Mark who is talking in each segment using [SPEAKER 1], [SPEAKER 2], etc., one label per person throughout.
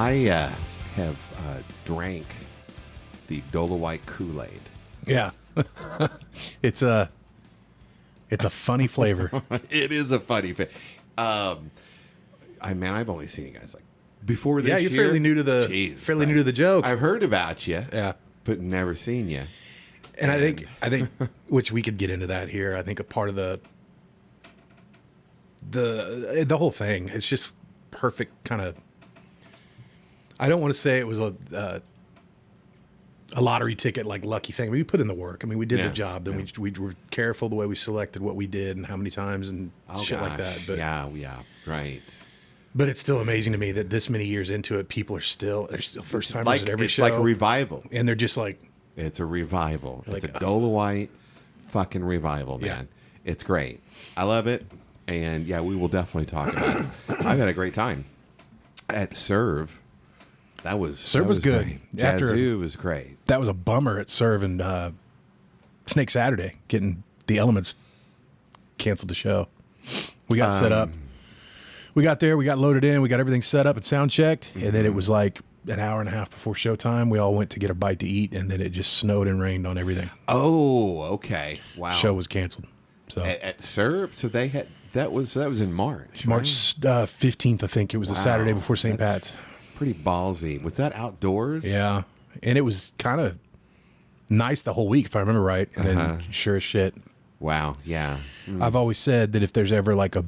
[SPEAKER 1] I have drank the Dolewite Kool-Aid.
[SPEAKER 2] Yeah. It's a funny flavor.
[SPEAKER 1] It is a funny thing. I've only seen you guys like before this
[SPEAKER 2] Yeah, you're
[SPEAKER 1] year.
[SPEAKER 2] fairly new to the new to the joke.
[SPEAKER 1] I've heard about you.
[SPEAKER 2] Yeah.
[SPEAKER 1] But never seen you.
[SPEAKER 2] And I think which we could get into that here. I think a part of the whole thing, it's just perfect kind of. I don't want to say it was a lottery ticket, like lucky thing. We put in the work. I mean, we did the job. Then we were careful the way we selected what we did and how many times and shit like that. But
[SPEAKER 1] yeah, right.
[SPEAKER 2] But it's still amazing to me that this many years into it, people are still first timers at every show.
[SPEAKER 1] It's like a revival.
[SPEAKER 2] And they're just like,
[SPEAKER 1] it's a revival.
[SPEAKER 2] Like,
[SPEAKER 1] it's a Dolewite fucking revival, man. Yeah. It's great. I love it. And yeah, we will definitely talk about it. I've had a great time at Serve.
[SPEAKER 2] Serve was good.
[SPEAKER 1] Great. Yazoo was great.
[SPEAKER 2] That was a bummer at Serve and Snake Saturday, getting the Elements canceled the show. We got set up. We got there, we got loaded in, we got everything set up and sound checked, and then it was like an hour and a half before showtime. We all went to get a bite to eat, and then it just snowed and rained on everything.
[SPEAKER 1] Oh, okay. Wow.
[SPEAKER 2] Show was canceled. So
[SPEAKER 1] at Serve, so they had that was in March.
[SPEAKER 2] March 15th, I think. It was the Saturday before St. Pat's.
[SPEAKER 1] Pretty ballsy. Was that outdoors?
[SPEAKER 2] Yeah. And it was kind of nice the whole week, if I remember right. And then sure as shit.
[SPEAKER 1] Wow. Yeah.
[SPEAKER 2] I've always said that if there's ever like a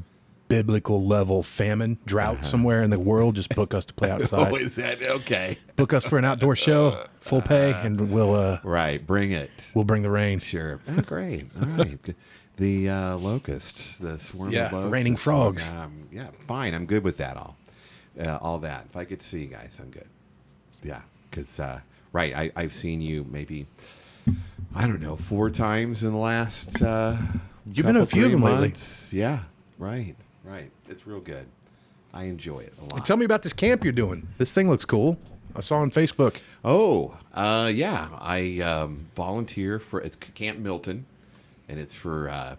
[SPEAKER 2] biblical level famine, drought somewhere in the world, just book us to play outside.
[SPEAKER 1] Oh, is that okay?
[SPEAKER 2] Book us for an outdoor show, full pay, and we'll
[SPEAKER 1] right, bring it.
[SPEAKER 2] We'll bring the rain.
[SPEAKER 1] Sure. Oh, great. All right. The locusts, the swarm of locusts.
[SPEAKER 2] Raining frogs.
[SPEAKER 1] Yeah, fine. I'm good with that all that. If I could see you guys, I'm good. Yeah, because right, I've seen you maybe, I don't know, 4 times in the last.
[SPEAKER 2] You've been to a few of them
[SPEAKER 1] months. Lately. Yeah. Right. It's real good. I enjoy it a lot.
[SPEAKER 2] And tell me about this camp you're doing. This thing looks cool. I saw on Facebook.
[SPEAKER 1] Oh, yeah. I volunteer for it's Camp Milton, and it's for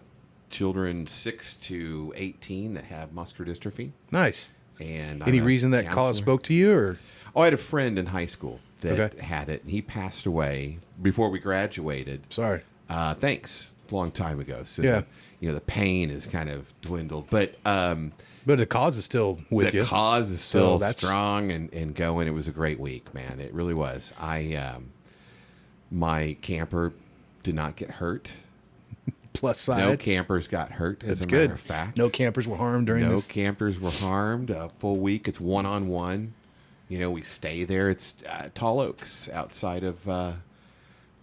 [SPEAKER 1] children 6 to 18 that have muscular dystrophy.
[SPEAKER 2] Nice.
[SPEAKER 1] And
[SPEAKER 2] any reason that cause spoke to you, or?
[SPEAKER 1] Oh, I had a friend in high school that had it, and he passed away before we graduated.
[SPEAKER 2] Sorry.
[SPEAKER 1] Thanks. A long time ago. So
[SPEAKER 2] yeah.
[SPEAKER 1] The pain is kind of dwindled, but
[SPEAKER 2] the cause is still with you.
[SPEAKER 1] The cause is still strong and going. It was a great week, man. It really was. My camper did not get hurt.
[SPEAKER 2] Plus side.
[SPEAKER 1] No campers got hurt, as a matter of fact.
[SPEAKER 2] No campers were harmed during this?
[SPEAKER 1] No campers were harmed. A full week. It's one-on-one. We stay there. It's Tall Oaks outside of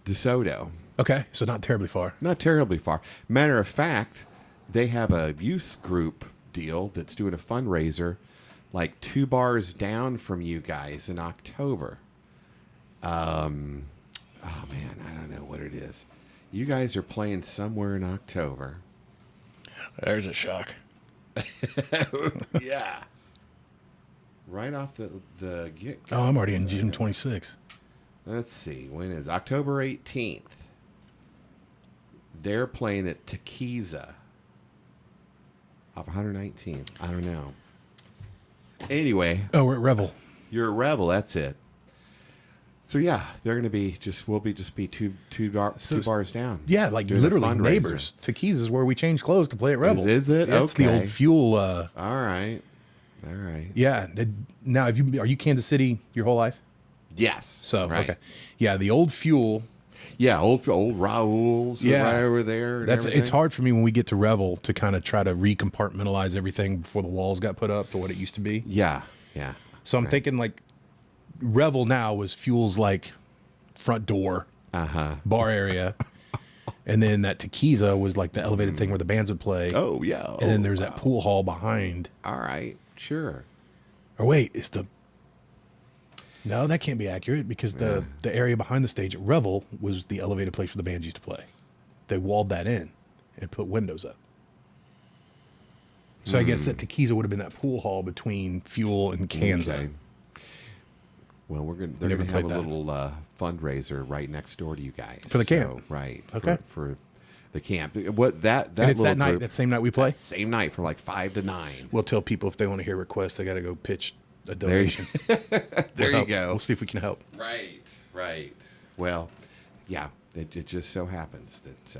[SPEAKER 1] DeSoto.
[SPEAKER 2] Okay, so not terribly far.
[SPEAKER 1] Not terribly far. Matter of fact, they have a youth group deal that's doing a fundraiser like 2 bars down from you guys in October. Oh, man, I don't know what it is. You guys are playing somewhere in October.
[SPEAKER 2] There's a shock.
[SPEAKER 1] Yeah. Right off the get-go.
[SPEAKER 2] Oh, I'm already in June 26th.
[SPEAKER 1] Let's see. When is October 18th? They're playing at Tequiza off 119th. I don't know. Anyway.
[SPEAKER 2] Oh, we're at Revel.
[SPEAKER 1] You're at Revel. That's it. So yeah, they're going to be we'll be two bars down.
[SPEAKER 2] Yeah, like literally neighbors. Tequiza is where we change clothes to play at Revel.
[SPEAKER 1] Is it?
[SPEAKER 2] That's
[SPEAKER 1] okay.
[SPEAKER 2] the old Fuel.
[SPEAKER 1] All right.
[SPEAKER 2] Yeah. Now, are you Kansas City your whole life?
[SPEAKER 1] Yes.
[SPEAKER 2] So okay. Yeah, the old Fuel.
[SPEAKER 1] Yeah, old Raoul's right over there.
[SPEAKER 2] It's hard for me when we get to Revel to kind of try to recompartmentalize everything before the walls got put up to what it used to be.
[SPEAKER 1] Yeah.
[SPEAKER 2] So I'm thinking like Revel now was Fuel's like front door, bar area, and then that Tequiza was like the elevated thing where the bands would play.
[SPEAKER 1] Oh yeah.
[SPEAKER 2] And then there's that pool hall behind.
[SPEAKER 1] All right, sure.
[SPEAKER 2] Or wait, No, that can't be accurate because the area behind the stage at Revel was the elevated place where the bands used to play. They walled that in and put windows up. So I guess that Tequiza would have been that pool hall between Fuel and Kansas. Okay.
[SPEAKER 1] Well, they're gonna have a little fundraiser right next door to you guys
[SPEAKER 2] for the camp,
[SPEAKER 1] right?
[SPEAKER 2] Okay,
[SPEAKER 1] for the camp. What that
[SPEAKER 2] and it's that same night we play.
[SPEAKER 1] Same night from like 5 to 9.
[SPEAKER 2] We'll tell people if they want to hear requests, they got to go pitch a donation.
[SPEAKER 1] There you go.
[SPEAKER 2] We'll see if we can help.
[SPEAKER 1] Right. Well, yeah, it just so happens that it's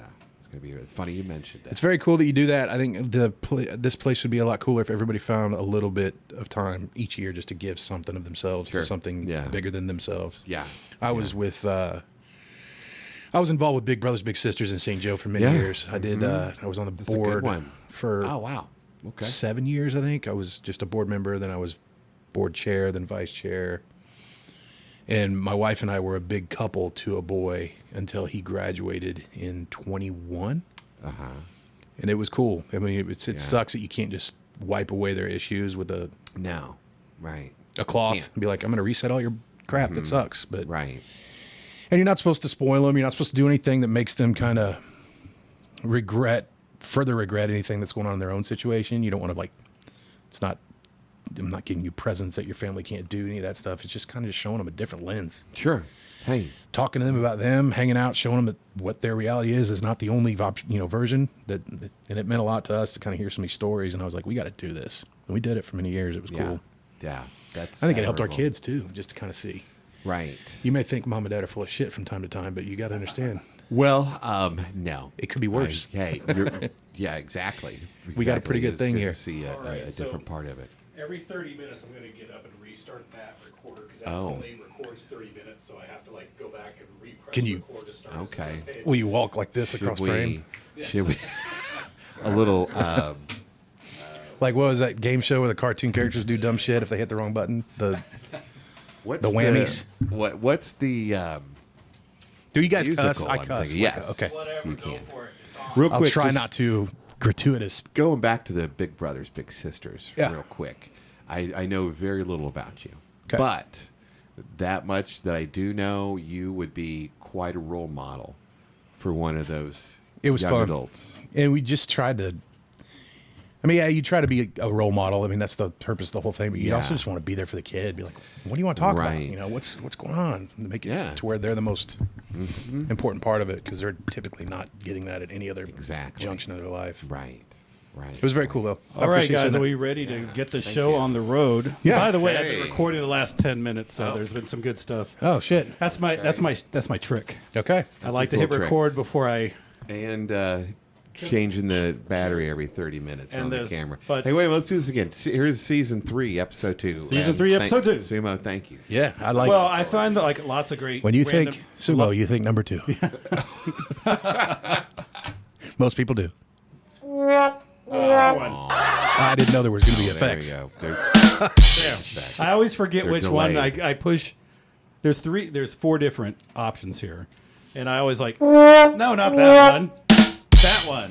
[SPEAKER 1] going to be. It's funny you mentioned it.
[SPEAKER 2] It's very cool that you do that. I think this place would be a lot cooler if everybody found a little bit of time each year just to give something of themselves to something bigger than themselves.
[SPEAKER 1] Yeah.
[SPEAKER 2] I was involved with Big Brothers Big Sisters in St. Joe for many years. I did. I was on the board for 7 years, I think. I was just a board member, then I was board chair, then vice chair. And my wife and I were a big couple to a boy until he graduated in 21. And it was cool. I mean, it sucks that you can't just wipe away their issues with a cloth and be like, I'm going to reset all your crap. That sucks. But and you're not supposed to spoil them. You're not supposed to do anything that makes them kind of further regret anything that's going on in their own situation. You don't want to I'm not giving you presents that your family can't do, any of that stuff. It's just kind of just showing them a different lens.
[SPEAKER 1] Sure. Hey.
[SPEAKER 2] Talking to them about them, hanging out, showing them that what their reality is not the only version. And it meant a lot to us to kind of hear some of these stories. And I was like, we got to do this. And we did it for many years. It was cool.
[SPEAKER 1] Yeah.
[SPEAKER 2] I think it helped our kids too, just to kind of see.
[SPEAKER 1] Right.
[SPEAKER 2] You may think mom and dad are full of shit from time to time, but you got to understand.
[SPEAKER 1] Well, no.
[SPEAKER 2] It could be worse.
[SPEAKER 1] Yeah, exactly.
[SPEAKER 2] We got a pretty good thing here.
[SPEAKER 1] To see a different part of it.
[SPEAKER 3] Every 30 minutes, I'm going to get up and restart that recorder because that only records 30 minutes, so I have to go back and repress record to start.
[SPEAKER 1] Okay.
[SPEAKER 2] Will you walk like this across frame?
[SPEAKER 1] Should we? A little.
[SPEAKER 2] Like what was that game show where the cartoon characters do dumb shit if they hit the wrong button?
[SPEAKER 1] What's
[SPEAKER 2] the whammies.
[SPEAKER 1] What's the?
[SPEAKER 2] Do you guys
[SPEAKER 1] musical,
[SPEAKER 2] cuss? I cuss.
[SPEAKER 1] Thinking. Yes.
[SPEAKER 2] Okay.
[SPEAKER 3] Whatever,
[SPEAKER 1] You
[SPEAKER 3] go
[SPEAKER 1] can.
[SPEAKER 3] for it.
[SPEAKER 1] Real quick.
[SPEAKER 2] I'll try not to gratuitous.
[SPEAKER 1] Going back to the Big Brothers Big Sisters,
[SPEAKER 2] Yeah.
[SPEAKER 1] real quick. I know very little about you,
[SPEAKER 2] okay.
[SPEAKER 1] But that much that I do know, you would be quite a role model for one of those young
[SPEAKER 2] fun.
[SPEAKER 1] adults.
[SPEAKER 2] And we just tried to. I mean, you try to be a role model. I mean, that's the purpose of the whole thing. But you also just want to be there for the kid. Be like, what do you want to talk about? What's going on? And make it to where they're the most important part of it because they're typically not getting that at any other junction of their life.
[SPEAKER 1] Right.
[SPEAKER 2] It was very cool, though.
[SPEAKER 3] All right, guys, are we ready to get the show on the road?
[SPEAKER 2] Yeah.
[SPEAKER 3] By the way, I've been recording the last 10 minutes, so there's been some good stuff.
[SPEAKER 2] Oh shit.
[SPEAKER 3] That's my trick.
[SPEAKER 2] Okay.
[SPEAKER 3] I like to hit record before I.
[SPEAKER 1] And changing the battery every 30 minutes on the camera.
[SPEAKER 3] But
[SPEAKER 1] hey, wait, let's do this again. Here's season 3, episode 2.
[SPEAKER 3] Season 3, episode 2.
[SPEAKER 1] Sumo, thank you.
[SPEAKER 2] Yeah, I like.
[SPEAKER 3] Well, I find that lots of great.
[SPEAKER 2] When you think Sumo, you think number 2. Most people do. I didn't know there was going to be effects.
[SPEAKER 1] There you go.
[SPEAKER 3] I always forget which
[SPEAKER 1] delayed.
[SPEAKER 3] one I push. There's 4 different options here, and I always no, not that one. That one.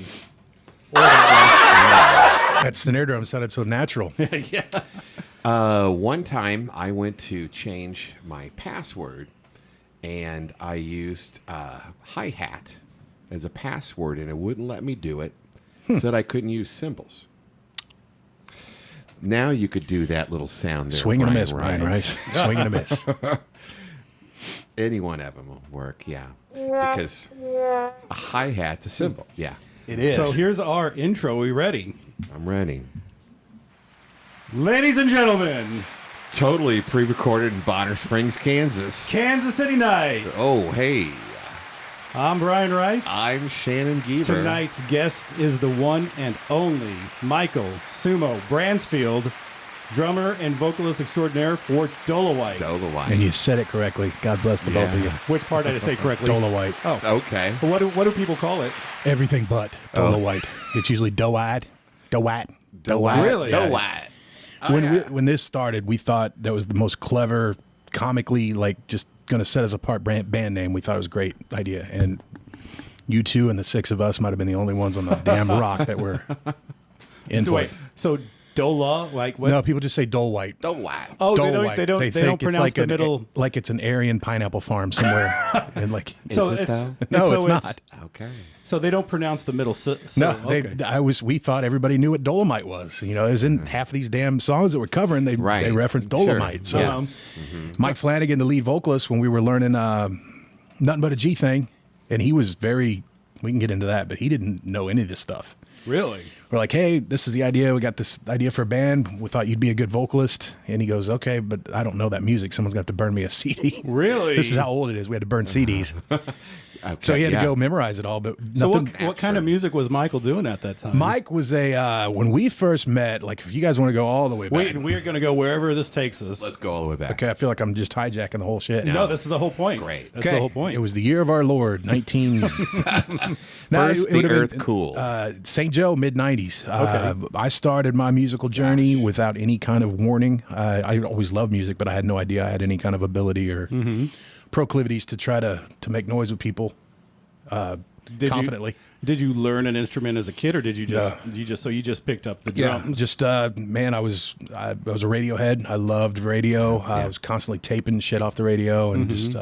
[SPEAKER 3] Or that
[SPEAKER 2] That snare drum sounded so natural.
[SPEAKER 3] one. Yeah.
[SPEAKER 1] One time I went to change my password and I used hi-hat as a password and it wouldn't let me do it. Said I couldn't use symbols. Now you could do that little sound there.
[SPEAKER 2] Swing and a miss, Brian Rice. Swing and a miss.
[SPEAKER 1] Any one of them will work, yeah. Because a hi-hat's a symbol, yeah.
[SPEAKER 2] It is.
[SPEAKER 3] So here's our intro. We ready?
[SPEAKER 1] I'm ready.
[SPEAKER 3] Ladies and gentlemen,
[SPEAKER 1] Totally pre-recorded in Bonner Springs, Kansas.
[SPEAKER 3] Kansas City Knights.
[SPEAKER 1] Oh, hey.
[SPEAKER 3] I'm Brian Rice.
[SPEAKER 1] I'm Shannon Gieber.
[SPEAKER 3] Tonight's guest is the one and only Michael Sumo Bransfield, drummer and vocalist extraordinaire for Dolewite.
[SPEAKER 1] Dolewite.
[SPEAKER 2] And you said it correctly. God bless the both of you.
[SPEAKER 3] Which part did I say correctly?
[SPEAKER 2] Dolewite.
[SPEAKER 3] Oh,
[SPEAKER 1] Okay.
[SPEAKER 3] Well, what do people call it?
[SPEAKER 2] Everything but Dolewite. It's usually Doe-eyed. Doe-eyed.
[SPEAKER 1] Dolewite.
[SPEAKER 3] Really?
[SPEAKER 2] Yeah,
[SPEAKER 1] Dolewite.
[SPEAKER 2] when this started, we thought that was the most clever, comically, just going to set us apart band name. We thought it was a great idea. And you two and the 6 of us might have been the only ones on the damn rock that were in for
[SPEAKER 3] Wait,
[SPEAKER 2] it.
[SPEAKER 3] so Dola, like what?
[SPEAKER 2] No, people just say Dolewite.
[SPEAKER 1] Dolewite.
[SPEAKER 3] Oh,
[SPEAKER 2] Dolewite.
[SPEAKER 3] they don't
[SPEAKER 2] think
[SPEAKER 3] pronounce
[SPEAKER 2] it's
[SPEAKER 3] the middle.
[SPEAKER 2] like it's an Aryan pineapple farm somewhere. And
[SPEAKER 3] So
[SPEAKER 1] Is it
[SPEAKER 3] it's
[SPEAKER 1] though?
[SPEAKER 2] no,
[SPEAKER 3] so
[SPEAKER 2] it's not.
[SPEAKER 1] Okay.
[SPEAKER 3] So they don't pronounce the middle.
[SPEAKER 2] No,
[SPEAKER 3] okay.
[SPEAKER 2] we thought everybody knew what Dolomite was. It was in half of these damn songs that we're covering. They referenced Dolomite.
[SPEAKER 1] Sure.
[SPEAKER 2] So
[SPEAKER 1] Yes.
[SPEAKER 2] Mike Flanagan, the lead vocalist, when we were learning Nothing But a G Thing, and he was we can get into that, but he didn't know any of this stuff.
[SPEAKER 3] Really?
[SPEAKER 2] We're like, hey, this is the idea. We got this idea for a band. We thought you'd be a good vocalist. And he goes, okay, but I don't know that music. Someone's going to have to burn me a CD.
[SPEAKER 3] Really?
[SPEAKER 2] This is how old it is. We had to burn CDs.
[SPEAKER 1] Okay,
[SPEAKER 2] So he had to go memorize it all. But
[SPEAKER 3] So
[SPEAKER 2] nothing.
[SPEAKER 3] what kind of music was Michael doing at that time?
[SPEAKER 2] Mike was when we first met, like if you guys want to go all the way back.
[SPEAKER 3] We're going to go wherever this takes us.
[SPEAKER 1] Let's go all the way back.
[SPEAKER 2] Okay, I feel like I'm just hijacking the whole shit.
[SPEAKER 3] No, this is the whole point.
[SPEAKER 1] Great.
[SPEAKER 3] That's the whole point.
[SPEAKER 2] It was the year of our Lord, 19.
[SPEAKER 1] First, the Earth cool.
[SPEAKER 2] St. Joe, mid 90s.
[SPEAKER 3] Okay.
[SPEAKER 2] I started my musical journey without any kind of warning. I always loved music, but I had no idea I had any kind of ability or proclivities to try to make noise with people confidently.
[SPEAKER 3] Did you learn an instrument as a kid, or did you just picked up the drums?
[SPEAKER 2] Just man, I was a Radiohead. I loved radio. I was constantly taping shit off the radio and just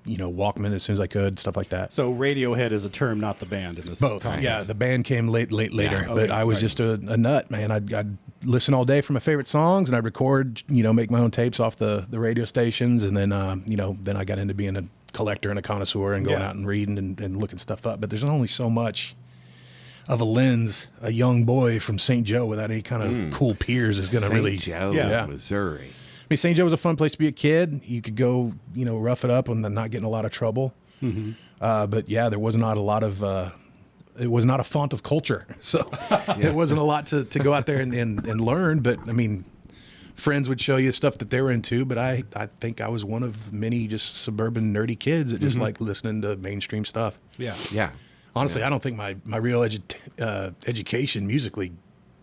[SPEAKER 2] Walkman as soon as I could, stuff like that.
[SPEAKER 3] So Radiohead is a term, not the band in this.
[SPEAKER 2] Both.
[SPEAKER 3] context.
[SPEAKER 2] Yeah, the band came later,
[SPEAKER 3] okay,
[SPEAKER 2] but I was just a nut, man. I'd listen all day for my favorite songs, and I'd record, make my own tapes off the radio stations, and then then I got into being a collector and a connoisseur and going out and reading and looking stuff up. But there's only so much of a lens a young boy from St. Joe without any kind of cool peers is going to really.
[SPEAKER 1] St. Joe, Missouri.
[SPEAKER 2] I mean, St. Joe was a fun place to be a kid. You could go, rough it up and then not get in a lot of trouble. But yeah, there was not a lot of. It was not a font of culture, so it wasn't a lot to go out there and learn. But I mean, friends would show you stuff that they were into, but I think I was one of many just suburban nerdy kids that just like listening to mainstream stuff.
[SPEAKER 1] Yeah.
[SPEAKER 2] Honestly, I don't think my real education musically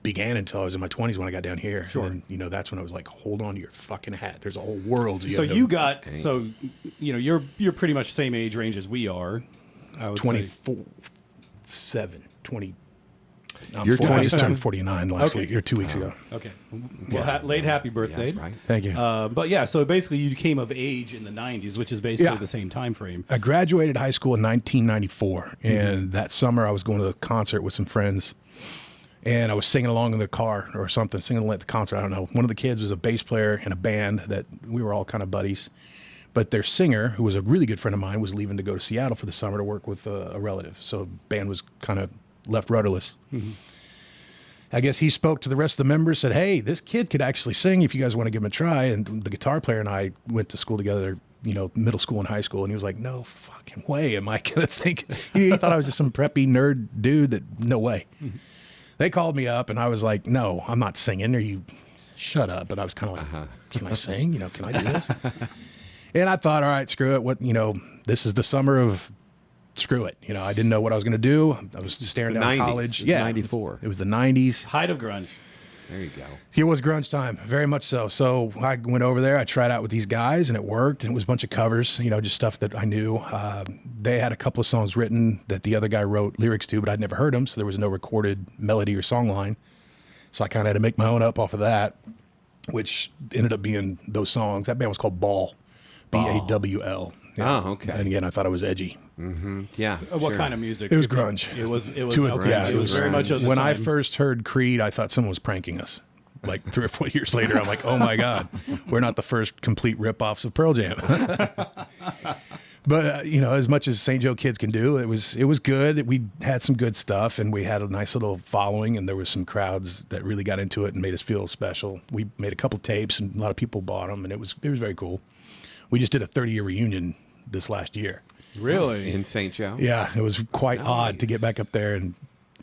[SPEAKER 2] began until I was in my 20s when I got down here. Sure. And that's when I was like, hold on to your fucking hat. There's a whole world.
[SPEAKER 3] You're pretty much the same age range as we are. I would
[SPEAKER 2] 24, 7, 20.
[SPEAKER 1] You're
[SPEAKER 2] 40, I just
[SPEAKER 1] 27?
[SPEAKER 2] turned 49 last week, or 2 weeks ago.
[SPEAKER 3] Okay. Well, late happy birthday.
[SPEAKER 1] Yeah, right.
[SPEAKER 2] Thank you.
[SPEAKER 3] But yeah, so basically you came of age in the 90s, which is basically the same time frame.
[SPEAKER 2] I graduated high school in 1994, and that summer I was going to a concert with some friends, and I was singing along in the car or something, singing at the concert. I don't know. One of the kids was a bass player in a band that we were all kind of buddies. But their singer, who was a really good friend of mine, was leaving to go to Seattle for the summer to work with a relative. So the band was kind of left rudderless. I guess he spoke to the rest of the members, said, hey, this kid could actually sing if you guys want to give him a try. And the guitar player and I went to school together, middle school and high school. And he was like, no fucking way am I going to think. He thought I was just some preppy nerd dude that, no way. They called me up and I was like, no, I'm not singing. Or you shut up. And I was kind of like, can I sing? Can I do this? And I thought, all right, screw it. This is the summer of screw it. I didn't know what I was going to do. I was staring down
[SPEAKER 1] 90s.
[SPEAKER 2] college.
[SPEAKER 1] It's 94.
[SPEAKER 2] It was the 90s.
[SPEAKER 3] Height of grunge.
[SPEAKER 1] There you go.
[SPEAKER 2] It was grunge time, very much so. So I went over there. I tried out with these guys, and it worked. And it was a bunch of covers, just stuff that I knew. They had a couple of songs written that the other guy wrote lyrics to, but I'd never heard them, so there was no recorded melody or song line. So I kind of had to make my own up off of that, which ended up being those songs. That band was called Ball. Bawl.
[SPEAKER 1] Yeah. Oh, okay.
[SPEAKER 2] And again, I thought it was edgy.
[SPEAKER 1] Yeah.
[SPEAKER 3] What kind of music?
[SPEAKER 2] It was grunge.
[SPEAKER 3] It was
[SPEAKER 1] okay.
[SPEAKER 2] Yeah,
[SPEAKER 3] it was very much of the
[SPEAKER 2] when
[SPEAKER 3] time.
[SPEAKER 2] I first heard Creed, I thought someone was pranking us. Like 3 or 4 years later, I'm like, oh my God, we're not the first complete rip-offs of Pearl Jam. But as much as St. Joe kids can do, it was good. We had some good stuff, and we had a nice little following, and there was some crowds that really got into it and made us feel special. We made a couple tapes, and a lot of people bought them, and it was very cool. We just did a 30-year reunion this last year.
[SPEAKER 3] Really?
[SPEAKER 1] In St. Joe?
[SPEAKER 2] Yeah, it was quite odd to get back up there and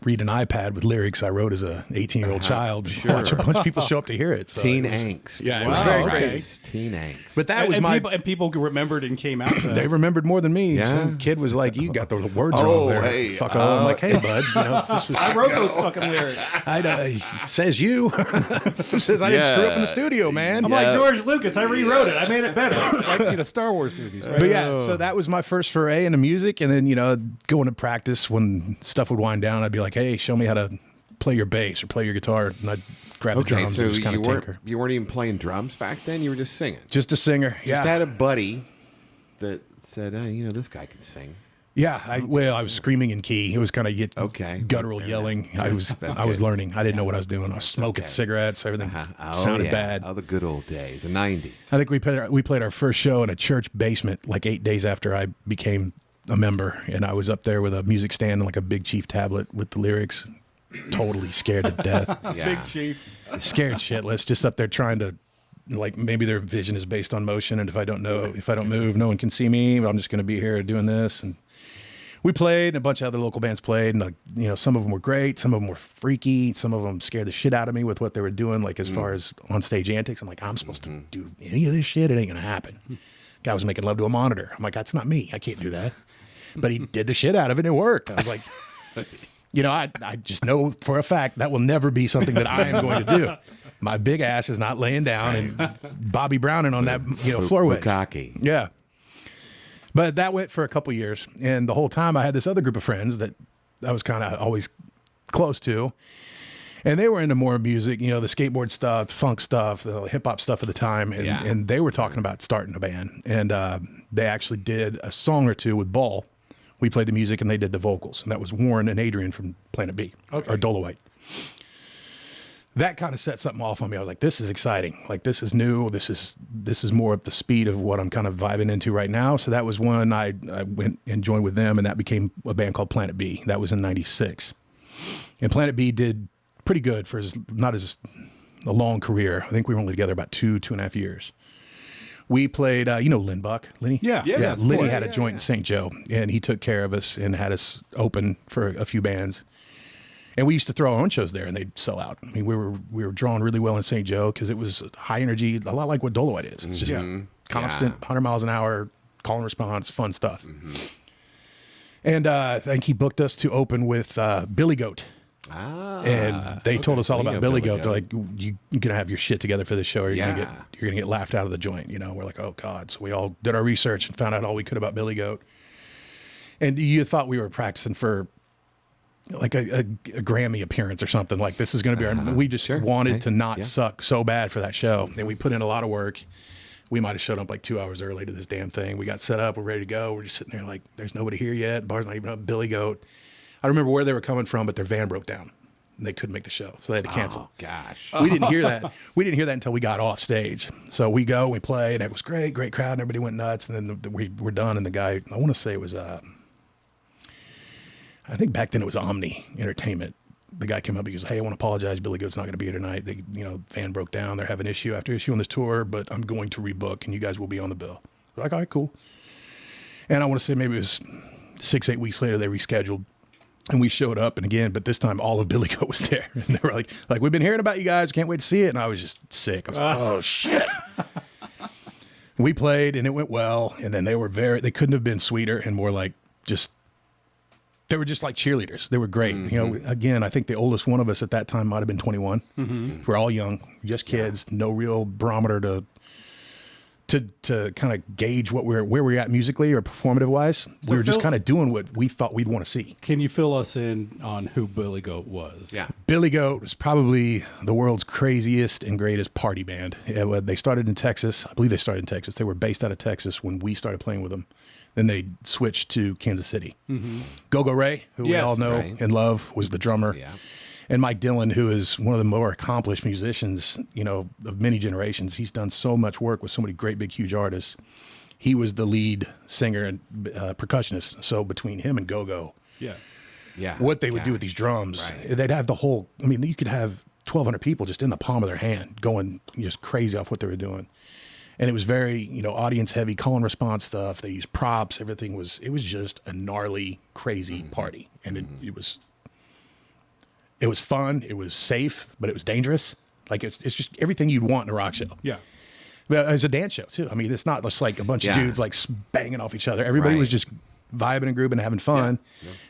[SPEAKER 2] read an iPad with lyrics I wrote as a 18-year-old child.
[SPEAKER 1] Sure.
[SPEAKER 2] Watch a bunch of people show up to hear it. So
[SPEAKER 1] Teen
[SPEAKER 2] it was,
[SPEAKER 1] angst.
[SPEAKER 2] Yeah, it
[SPEAKER 3] Wow,
[SPEAKER 2] was very
[SPEAKER 3] okay.
[SPEAKER 2] great.
[SPEAKER 1] Teen angst.
[SPEAKER 2] But that was
[SPEAKER 3] people remembered and came out.
[SPEAKER 2] They remembered more than me.
[SPEAKER 1] Yeah.
[SPEAKER 2] Some kid was like, "You got the words
[SPEAKER 1] Oh,
[SPEAKER 2] wrong there."
[SPEAKER 1] hey,
[SPEAKER 2] Fuck all. I'm like, "Hey, bud, this was."
[SPEAKER 3] I wrote those fucking lyrics.
[SPEAKER 2] Says you. Who says I didn't screw up in the studio, man?
[SPEAKER 3] I'm like George Lucas. I rewrote it. I made it better. Like Star Wars movies. Right?
[SPEAKER 2] But yeah, so that was my first foray into music, and then going to practice when stuff would wind down, I'd be like, "Hey, show me how to play your bass or play your guitar," and I'd grab the drums
[SPEAKER 1] so
[SPEAKER 2] and just kind
[SPEAKER 1] you
[SPEAKER 2] of tinker.
[SPEAKER 1] weren't even playing drums back then? You were just singing?
[SPEAKER 2] Just a singer.
[SPEAKER 1] Just
[SPEAKER 2] Yeah,
[SPEAKER 1] had a buddy that said, this guy can sing.
[SPEAKER 2] yeah. I was screaming in key. It was kind of
[SPEAKER 1] Okay.
[SPEAKER 2] guttural yelling. I was
[SPEAKER 1] good.
[SPEAKER 2] learning. I didn't know what I was doing. I was smoking
[SPEAKER 1] okay.
[SPEAKER 2] cigarettes. Everything
[SPEAKER 1] Oh,
[SPEAKER 2] sounded
[SPEAKER 1] yeah.
[SPEAKER 2] bad.
[SPEAKER 1] Oh, the good old days, the 90s.
[SPEAKER 2] I think we played our first show in a church basement like 8 days after I became a member, and I was up there with a music stand and like a Big Chief tablet with the lyrics, totally scared to death.
[SPEAKER 1] Yeah.
[SPEAKER 3] Big Chief.
[SPEAKER 2] Scared shitless, just up there trying to, like, maybe their vision is based on motion, and if I don't move, no one can see me. I'm just going to be here doing this. And we played, and a bunch of other local bands played, and, like, you know, some of them were great, some of them were freaky, some of them scared the shit out of me with what they were doing, like, as far as on stage antics. I'm like, I'm supposed to do any of this shit? It ain't going to happen. Guy was making love to a monitor. I'm like, that's not me. I can't do that. But he did the shit out of it, and it worked. I was like, you know, I just know for a fact that will never be something that I am going to do. My big ass is not laying down and Bobby Browning on that, you know, floor wedge.
[SPEAKER 1] Bukkake.
[SPEAKER 2] Yeah. But that went for a couple years. And the whole time I had this other group of friends that I was kind of always close to. And they were into more music, you know, the skateboard stuff, the funk stuff, the hip hop stuff at the time. And,
[SPEAKER 1] Yeah.
[SPEAKER 2] and they were talking about starting a band. And they actually did a song or two with Ball. We played the music and they did the vocals. And that was Warren and Adrian from Planet B, or Dolewite. That kind of set something off on me. I was like, this is exciting. Like, this is new. This is more up to speed of what I'm kind of vibing into right now. So that was when I went and joined with them, and that became a band called Planet B. That was in 96. And Planet B did pretty good for not as a long career. I think we were only together about 2.5 years. We played, you know, Lynn Buck. Lenny?
[SPEAKER 3] Yeah.
[SPEAKER 2] Yeah,
[SPEAKER 3] of
[SPEAKER 2] Lenny
[SPEAKER 3] course.
[SPEAKER 2] had a joint in St. Joe, and he took care of us and had us open for a few bands. And we used to throw our own shows there, and they'd sell out. I mean, we were drawn really well in St. Joe because it was high energy, a lot like what Dolewite is. It's just constant, 100 miles an hour, call and response, fun stuff. And I think he booked us to open with Billy Goat. And they told us all about Billy Goat. They're like, you're gonna have your shit together for this show, or you're gonna get laughed out of the joint. You know, we're like, oh God. So we all did our research and found out all we could about Billy Goat. And you thought we were practicing for like a Grammy appearance or something. Like, this is going to be our, we just wanted to not suck so bad for that show. And we put in a lot of work. We might've showed up like 2 hours early to this damn thing. We got set up. We're ready to go. We're just sitting there like, there's nobody here yet. The bar's not even up. Billy Goat. I remember where they were coming from, but their van broke down and they couldn't make the show. So they had to cancel.
[SPEAKER 1] Oh, gosh.
[SPEAKER 2] We didn't hear that. We didn't hear that until we got off stage. So we go, we play, and it was great crowd, and everybody went nuts. And then we were done, and the guy, I want to say it was, I think back then it was Omni Entertainment. The guy came up, he goes, hey, I want to apologize. Billy Goat's not going to be here tonight. They, you know, van broke down. They're having issue after issue on this tour, but I'm going to rebook, and you guys will be on the bill. We're like, all right, cool. And I want to say maybe it was 6-8 weeks later, they rescheduled. And we showed up, and again, but this time all of Billy Goat was there. And they were like, we've been hearing about you guys. Can't wait to see it. And I was just sick. I was like, oh, shit. We played, and it went well. And then they couldn't have been sweeter and more like they were just like cheerleaders. They were great. You know, again, I think the oldest one of us at that time might have been 21. We're all young, just kids, no real barometer to kind of gauge where we're at musically or performative wise. We were just kind of doing what we thought we'd want to see.
[SPEAKER 3] Can you fill us in on who Billy Goat was?
[SPEAKER 1] Yeah.
[SPEAKER 2] Billy Goat was probably the world's craziest and greatest party band. They started in Texas. I believe they started in Texas. They were based out of Texas when we started playing with them. Then they switched to Kansas City. Go-Go Ray, who we all know and love, was the drummer.
[SPEAKER 1] Yeah.
[SPEAKER 2] And Mike Dillon, who is one of the more accomplished musicians, you know, of many generations. He's done so much work with so many great, big, huge artists. He was the lead singer and percussionist. So between him and Go-Go, what they would do with these drums, they'd have the whole, I mean, you could have 1,200 people just in the palm of their hand going just crazy off what they were doing. And it was very, you know, audience heavy, call and response stuff. They used props. Everything was, it was just a gnarly, crazy party. And it was fun. It was safe, but it was dangerous. Like it's just everything you'd want in a rock show.
[SPEAKER 3] Yeah.
[SPEAKER 2] But it's a dance show too. I mean, it's not just like a bunch of dudes like banging off each other. Everybody was just vibing and grooving and having fun.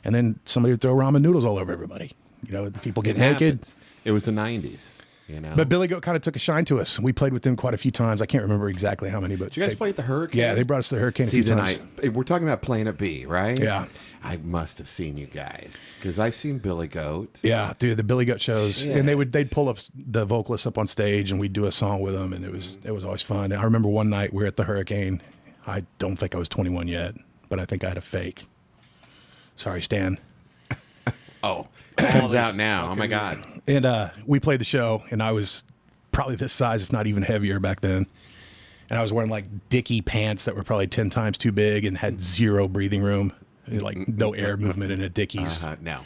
[SPEAKER 2] And then somebody would throw ramen noodles all over everybody. You know, people get naked.
[SPEAKER 1] Happens. It was the 90s. You know,
[SPEAKER 2] but Billy Goat kind of took a shine to us. We played with them quite a few times. I can't remember exactly how many, but
[SPEAKER 1] did you guys play at the Hurricane?
[SPEAKER 2] Yeah, they brought us to the Hurricane.
[SPEAKER 1] See,
[SPEAKER 2] a few
[SPEAKER 1] then
[SPEAKER 2] times.
[SPEAKER 1] we're talking about Planet B, right?
[SPEAKER 2] Yeah.
[SPEAKER 1] I must have seen you guys because I've seen Billy Goat.
[SPEAKER 2] Yeah, dude, the Billy Goat shows, and they'd pull up the vocalists up on stage, and we'd do a song with them, and it was always fun. And I remember one night we were at the Hurricane. I don't think I was 21 yet, but I think I had a fake. Sorry, Stan.
[SPEAKER 1] Oh, it comes out now. Oh my God.
[SPEAKER 2] And we played the show, and I was probably this size, if not even heavier back then. And I was wearing like Dickie pants that were probably 10 times too big and had zero breathing room. like no air movement in a Dickies.
[SPEAKER 1] No.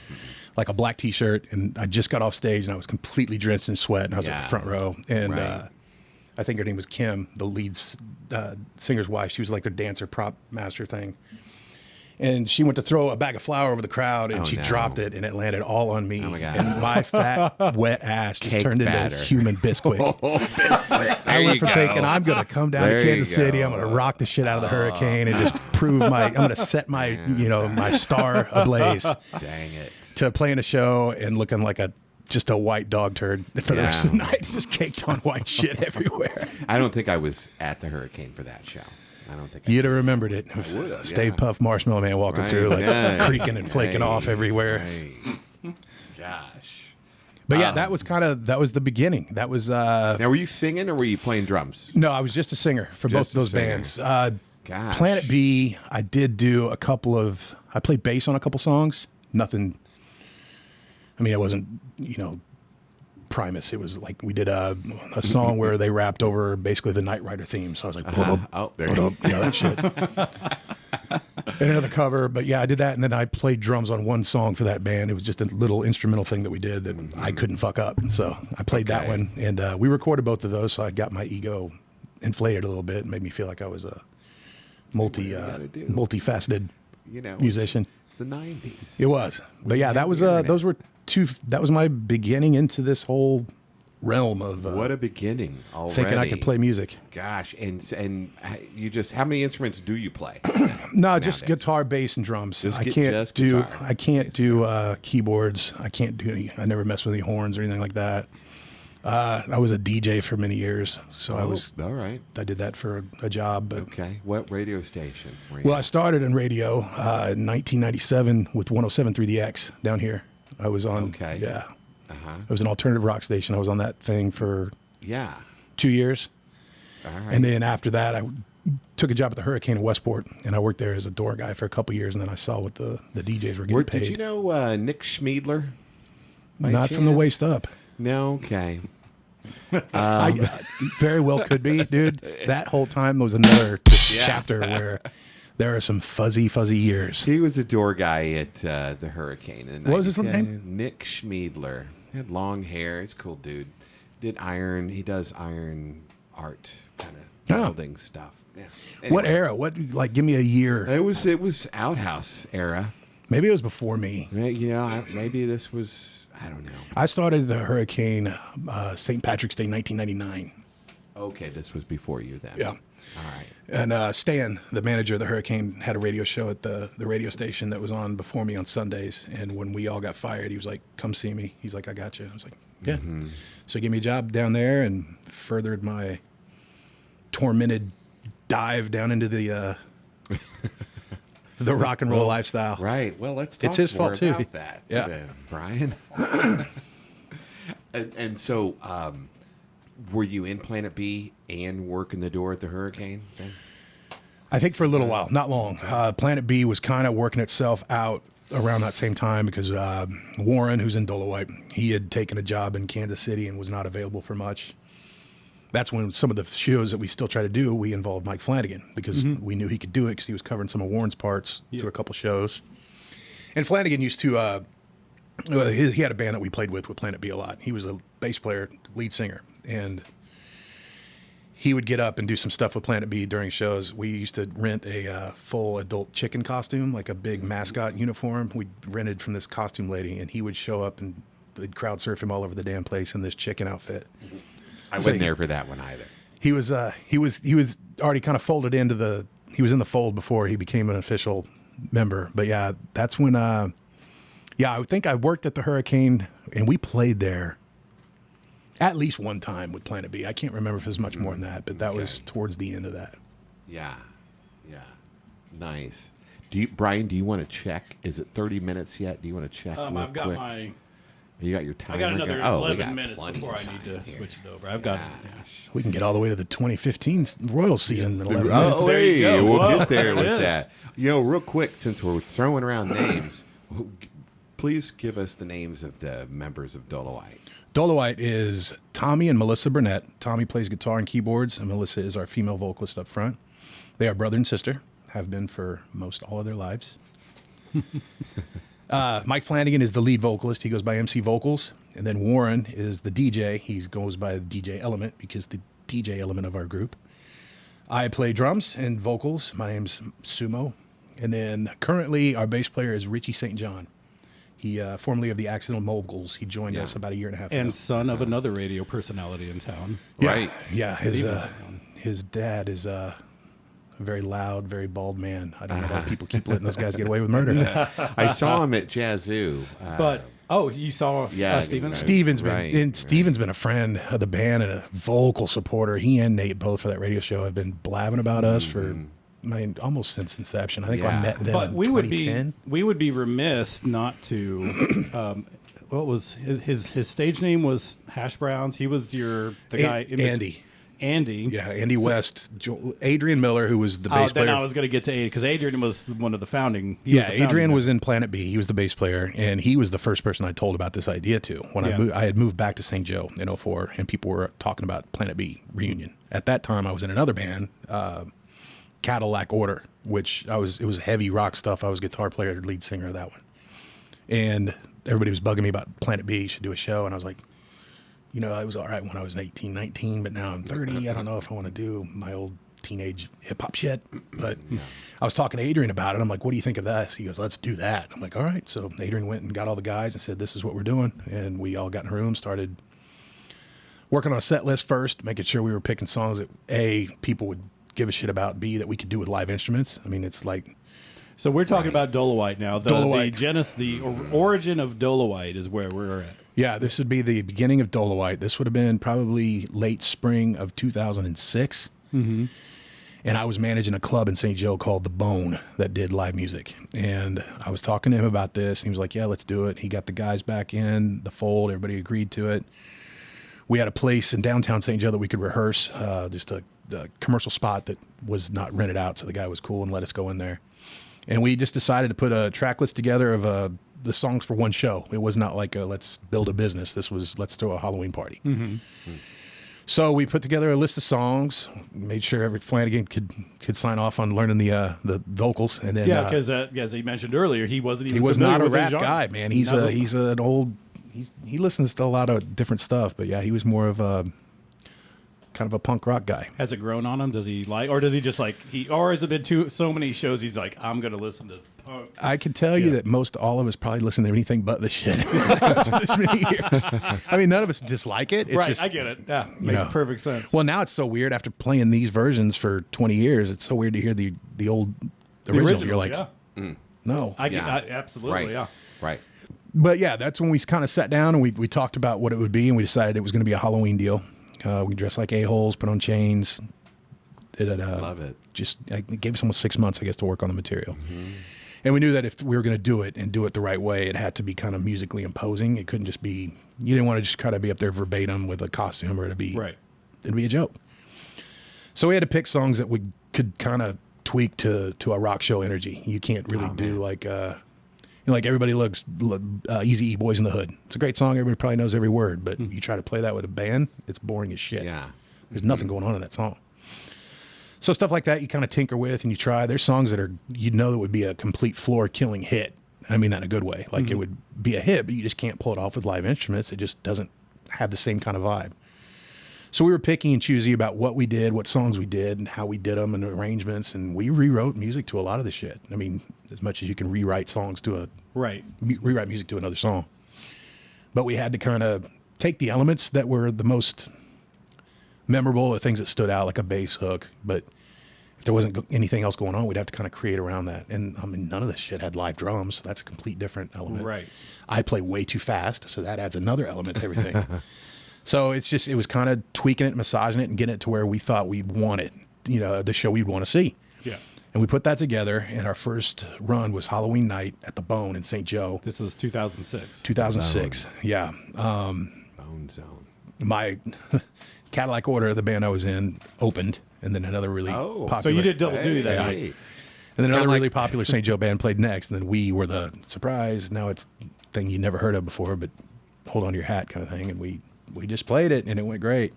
[SPEAKER 2] Like a black T-shirt, and I just got off stage, and I was completely drenched in sweat, and I was at the front row, and I think her name was Kim, the lead singer's wife. She was like their dancer prop master thing, and she went to throw a bag of flour over the crowd, and she dropped it, and it landed all on me.
[SPEAKER 1] Oh my God.
[SPEAKER 2] And my fat, wet ass just
[SPEAKER 1] Cake
[SPEAKER 2] turned
[SPEAKER 1] batter.
[SPEAKER 2] into human biscuit. I went from thinking I'm going to come down to Kansas City, I'm going to rock the shit out of the Hurricane, and just prove I'm going to set my my star ablaze.
[SPEAKER 1] Dang it.
[SPEAKER 2] To playing a show and looking like just a white dog turd for the rest of the night, just caked on white shit everywhere.
[SPEAKER 1] I don't think I was at the Hurricane for that show. I don't think
[SPEAKER 2] You'd have remembered it.
[SPEAKER 1] would've,
[SPEAKER 2] Stay Puff Marshmallow Man walking through, like creaking and flaking off everywhere.
[SPEAKER 1] Right. Gosh.
[SPEAKER 2] But yeah, that was the beginning. That was
[SPEAKER 1] Now, were you singing or were you playing drums?
[SPEAKER 2] no, I was just a singer for both of those bands.
[SPEAKER 1] Gosh.
[SPEAKER 2] Planet B, I did do I played bass on a couple songs. Nothing. I mean, it wasn't, Primus. It was like we did a song where they rapped over basically the Knight Rider theme. So I was like,
[SPEAKER 1] Oh, there you go.
[SPEAKER 2] that shit. And another cover, but yeah, I did that, and then I played drums on one song for that band. It was just a little instrumental thing that we did that I couldn't fuck up. So I played that one, and we recorded both of those. So I got my ego inflated a little bit, and made me feel like I was a multifaceted musician.
[SPEAKER 1] It's the 90s.
[SPEAKER 2] It was, but yeah, that was those were two. That was my beginning into this whole realm of
[SPEAKER 1] What a beginning already.
[SPEAKER 2] thinking I could play music.
[SPEAKER 1] Gosh, and you just, how many instruments do you play?
[SPEAKER 2] No, just guitar, bass, and drums.
[SPEAKER 1] Just
[SPEAKER 2] I
[SPEAKER 1] just
[SPEAKER 2] can't do
[SPEAKER 1] guitar,
[SPEAKER 2] keyboards. I can't do any. I never mess with any horns or anything like that. I was a DJ for many years, so
[SPEAKER 1] all right.
[SPEAKER 2] I did that for a job. But
[SPEAKER 1] Okay, what radio station were you
[SPEAKER 2] well, I
[SPEAKER 1] at?
[SPEAKER 2] started in radio in 1997 with 107.3 The X down here. I was on.
[SPEAKER 1] Okay.
[SPEAKER 2] Yeah. It was an alternative rock station. I was on that thing for
[SPEAKER 1] Yeah.
[SPEAKER 2] 2 years.
[SPEAKER 1] All right.
[SPEAKER 2] And then after that, I took a job at the Hurricane in Westport, and I worked there as a door guy for a couple years, and then I saw what the DJs were getting paid.
[SPEAKER 1] Did you know Nick Schmiedler? by
[SPEAKER 2] Not from the
[SPEAKER 1] chance?
[SPEAKER 2] waist up.
[SPEAKER 1] No, okay.
[SPEAKER 2] I very well could be, dude. That whole time was another chapter where there are some fuzzy years.
[SPEAKER 1] He was a door guy at the Hurricane. In
[SPEAKER 2] What was his
[SPEAKER 1] 90s.
[SPEAKER 2] name?
[SPEAKER 1] Nick Schmiedler. He had long hair. He's a cool dude. He does iron art kind of building stuff. Yeah.
[SPEAKER 2] What
[SPEAKER 1] Anyway,
[SPEAKER 2] era? Give me a year.
[SPEAKER 1] It was outhouse era.
[SPEAKER 2] Maybe it was before me.
[SPEAKER 1] Maybe this was, I don't know.
[SPEAKER 2] I started the Hurricane St. Patrick's Day 1999.
[SPEAKER 1] Okay, this was before you then.
[SPEAKER 2] Yeah.
[SPEAKER 1] All right.
[SPEAKER 2] And Stan, the manager of the Hurricane, had a radio show at the radio station that was on before me on Sundays. And when we all got fired, he was like, "Come see me." He's like, "I got you." I was like, "Yeah." So he gave me a job down there and furthered my tormented dive down into the the rock and roll lifestyle.
[SPEAKER 1] Right. Well, let's talk
[SPEAKER 2] It's his
[SPEAKER 1] more
[SPEAKER 2] fault, too.
[SPEAKER 1] about that.
[SPEAKER 2] Yeah.
[SPEAKER 1] Brian. and so, were you in Planet B and working the door at the Hurricane then?
[SPEAKER 2] I think for a little while, not long. Planet B was kind of working itself out around that same time because Warren, who's in Dolewite, he had taken a job in Kansas City and was not available for much. That's when some of the shows that we still try to do, we involved Mike Flanagan because we knew he could do it because he was covering some of Warren's parts through a couple shows. And Flanagan used to, he had a band that we played with Planet B a lot. He was a bass player, lead singer, and he would get up and do some stuff with Planet B during shows. We used to rent a full adult chicken costume, like a big mascot uniform. We rented from this costume lady, and he would show up and they'd crowd surf him all over the damn place in this chicken outfit.
[SPEAKER 1] I wasn't there for that one either.
[SPEAKER 2] He was already kind of folded into he was in the fold before he became an official member. But yeah, that's when I think I worked at the Hurricane and we played there at least one time with Planet B. I can't remember if it was much more than that, but that was towards the end of that.
[SPEAKER 1] Yeah. Nice. Brian, do you want to check? Is it 30 minutes yet? Do you want to check?
[SPEAKER 3] I've got
[SPEAKER 1] quick? You got your timer?
[SPEAKER 3] I got another
[SPEAKER 1] we
[SPEAKER 3] 11
[SPEAKER 1] got
[SPEAKER 3] minutes
[SPEAKER 1] plenty
[SPEAKER 3] before
[SPEAKER 1] of
[SPEAKER 3] I need
[SPEAKER 1] time
[SPEAKER 3] to
[SPEAKER 1] here.
[SPEAKER 3] switch it over. I've got
[SPEAKER 2] We can get all the way to the 2015 Royals season in 11 minutes.
[SPEAKER 1] Oh,
[SPEAKER 3] There you
[SPEAKER 1] hey,
[SPEAKER 3] go.
[SPEAKER 1] we'll
[SPEAKER 3] Whoa,
[SPEAKER 1] get there
[SPEAKER 3] there it
[SPEAKER 1] with
[SPEAKER 3] is.
[SPEAKER 1] that. Real quick, since we're throwing around names, please give us the names of the members of Dolewite.
[SPEAKER 2] Dolewite is Tommy and Melissa Burnett. Tommy plays guitar and keyboards, and Melissa is our female vocalist up front. They are brother and sister, have been for most all of their lives. Mike Flanagan is the lead vocalist. He goes by MC Vocals. And then Warren is the DJ. He goes by the DJ Element because the DJ element of our group. I play drums and vocals. My name's Sumo. And then currently our bass player is Richie St. John. He formerly of the Accidental Moguls. He joined us about a year and a half ago.
[SPEAKER 3] And son of another radio personality in town.
[SPEAKER 1] Right.
[SPEAKER 2] Yeah, his dad is a very loud, very bald man. I don't know why people keep letting those guys get away with murder.
[SPEAKER 1] I saw him at Jazzoo.
[SPEAKER 3] But you saw Steven?
[SPEAKER 2] Steven's been a friend of the band and a vocal supporter. He and Nate both for that radio show have been blabbing about us for almost since inception. I think I met them in 2010.
[SPEAKER 3] We would be remiss not to. What was his stage name? Was Hash Browns. He was the guy. Andy.
[SPEAKER 2] Yeah, Andy West. Adrian Miller, who was the bass player.
[SPEAKER 3] Then I was going to get to Adrian, because Adrian was one of the founding.
[SPEAKER 2] Adrian was in Planet B. He was the bass player, and he was the first person I told about this idea to. When I had moved back to St. Joe in 2004, and people were talking about Planet B reunion. At that time, I was in another band, Cadillac Order, which it was heavy rock stuff. I was guitar player, lead singer of that one. And everybody was bugging me about Planet B, should do a show, and I was like, I was all right when I was 18, 19, but now I'm 30. I don't know if I want to do my old teenage hip-hop shit. But I was talking to Adrian about it. I'm like, what do you think of this? He goes, let's do that. I'm like, all right. So Adrian went and got all the guys and said, this is what we're doing. And we all got in a room, started working on a set list first, making sure we were picking songs that, A, people would give a shit about, B, that we could do with live instruments. I mean, it's like...
[SPEAKER 3] So we're talking about Dolewite now. The origin of Dolewite is where we're at.
[SPEAKER 2] Yeah, this would be the beginning of Dolewite. This would have been probably late spring of 2006. Mm-hmm. And I was managing a club in St. Joe called The Bone that did live music. And I was talking to him about this. And he was like, yeah, let's do it. He got the guys back in the fold. Everybody agreed to it. We had a place in downtown St. Joe that we could rehearse, just a commercial spot that was not rented out. So the guy was cool and let us go in there. And we just decided to put a track list together of the songs for one show. It was not like let's build a business. This was let's throw a Halloween party. Mm-hmm. So we put together a list of songs, made sure every Flanagan could sign off on learning the vocals, and then
[SPEAKER 3] because as he mentioned earlier, he wasn't even
[SPEAKER 2] he was
[SPEAKER 3] familiar
[SPEAKER 2] not a
[SPEAKER 3] with
[SPEAKER 2] rap guy, man. He listens to a lot of different stuff, but yeah, he was more of a kind of a punk rock guy.
[SPEAKER 3] Has it grown on him? Does he like, or does he just like or has it been so many shows? He's like, I'm going to listen to punk.
[SPEAKER 2] I can tell you that most all of us probably listen to anything but the shit for this many years. I mean, none of us dislike it. It's
[SPEAKER 3] right,
[SPEAKER 2] just,
[SPEAKER 3] I get it. Yeah, makes perfect sense.
[SPEAKER 2] Well, now it's so weird after playing these versions for 20 years. It's so weird to hear the original. You're like, no,
[SPEAKER 3] I absolutely,
[SPEAKER 1] Right.
[SPEAKER 2] But yeah, that's when we kind of sat down and we talked about what it would be, and we decided it was going to be a Halloween deal. We dressed like a-holes, put on chains.
[SPEAKER 1] Love it.
[SPEAKER 2] It gave us almost 6 months, I guess, to work on the material. Mm-hmm. And we knew that if we were going to do it and do it the right way, it had to be kind of musically imposing. It couldn't just be, you didn't want to just kind of be up there verbatim with a costume or it'd be a joke. So we had to pick songs that we could kind of tweak to a rock show energy. You can't really do like everybody looks Easy E, Boys in the Hood. It's a great song. Everybody probably knows every word, but you try to play that with a band, it's boring as shit.
[SPEAKER 1] Yeah.
[SPEAKER 2] There's nothing going on in that song. So stuff like that you kind of tinker with and you try. There's songs that that would be a complete floor-killing hit. I mean that in a good way. Like it would be a hit, but you just can't pull it off with live instruments. It just doesn't have the same kind of vibe. So we were picky and choosy about what we did, what songs we did, and how we did them, and arrangements. And we rewrote music to a lot of the shit. I mean, as much as you can rewrite songs to rewrite music to another song. But we had to kind of take the elements that were the most memorable, or things that stood out, like a bass hook. But if there wasn't anything else going on, we'd have to kind of create around that. And I mean, none of this shit had live drums. So that's a complete different element.
[SPEAKER 3] Right.
[SPEAKER 2] I play way too fast, so that adds another element to everything. So it was kind of tweaking it, massaging it, and getting it to where we thought we'd want it, the show we'd want to see.
[SPEAKER 3] Yeah.
[SPEAKER 2] And we put that together, and our first run was Halloween night at the Bone in St. Joe.
[SPEAKER 3] This was 2006.
[SPEAKER 2] 2006, yeah.
[SPEAKER 1] Bone Zone.
[SPEAKER 2] My Cadillac Order, the band I was in, opened, and then another really popular...
[SPEAKER 3] So you did double duty that night.
[SPEAKER 2] And then another really popular St. Joe band played next, and then we were the surprise. Now it's a thing you never heard of before, but hold on to your hat kind of thing, and we just played it, and it went great.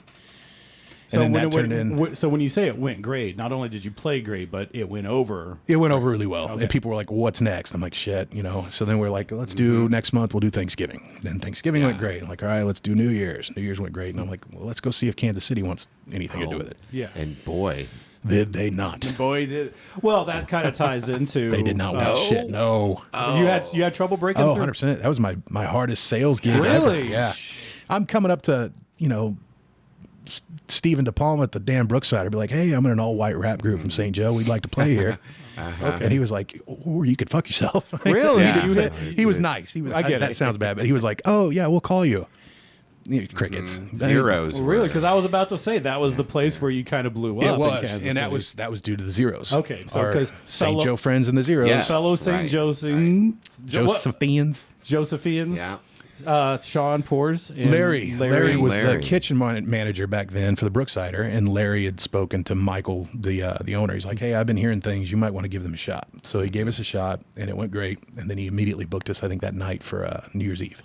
[SPEAKER 3] So
[SPEAKER 2] then
[SPEAKER 3] when
[SPEAKER 2] that turned in.
[SPEAKER 3] so when you say it went great, not only did you play great, but it went over.
[SPEAKER 2] It went over really well.
[SPEAKER 3] Okay.
[SPEAKER 2] And people were like, what's next? I'm like, shit, So then we're like, let's do next month, we'll do Thanksgiving. Then Thanksgiving went great. I'm like, all right, let's do New Year's. New Year's went great. And I'm like, well, let's go see if Kansas City wants anything to do with it.
[SPEAKER 3] Yeah.
[SPEAKER 1] And boy,
[SPEAKER 2] Did they not?
[SPEAKER 3] Boy, did well. That kind of ties into
[SPEAKER 2] They did not want shit. No.
[SPEAKER 3] You had trouble breaking
[SPEAKER 2] Oh,
[SPEAKER 3] through.
[SPEAKER 2] 100%. That was my hardest sales gig ever.
[SPEAKER 3] Really?
[SPEAKER 2] Yeah. I'm coming up to, Stephen DePalma at the Dan Brookside. I'd be like, hey, I'm in an all-white rap group from St. Joe. We'd like to play here. Okay. And he was like, or you could fuck yourself.
[SPEAKER 3] Really?
[SPEAKER 1] Yeah.
[SPEAKER 2] He was nice. He was.
[SPEAKER 3] I get
[SPEAKER 2] that
[SPEAKER 3] it.
[SPEAKER 2] sounds bad, but he was like, oh, yeah, we'll call you. Crickets.
[SPEAKER 1] zeros.
[SPEAKER 3] Well, really? Because I was about to say that was the place where you kind of blew up.
[SPEAKER 2] It
[SPEAKER 3] in
[SPEAKER 2] was,
[SPEAKER 3] Kansas
[SPEAKER 2] and that
[SPEAKER 3] City.
[SPEAKER 2] was due to the Zeros.
[SPEAKER 3] Okay, so
[SPEAKER 2] Our
[SPEAKER 3] 'cause
[SPEAKER 2] St.
[SPEAKER 3] fellow-
[SPEAKER 2] Joe friends and the Zeros,
[SPEAKER 1] Yes.
[SPEAKER 3] fellow St.
[SPEAKER 1] Right.
[SPEAKER 2] Josephians.
[SPEAKER 3] Josephians.
[SPEAKER 1] Yeah.
[SPEAKER 3] Sean Poors. And
[SPEAKER 2] Larry was
[SPEAKER 1] Larry.
[SPEAKER 2] the kitchen manager back then for the Brooksider, and Larry had spoken to Michael, the owner. He's like, "Hey, I've been hearing things. You might want to give them a shot." So he gave us a shot, and it went great. And then he immediately booked us, I think, that night for New Year's Eve.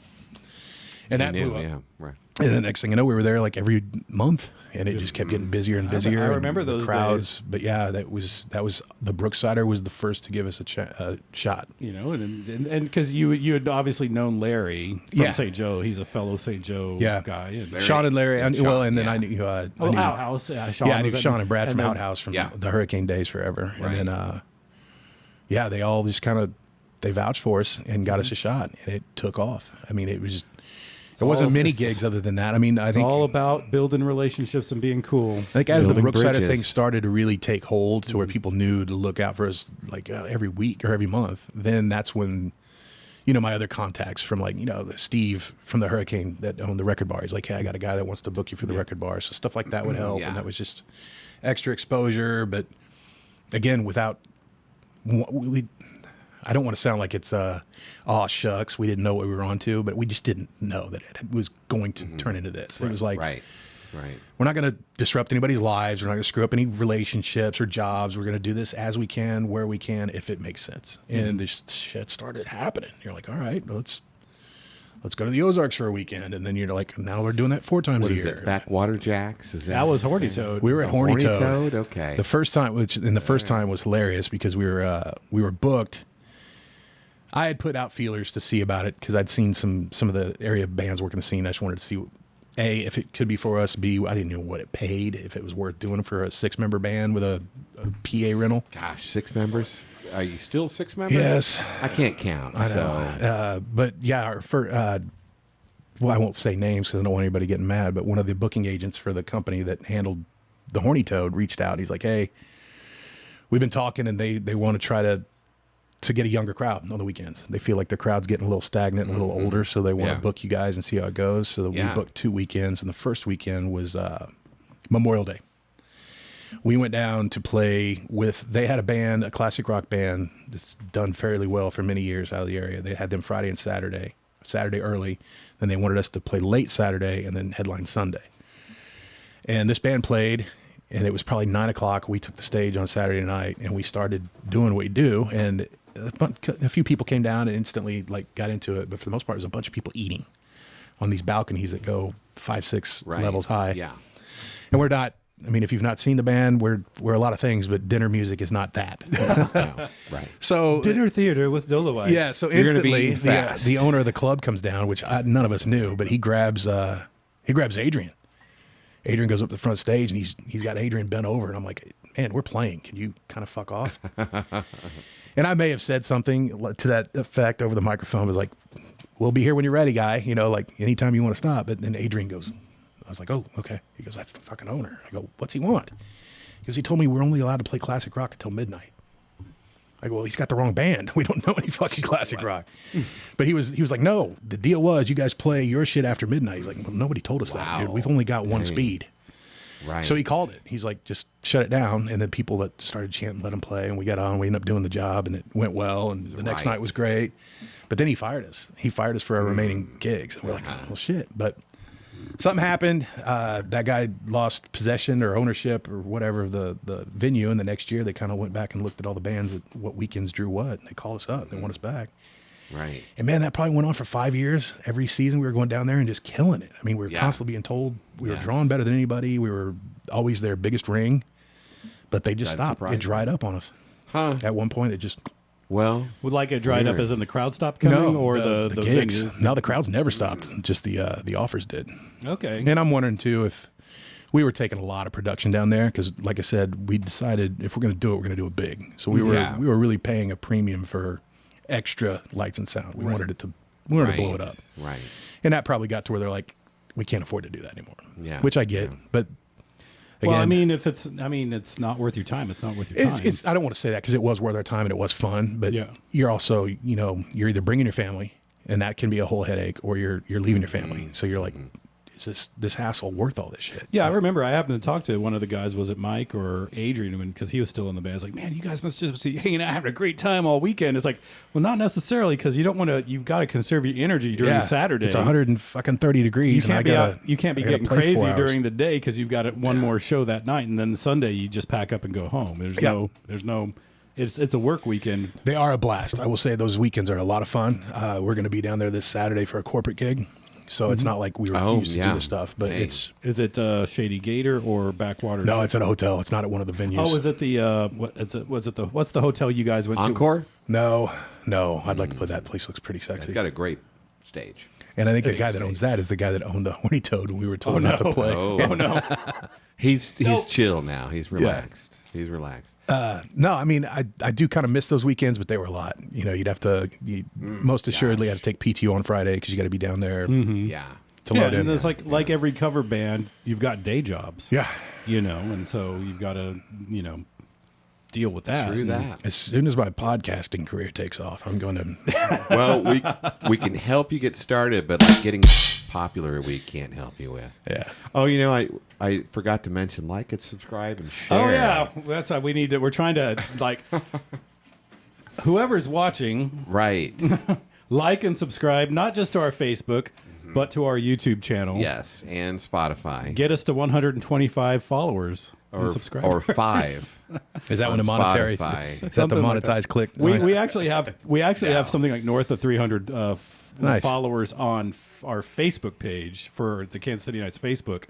[SPEAKER 2] And that blew up.
[SPEAKER 1] Yeah. Right.
[SPEAKER 2] And the next thing you know, we were there like every month, and it just kept getting busier and busier.
[SPEAKER 3] I
[SPEAKER 2] and
[SPEAKER 3] remember
[SPEAKER 2] the
[SPEAKER 3] those
[SPEAKER 2] crowds. But yeah, that was the Brooksider was the first to give us a shot.
[SPEAKER 3] And because you had obviously known Larry from
[SPEAKER 2] Yeah.
[SPEAKER 3] St. Joe. He's a fellow St. Joe
[SPEAKER 2] Yeah.
[SPEAKER 3] guy. And,
[SPEAKER 2] Sean and Larry,
[SPEAKER 1] and Sean,
[SPEAKER 2] and then
[SPEAKER 1] yeah.
[SPEAKER 2] I knew.
[SPEAKER 3] oh, Outhouse. Yeah, Sean,
[SPEAKER 2] I knew
[SPEAKER 3] was at-
[SPEAKER 2] Sean and Brad from
[SPEAKER 3] then-
[SPEAKER 2] Outhouse from
[SPEAKER 1] Yeah.
[SPEAKER 2] the Hurricane days forever.
[SPEAKER 1] Right.
[SPEAKER 2] And then, they all just kind of they vouched for us and got us a shot, and it took off. I mean, it was. There wasn't many gigs other than that. I mean, I
[SPEAKER 3] It's
[SPEAKER 2] think
[SPEAKER 3] all about building relationships and being cool.
[SPEAKER 2] I think as the
[SPEAKER 1] Building
[SPEAKER 2] Brooksider
[SPEAKER 1] bridges.
[SPEAKER 2] thing started to really take hold to where people knew to look out for us like every week or every month, then that's when, my other contacts from Steve from the Hurricane that owned the record bar. He's like, hey, I got a guy that wants to book you for the record bar. So stuff like that would help.
[SPEAKER 1] Yeah.
[SPEAKER 2] And that was just extra exposure. But again, I don't want to sound like it's, shucks, we didn't know what we were onto, but we just didn't know that it was going to turn into this. It was like,
[SPEAKER 1] Right.
[SPEAKER 2] we're not going to disrupt anybody's lives. We're not going to screw up any relationships or jobs. We're going to do this as we can, where we can, if it makes sense. And this shit started happening. You're like, all right, let's go to the Ozarks for a weekend. And then you're like, now we're doing that 4 times
[SPEAKER 1] What
[SPEAKER 2] a
[SPEAKER 1] is
[SPEAKER 2] year.
[SPEAKER 1] it? Backwater Jacks? Is
[SPEAKER 3] That was Horny Toad.
[SPEAKER 2] We were at Horny Toad.
[SPEAKER 1] Toad? Okay.
[SPEAKER 2] The first time, time was hilarious because we were booked. I had put out feelers to see about it because I'd seen some of the area bands working the scene. I just wanted to see, A, if it could be for us. B, I didn't know what it paid, if it was worth doing for a 6-member band with a PA rental.
[SPEAKER 1] Gosh, 6 members? Are you still 6 members?
[SPEAKER 2] Yes.
[SPEAKER 1] I can't count.
[SPEAKER 2] I know. But yeah, I won't say names because I don't want anybody getting mad, but one of the booking agents for the company that handled the Horny Toad reached out. He's like, hey, we've been talking and they want to try to get a younger crowd on the weekends. They feel like the crowd's getting a little stagnant and a little older, so they want to book you guys and see how it goes. So we booked 2 weekends, and the first weekend was Memorial Day. We went down to play they had a band, a classic rock band that's done fairly well for many years out of the area. They had them Friday and Saturday early, then they wanted us to play late Saturday and then headline Sunday. And this band played, and it was probably 9:00. We took the stage on Saturday night, and we started doing what we do, and a few people came down and instantly got into it, but for the most part, it was a bunch of people eating on these balconies that go 5-6 levels high.
[SPEAKER 1] Yeah.
[SPEAKER 2] And we're not. I mean, if you've not seen the band, we're a lot of things, but dinner music is not that.
[SPEAKER 1] No, right.
[SPEAKER 2] So
[SPEAKER 3] Dinner theater with Dolewite.
[SPEAKER 2] yeah. So
[SPEAKER 1] You're gonna be
[SPEAKER 2] instantly,
[SPEAKER 1] eating fast.
[SPEAKER 2] the owner of the club comes down, which none of us knew, but he grabs Adrian. Adrian goes up to the front stage, and he's got Adrian bent over, and I'm like, man, we're playing. Can you kind of fuck off? And I may have said something to that effect over the microphone. I was like, we'll be here when you're ready, guy. Anytime you want to stop. But then Adrian goes, I was like, oh, okay. He goes, that's the fucking owner. I go, what's he want? He goes, he told me we're only allowed to play classic rock until midnight. I go, well, he's got the wrong band. We don't know any fucking classic rock. But he was like, no, the deal was you guys play your shit after midnight. He's like, well, nobody told us that, dude. We've only got one speed.
[SPEAKER 1] Right.
[SPEAKER 2] So he called it. He's like, just shut it down. And then people that started chanting, let him play. And we got on. We ended up doing the job, and it went well. And the next night was great. But then he fired us. He fired us for our remaining gigs. And we're like, well, shit. But something happened. That guy lost possession or ownership or whatever of the venue. And the next year, they kind of went back and looked at all the bands at what weekends drew what. And they called us up. They want us back.
[SPEAKER 1] Right.
[SPEAKER 2] And man, that probably went on for 5 years. Every season we were going down there and just killing it. I mean, we were constantly being told we were drawing better than anybody. We were always their biggest ring, but they just
[SPEAKER 1] That's
[SPEAKER 2] stopped. It
[SPEAKER 1] surprising.
[SPEAKER 2] dried up on us.
[SPEAKER 1] Huh.
[SPEAKER 2] At one point, it just
[SPEAKER 1] Well,
[SPEAKER 3] Would like it dried up
[SPEAKER 1] Weird.
[SPEAKER 3] as in the crowd stopped coming, or the
[SPEAKER 2] gigs.
[SPEAKER 3] venue?
[SPEAKER 2] No, the crowds never stopped. Just the offers did.
[SPEAKER 3] Okay.
[SPEAKER 2] And I'm wondering too if we were taking a lot of production down there because, like I said, we decided if we're going to do it, we're going to do it big. So we were really paying a premium for extra lights and sound. We wanted it to blow it up,
[SPEAKER 1] Right.
[SPEAKER 2] and that probably got to where they're like, we can't afford to do that anymore.
[SPEAKER 1] Yeah.
[SPEAKER 2] Which I get,
[SPEAKER 1] Yeah.
[SPEAKER 2] but again,
[SPEAKER 3] Well, I mean, it's not worth your time. It's not worth your time.
[SPEAKER 2] it's I don't want to say that because it was worth our time and it was fun, but
[SPEAKER 3] Yeah.
[SPEAKER 2] you're also you're either bringing your family and that can be a whole headache, or you're leaving your family. So you're like, is this hassle worth all this shit?
[SPEAKER 3] Yeah, I remember I happened to talk to one of the guys, was it Mike or Adrian, because he was still in the band. It's like, man, you guys must just be hanging out, having a great time all weekend. It's like, well, not necessarily, because you've got to conserve your energy during Saturday.
[SPEAKER 2] It's 130 degrees.
[SPEAKER 3] You can't be out, you can't be getting
[SPEAKER 2] play
[SPEAKER 3] crazy
[SPEAKER 2] 4 hours.
[SPEAKER 3] during the day because you've got one more show that night, and then Sunday you just pack up and go home. There's no. It's a work weekend.
[SPEAKER 2] They are a blast. I will say those weekends are a lot of fun. We're going to be down there this Saturday for a corporate gig. So it's not like we refuse to do the stuff, but
[SPEAKER 1] Dang.
[SPEAKER 2] it's
[SPEAKER 3] Is it Shady Gator or Backwater?
[SPEAKER 2] no, it's at a hotel. It's not at one of the venues.
[SPEAKER 3] Oh, is it the what's the hotel you guys went
[SPEAKER 1] Encore?
[SPEAKER 2] No. I'd like to put that place. Looks pretty sexy.
[SPEAKER 1] It's got a great stage.
[SPEAKER 2] And I think the guy that owns that is the guy that owned the Horny Toad when we were told not to play.
[SPEAKER 3] Oh no.
[SPEAKER 1] He's chill now. He's relaxed. He's relaxed.
[SPEAKER 2] No, I mean, I do kind of miss those weekends, but they were a lot. You'd have to, most assuredly have to take PTO on Friday because you got to be down there
[SPEAKER 1] Yeah.
[SPEAKER 2] to
[SPEAKER 3] Yeah,
[SPEAKER 2] load in.
[SPEAKER 3] and it's like every cover band, you've got day jobs.
[SPEAKER 2] Yeah.
[SPEAKER 3] And so you've got to deal with that.
[SPEAKER 1] True that.
[SPEAKER 2] As soon as my podcasting career takes off, I'm going to.
[SPEAKER 1] Well, we can help you get started, but like getting popular, we can't help you with.
[SPEAKER 2] Yeah.
[SPEAKER 1] Oh, I forgot to mention, like and subscribe and share.
[SPEAKER 3] Oh yeah, that's how we need to. We're trying to whoever's watching,
[SPEAKER 1] Right.
[SPEAKER 3] like and subscribe, not just to our Facebook, but to our YouTube channel.
[SPEAKER 1] Yes, and Spotify.
[SPEAKER 3] Get us to 125 followers and subscribers.
[SPEAKER 1] or 5.
[SPEAKER 2] Is that
[SPEAKER 1] On
[SPEAKER 2] one a monetary?
[SPEAKER 1] Spotify.
[SPEAKER 2] Is that the
[SPEAKER 3] Something like
[SPEAKER 2] monetized click?
[SPEAKER 3] We actually have something like north of 300
[SPEAKER 2] Nice.
[SPEAKER 3] followers on our Facebook page for the Kansas City Knights Facebook,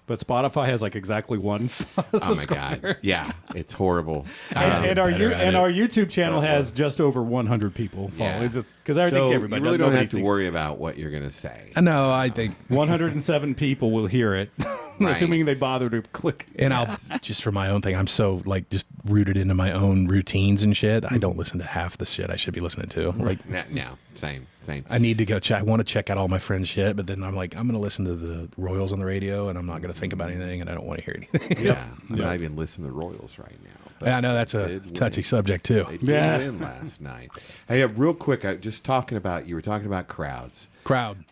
[SPEAKER 3] but Spotify has like exactly one
[SPEAKER 1] Oh my God. Yeah, it's horrible.
[SPEAKER 3] and our
[SPEAKER 2] better at it.
[SPEAKER 3] our YouTube channel has just over 100 people following.
[SPEAKER 1] Yeah.
[SPEAKER 3] It's just because I think
[SPEAKER 1] So
[SPEAKER 3] everybody
[SPEAKER 1] you really don't
[SPEAKER 3] nobody
[SPEAKER 1] have to
[SPEAKER 3] thinks-
[SPEAKER 1] worry about what you're going to say.
[SPEAKER 2] No, I think,
[SPEAKER 3] 107 people will hear it,
[SPEAKER 1] Right.
[SPEAKER 3] assuming they bother to click.
[SPEAKER 2] and I'll just for my own thing. I'm so just rooted into my own routines and shit. I don't listen to half the shit I should be listening to. Like,
[SPEAKER 1] No, same.
[SPEAKER 2] I need to go check. I want to check out all my friends' shit, but then I'm like, I'm going to listen to the Royals on the radio, and I'm not going to think about anything, and I don't want to hear anything.
[SPEAKER 1] Yeah, I'm not even listening to the Royals right now. But
[SPEAKER 2] Yeah, I know that's
[SPEAKER 1] they
[SPEAKER 2] a
[SPEAKER 1] did
[SPEAKER 2] touchy
[SPEAKER 1] win.
[SPEAKER 2] subject too.
[SPEAKER 1] They did win last night. Hey, real quick, you were talking about crowds.
[SPEAKER 2] Crowd.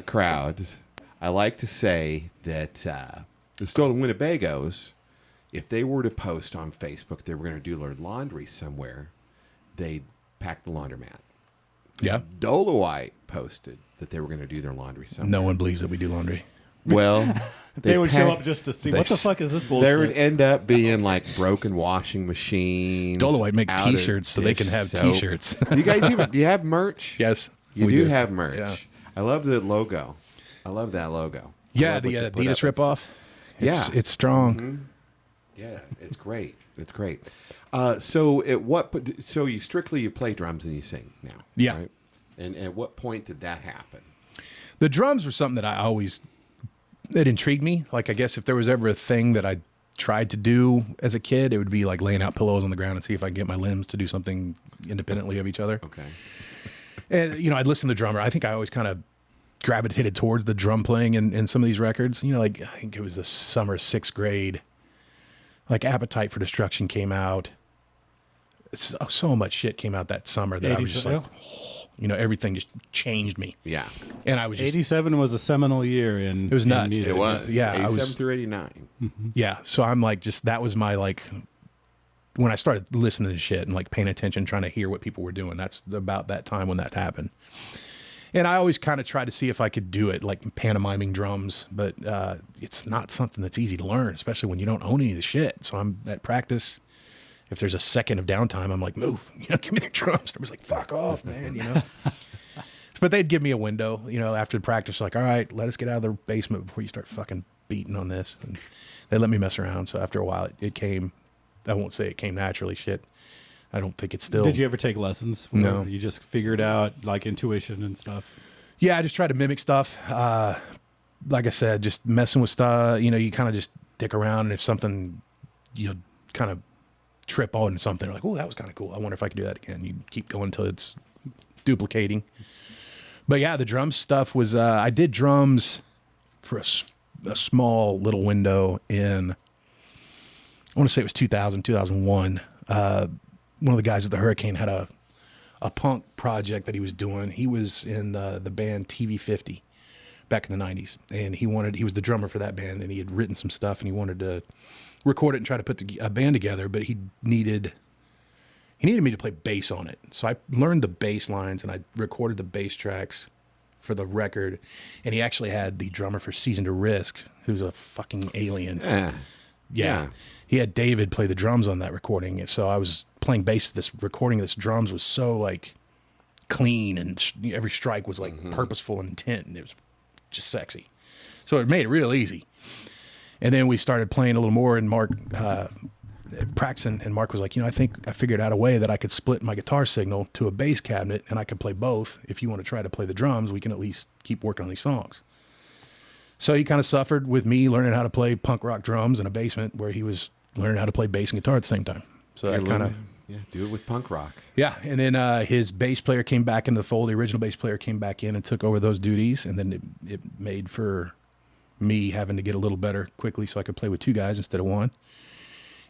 [SPEAKER 1] Crowds. I like to say that the Stolen Winnebagos, if they were to post on Facebook they were going to do their laundry somewhere, they'd pack the laundromat.
[SPEAKER 2] Yeah.
[SPEAKER 1] Dolewite posted that they were going to do their laundry somewhere.
[SPEAKER 2] No one believes that we do laundry.
[SPEAKER 1] Well,
[SPEAKER 3] They would show
[SPEAKER 1] pack-
[SPEAKER 3] up just to see
[SPEAKER 2] They
[SPEAKER 3] what the
[SPEAKER 2] s-
[SPEAKER 3] fuck is this
[SPEAKER 1] There would
[SPEAKER 3] bullshit.
[SPEAKER 1] end up being like broken washing machines.
[SPEAKER 2] Dolewite makes
[SPEAKER 1] out of
[SPEAKER 2] T-shirts so they can
[SPEAKER 1] dish
[SPEAKER 2] have
[SPEAKER 1] soap.
[SPEAKER 2] T-shirts.
[SPEAKER 1] Do you guys do you have merch?
[SPEAKER 2] Yes,
[SPEAKER 1] You
[SPEAKER 2] we
[SPEAKER 1] do have merch.
[SPEAKER 2] Yeah.
[SPEAKER 1] I love the logo. I love that logo. I
[SPEAKER 2] Yeah,
[SPEAKER 1] love
[SPEAKER 2] the
[SPEAKER 1] what you put
[SPEAKER 2] Adidas
[SPEAKER 1] up.
[SPEAKER 2] ripoff.
[SPEAKER 1] Yeah.
[SPEAKER 2] It's strong.
[SPEAKER 1] Yeah, it's great. It's great. So you play drums and you sing now.
[SPEAKER 2] Yeah.
[SPEAKER 1] Right? And at what point did that happen?
[SPEAKER 2] The drums were something that intrigued me. Like, I guess if there was ever a thing that I tried to do as a kid, it would be like laying out pillows on the ground and see if I can get my limbs to do something independently of each other.
[SPEAKER 1] Okay.
[SPEAKER 2] And, I'd listen to the drummer. I think I always kind of gravitated towards the drum playing in some of these records. Like, I think it was the summer of 6th grade. Like, Appetite for Destruction came out. So much shit came out that summer that I was just like, everything just changed me.
[SPEAKER 1] Yeah.
[SPEAKER 2] And I was just,
[SPEAKER 3] 87 was a seminal year in
[SPEAKER 2] It was
[SPEAKER 3] in
[SPEAKER 2] nuts.
[SPEAKER 3] music.
[SPEAKER 1] It was.
[SPEAKER 2] Yeah, I
[SPEAKER 1] 87
[SPEAKER 2] was-
[SPEAKER 1] through 89.
[SPEAKER 2] yeah. So I'm like, that was my, when I started listening to shit and paying attention, trying to hear what people were doing. That's about that time when that happened. And I always kind of tried to see if I could do it, like pantomiming drums, but it's not something that's easy to learn, especially when you don't own any of the shit. So I'm at practice. If there's a second of downtime, I'm like, move, give me the drums. I was like, fuck off, man, But they'd give me a window, after the practice, like, all right, let us get out of the basement before you start fucking beating on this. And they let me mess around. So after a while, it came. I won't say it came naturally. Shit, I don't think it's still.
[SPEAKER 3] Did you ever take lessons?
[SPEAKER 2] No.
[SPEAKER 3] You just figured out like intuition and stuff.
[SPEAKER 2] Yeah, I just try to mimic stuff. Like I said, just messing with stuff. You know, you kind of just dick around, and if something, you kind of trip on something, like, oh, that was kind of cool. I wonder if I could do that again. You keep going until it's duplicating. But yeah, the drum stuff was. I did drums for a small little window in. I want to say it was 2000, 2001. One of the guys at the Hurricane had a punk project that he was doing. He was in the band TV50 back in the 90s, and he was the drummer for that band, and he had written some stuff, and he wanted to record it and try to put a band together, but he needed me to play bass on it. So I learned the bass lines, and I recorded the bass tracks for the record, and he actually had the drummer for Season to Risk, who's a fucking alien. Yeah. He had David play the drums on that recording. So I was playing bass. This recording of this drums was so like clean, and every strike was like purposeful and intent, and it was just sexy. So it made it real easy. And then we started playing a little more, and Mark practicing, and Mark was like, I think I figured out a way that I could split my guitar signal to a bass cabinet, and I could play both. If you want to try to play the drums, we can at least keep working on these songs. So he kind of suffered with me learning how to play punk rock drums in a basement where he was learning how to play bass and guitar at the same time. So that kind of...
[SPEAKER 1] Yeah, do it with punk rock.
[SPEAKER 2] Yeah, and then his bass player came back into the fold. The original bass player came back in and took over those duties, and then it made for me having to get a little better quickly so I could play with two guys instead of one.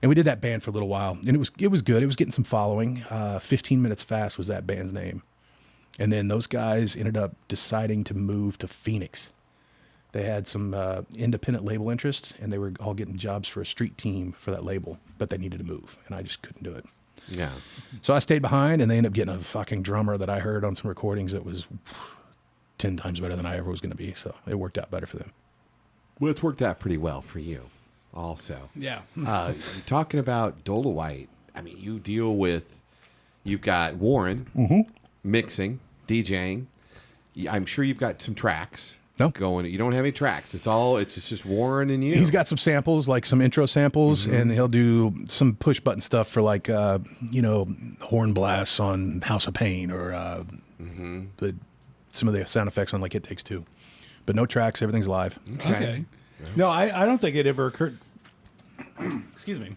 [SPEAKER 2] And we did that band for a little while, and it was good. It was getting some following. 15 Minutes Fast was that band's name. And then those guys ended up deciding to move to Phoenix. They had some independent label interest, and they were all getting jobs for a street team for that label, but they needed to move, and I just couldn't do it.
[SPEAKER 1] Yeah.
[SPEAKER 2] So I stayed behind, and they ended up getting a fucking drummer that I heard on some recordings that was 10 times better than I ever was going to be, so it worked out better for them.
[SPEAKER 1] Well, it's worked out pretty well for you also.
[SPEAKER 3] Yeah.
[SPEAKER 1] You're talking about Dolewite. I mean, you've got Warren mixing, DJing. I'm sure you've got some tracks.
[SPEAKER 2] No.
[SPEAKER 1] Going. You don't have any tracks. It's just Warren and you.
[SPEAKER 2] He's got some samples, like some intro samples, and he'll do some push button stuff for like, horn blasts on House of Pain or some of the sound effects on like It Takes Two. But no tracks. Everything's live.
[SPEAKER 3] Okay. No, I don't think it ever occurred. Excuse me.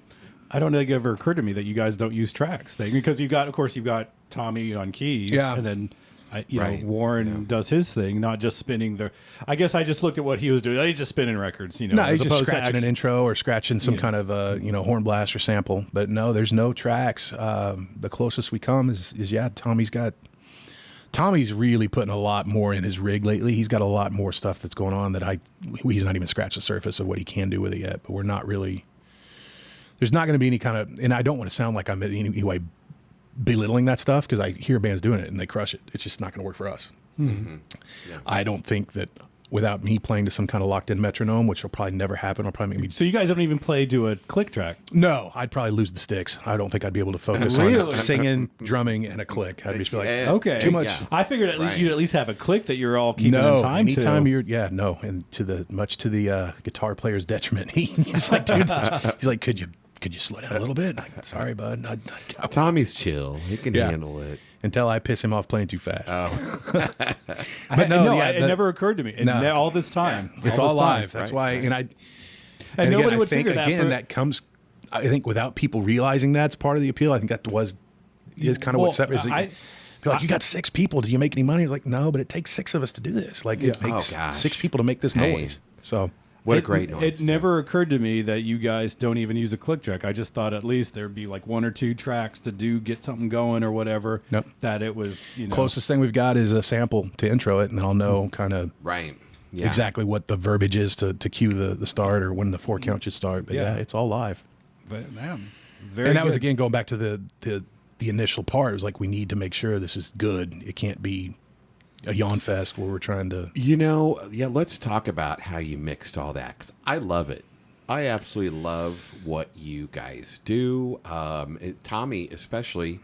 [SPEAKER 3] I don't think it ever occurred to me that you guys don't use tracks. Because you've got Tommy on keys, and then. Warren does his thing, not just spinning I guess I just looked at what he was doing. He's just spinning records,
[SPEAKER 2] No, he's just scratching an intro or scratching some kind of, horn blast or sample. But no, there's no tracks. The closest we come is Tommy's really putting a lot more in his rig lately. He's got a lot more stuff that's going on that he's not even scratched the surface of what he can do with it yet. But we're not really. There's not going to be any kind of, and I don't want to sound like I'm in any way belittling that stuff, because I hear bands doing it and they crush it. It's just not going to work for us.
[SPEAKER 1] Mm-hmm. Yeah.
[SPEAKER 2] I don't think that without me playing to some kind of locked in metronome, which will probably never happen, will probably make me.
[SPEAKER 3] So you guys don't even play to a click track?
[SPEAKER 2] No, I'd probably lose the sticks. I don't think I'd be able to focus on singing, drumming, and a click. I'd just be like,
[SPEAKER 3] okay,
[SPEAKER 2] too much.
[SPEAKER 1] Yeah.
[SPEAKER 3] I figured you'd at least have a click that you're all keeping in time to.
[SPEAKER 2] Anytime and much to the guitar player's detriment. He's like, dude, he's like, could you slow down a little bit? Like, sorry, bud.
[SPEAKER 1] Tommy's chill. He can handle it.
[SPEAKER 2] Until I piss him off playing too fast.
[SPEAKER 1] Oh.
[SPEAKER 3] But it never occurred to me. And all this time.
[SPEAKER 2] It's all live. That's why.
[SPEAKER 1] Right.
[SPEAKER 2] And
[SPEAKER 3] nobody
[SPEAKER 2] I
[SPEAKER 3] would
[SPEAKER 2] think,
[SPEAKER 3] figure that.
[SPEAKER 2] That comes, I think, without people realizing that's part of the appeal. I think that is kind of what separates it. Like, you got 6 people. Do you make any money? He's like, no, but it takes 6 of us to do this. Like, it takes 6 people to make this noise. So.
[SPEAKER 1] What a great noise.
[SPEAKER 3] It never occurred to me that you guys don't even use a click track. I just thought at least there'd be like 1 or 2 tracks to get something going or whatever.
[SPEAKER 2] Nope.
[SPEAKER 3] That it was,
[SPEAKER 2] Closest thing we've got is a sample to intro it, and then I'll know kind of exactly what the verbiage is to cue the start or when the 4 count should start. But it's all live.
[SPEAKER 3] But, man,
[SPEAKER 2] and that was, again, going back to the initial part. It was like, we need to make sure this is good. It can't be a yawn fest where we're trying to...
[SPEAKER 1] let's talk about how you mixed all that, because I love it. I absolutely love what you guys do. Tommy, especially,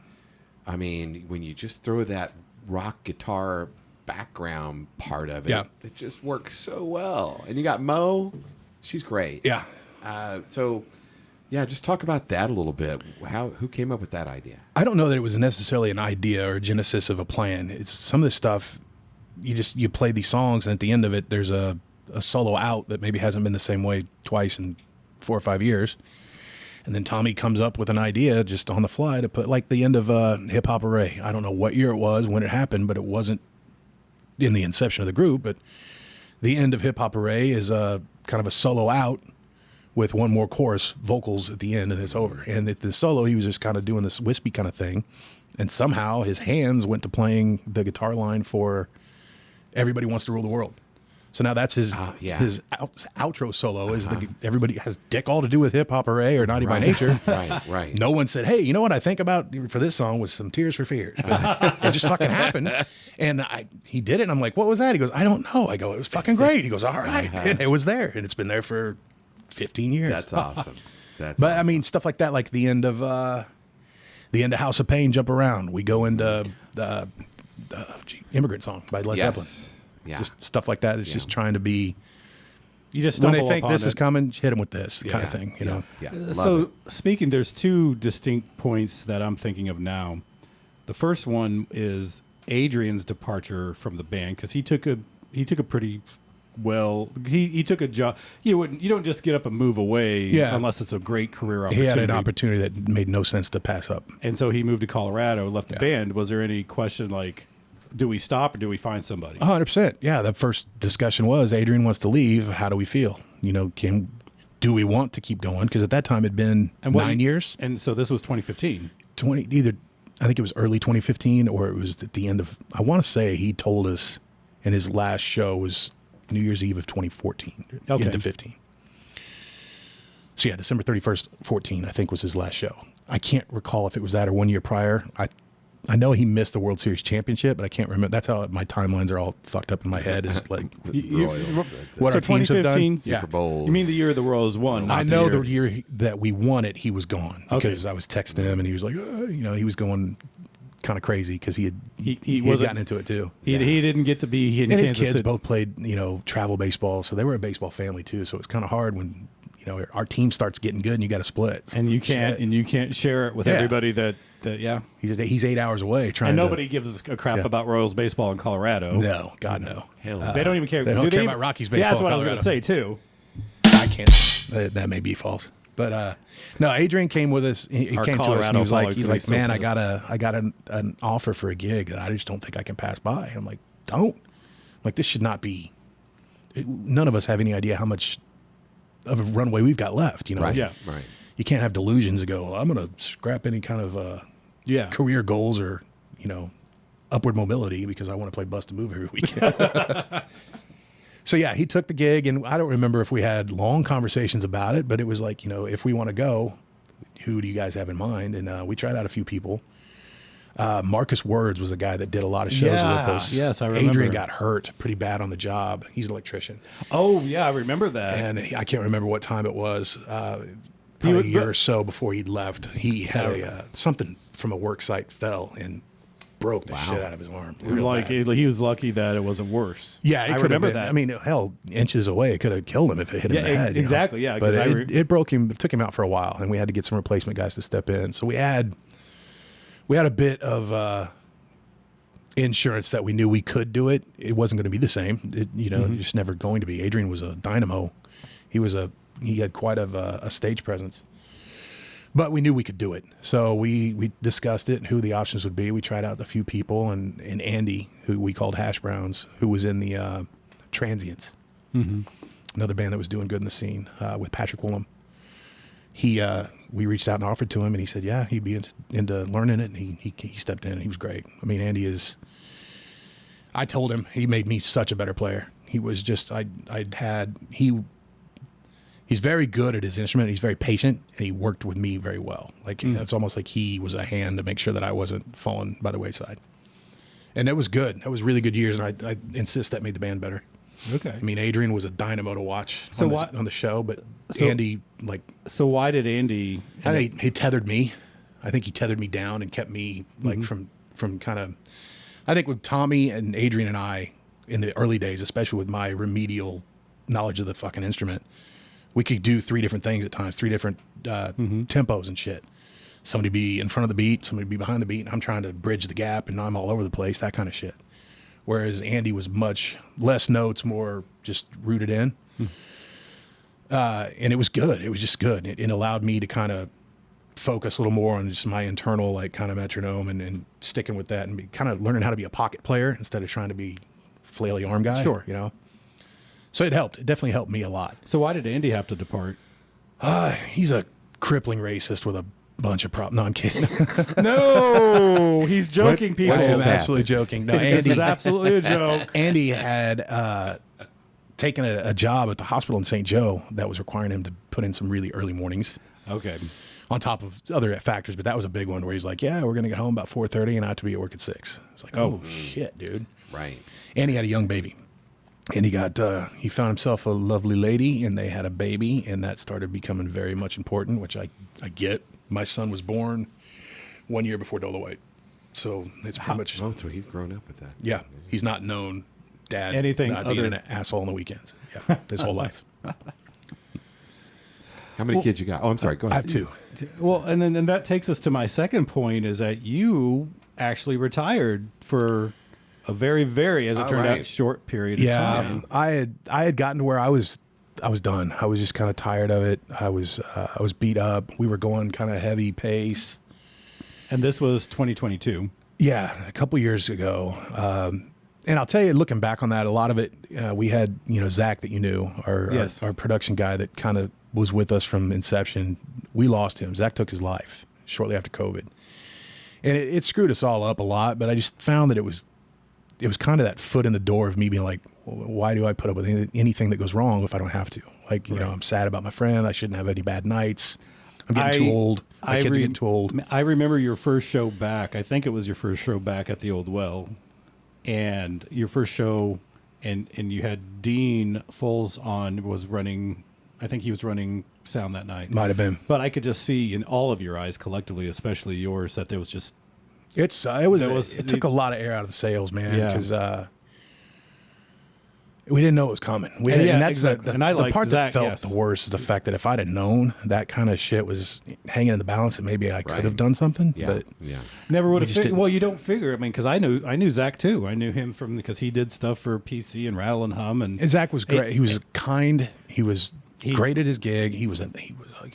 [SPEAKER 1] I mean, when you just throw that rock guitar background part of it, it just works so well. And you got Mo she's great.
[SPEAKER 2] Yeah.
[SPEAKER 1] So, yeah, just talk about that a little bit. Who came up with that idea?
[SPEAKER 2] I don't know that it was necessarily an idea or a genesis of a plan. It's some of this stuff. You play these songs, and at the end of it, there's a solo out that maybe hasn't been the same way twice in 4 or 5 years. And then Tommy comes up with an idea just on the fly to put like the end of Hip Hop Array. I don't know what year it was when it happened, but it wasn't in the inception of the group. But the end of Hip Hop Array is a kind of a solo out with one more chorus vocals at the end, and it's over. And at the solo, he was just kind of doing this wispy kind of thing. And somehow his hands went to playing the guitar line for Everybody Wants to Rule the World. So now that's his outro solo is everybody has dick all to do with Hip Hop Array or Naughty by Nature.
[SPEAKER 1] Right.
[SPEAKER 2] No one said, hey, you know what I think about for this song was some Tears for Fears. But it just fucking happened. And he did it. And I'm like, what was that? He goes, I don't know. I go, it was fucking great. He goes, all right. And it was there. And it's been there for 15 years.
[SPEAKER 1] That's awesome.
[SPEAKER 2] But I mean, stuff like that, like the end of House of Pain, Jump Around. We go into the Immigrant Song by Led Zeppelin.
[SPEAKER 1] Yeah.
[SPEAKER 2] Just stuff like that. It's just trying to be.
[SPEAKER 3] You just
[SPEAKER 2] When
[SPEAKER 3] stumble
[SPEAKER 2] they think
[SPEAKER 3] upon
[SPEAKER 2] this
[SPEAKER 3] it.
[SPEAKER 2] is coming, hit them with this kind of thing, you know.
[SPEAKER 1] Yeah.
[SPEAKER 3] So speaking, there's two distinct points that I'm thinking of now. The first one is Adrian's departure from the band because he took a pretty well. He took a job. You don't just get up and move away unless it's a great career opportunity.
[SPEAKER 2] He had an opportunity that made no sense to pass up.
[SPEAKER 3] And so he moved to Colorado, left the band. Was there any question like, do we stop or do we find somebody?
[SPEAKER 2] 100%. Yeah, the first discussion was Adrian wants to leave. How do we feel? You know, do we want to keep going? Because at that time it'd been 9 years.
[SPEAKER 3] And so this was 2015.
[SPEAKER 2] I think it was early 2015 or it was at the end of. I want to say he told us, and his last show was New Year's Eve of 2014 into 15. So yeah, December 31st, 14, I think was his last show. I can't recall if it was that or 1 year prior. I know he missed the World Series championship, but I can't remember. That's how my timelines are all fucked up in my head. Is like what our teams have done.
[SPEAKER 1] Super Bowl.
[SPEAKER 3] You mean the year the Royals won?
[SPEAKER 2] I know the year that we won it, he was gone because I was texting him and he was like, he was going kind of crazy because he had gotten into it too.
[SPEAKER 3] He didn't get to be in
[SPEAKER 2] and
[SPEAKER 3] Kansas
[SPEAKER 2] his kids
[SPEAKER 3] City.
[SPEAKER 2] both played travel baseball, so they were a baseball family too. So it's kind of hard when our team starts getting good and you got to split.
[SPEAKER 3] And you can't share it with everybody that
[SPEAKER 2] he's 8 hours away trying.
[SPEAKER 3] And nobody gives a crap about Royals baseball in Colorado.
[SPEAKER 2] No, God no.
[SPEAKER 1] Hell no.
[SPEAKER 3] They don't even care.
[SPEAKER 2] They don't care about Rockies baseball.
[SPEAKER 3] Yeah, that's what
[SPEAKER 2] in
[SPEAKER 3] I was going to say too.
[SPEAKER 2] I can't. That may be false. But no, Adrian came with us. He came to us and he was like, man, I got an offer for a gig that I just don't think I can pass by. I'm like, don't. Like, this should not be. None of us have any idea how much of a runway we've got left.
[SPEAKER 1] Right.
[SPEAKER 3] Yeah.
[SPEAKER 1] Right.
[SPEAKER 2] You can't have delusions and go, well, I'm going to scrap any kind of career goals or upward mobility because I want to play Bust a Move every weekend. So yeah, he took the gig, and I don't remember if we had long conversations about it, but it was like, if we want to go, who do you guys have in mind? And we tried out a few people. Marcus Words was a guy that did a lot of shows with us.
[SPEAKER 3] Yes, I remember.
[SPEAKER 2] Adrian got hurt pretty bad on the job. He's an electrician.
[SPEAKER 3] Oh, yeah, I remember that.
[SPEAKER 2] And I can't remember what time it was. Probably a year or so before he'd left. He had something from a work site fell and broke the shit out of his arm.
[SPEAKER 3] He was lucky that it wasn't worse.
[SPEAKER 2] Yeah,
[SPEAKER 3] I remember that.
[SPEAKER 2] I mean, hell, inches away, it could have killed him if it hit him in the head.
[SPEAKER 3] Exactly, yeah.
[SPEAKER 2] But it broke him, it took him out for a while, and we had to get some replacement guys to step in. So we had a bit of insurance that we knew we could do it. It wasn't going to be the same. Just never going to be. Adrian was a dynamo. He had quite a stage presence. But we knew we could do it. So we discussed it, who the options would be. We tried out a few people, and Andy, who we called Hash Browns, who was in the Transients, another band that was doing good in the scene with Patrick Willem. We reached out and offered to him, and he said, yeah, he'd be into learning it, and he stepped in, and he was great. I mean, Andy is... I told him he made me such a better player. He was just... He's very good at his instrument. He's very patient, and he worked with me very well. Like it's almost like he was a hand to make sure that I wasn't falling by the wayside. And it was good. That was really good years, and I insist that made the band better.
[SPEAKER 3] Okay.
[SPEAKER 2] I mean, Adrian was a dynamo to watch on the show, but Andy, like...
[SPEAKER 3] So why did Andy...
[SPEAKER 2] He tethered me. I think he tethered me down and kept me, like, from kind of... I think with Tommy and Adrian and I, in the early days, especially with my remedial knowledge of the fucking instrument, we could do 3 different things at times, 3 different tempos and shit. Somebody be in front of the beat, somebody be behind the beat, and I'm trying to bridge the gap, and I'm all over the place, that kind of shit. Whereas Andy was much less notes, more just rooted in. And it was good. It was just good. It allowed me to kind of focus a little more on just my internal, like, kind of metronome and sticking with that and be kind of learning how to be a pocket player instead of trying to be flaily arm guy.
[SPEAKER 3] Sure.
[SPEAKER 2] You know? So it helped. It definitely helped me a lot.
[SPEAKER 3] So why did Andy have to depart?
[SPEAKER 2] He's a crippling racist with a bunch of problems. No, I'm kidding.
[SPEAKER 3] No, he's joking, people.
[SPEAKER 2] I am
[SPEAKER 1] just
[SPEAKER 2] absolutely joking. No,
[SPEAKER 3] This
[SPEAKER 2] Andy,
[SPEAKER 3] is absolutely a joke.
[SPEAKER 2] Andy had taken a job at the hospital in St. Joe that was requiring him to put in some really early mornings.
[SPEAKER 3] Okay.
[SPEAKER 2] On top of other factors, but that was a big one where he's like, yeah, we're going to get home about 4:30 and I have to be at work at 6. It's like, oh shit, dude.
[SPEAKER 1] Right.
[SPEAKER 2] And he had a young baby. And he found himself a lovely lady and they had a baby and that started becoming very much important, which I get. My son was born 1 year before Dolewite. So it's pretty much,
[SPEAKER 1] Oh, so he's grown up with that.
[SPEAKER 2] yeah, he's not known dad
[SPEAKER 3] Anything
[SPEAKER 2] not being
[SPEAKER 3] other-
[SPEAKER 2] an asshole on the weekends. Yeah, his whole life.
[SPEAKER 1] How many kids you got? Oh, I'm sorry. Go
[SPEAKER 2] I
[SPEAKER 1] ahead.
[SPEAKER 2] have 2.
[SPEAKER 3] Well, and that takes us to my second point is that you actually retired for a very, very, as it turned
[SPEAKER 1] right.
[SPEAKER 3] out, short period of time.
[SPEAKER 2] I had gotten to where I was done. I was just kind of tired of it. I was beat up. We were going kind of heavy pace.
[SPEAKER 3] And this was 2022.
[SPEAKER 2] Yeah, a couple years ago. And I'll tell you, looking back on that, a lot of it, we had, Zach that you knew,
[SPEAKER 3] Yes.
[SPEAKER 2] our production guy that kind of was with us from inception. We lost him. Zach took his life shortly after COVID. And it screwed us all up a lot, but I just found that it was kind of that foot in the door of me being like, why do I put up with anything that goes wrong if I don't have to? Like, I'm sad about my friend. I shouldn't have any bad nights. I'm getting too old. My kids are getting too old.
[SPEAKER 3] I remember your first show back. I think it was your first show back at the Old Well. And your first show, and you had Dean Foles on, was running, I think he was running sound that night.
[SPEAKER 2] Might have been.
[SPEAKER 3] But I could just see in all of your eyes collectively, especially yours, that there was just...
[SPEAKER 2] It took a lot of air out of the sails, man,
[SPEAKER 3] Yeah.
[SPEAKER 2] because we didn't know it was coming.
[SPEAKER 3] Yeah,
[SPEAKER 2] that's
[SPEAKER 3] exactly. And I
[SPEAKER 2] the
[SPEAKER 3] like
[SPEAKER 2] part
[SPEAKER 3] Zach,
[SPEAKER 2] that felt
[SPEAKER 3] yes.
[SPEAKER 2] the worst is the fact that if I'd have known that kind of shit was hanging in the balance, that maybe I could
[SPEAKER 1] Right.
[SPEAKER 2] have done something.
[SPEAKER 1] Yeah.
[SPEAKER 2] But
[SPEAKER 1] Yeah.
[SPEAKER 3] Never would
[SPEAKER 2] We
[SPEAKER 3] have
[SPEAKER 2] just
[SPEAKER 3] figured.
[SPEAKER 2] didn't.
[SPEAKER 3] Well, you don't figure. I mean, because I knew Zach too. I knew him because he did stuff for PC and Rattle and Hum, and
[SPEAKER 2] Zach was great. He was kind. He was
[SPEAKER 3] He-
[SPEAKER 2] great at his gig. He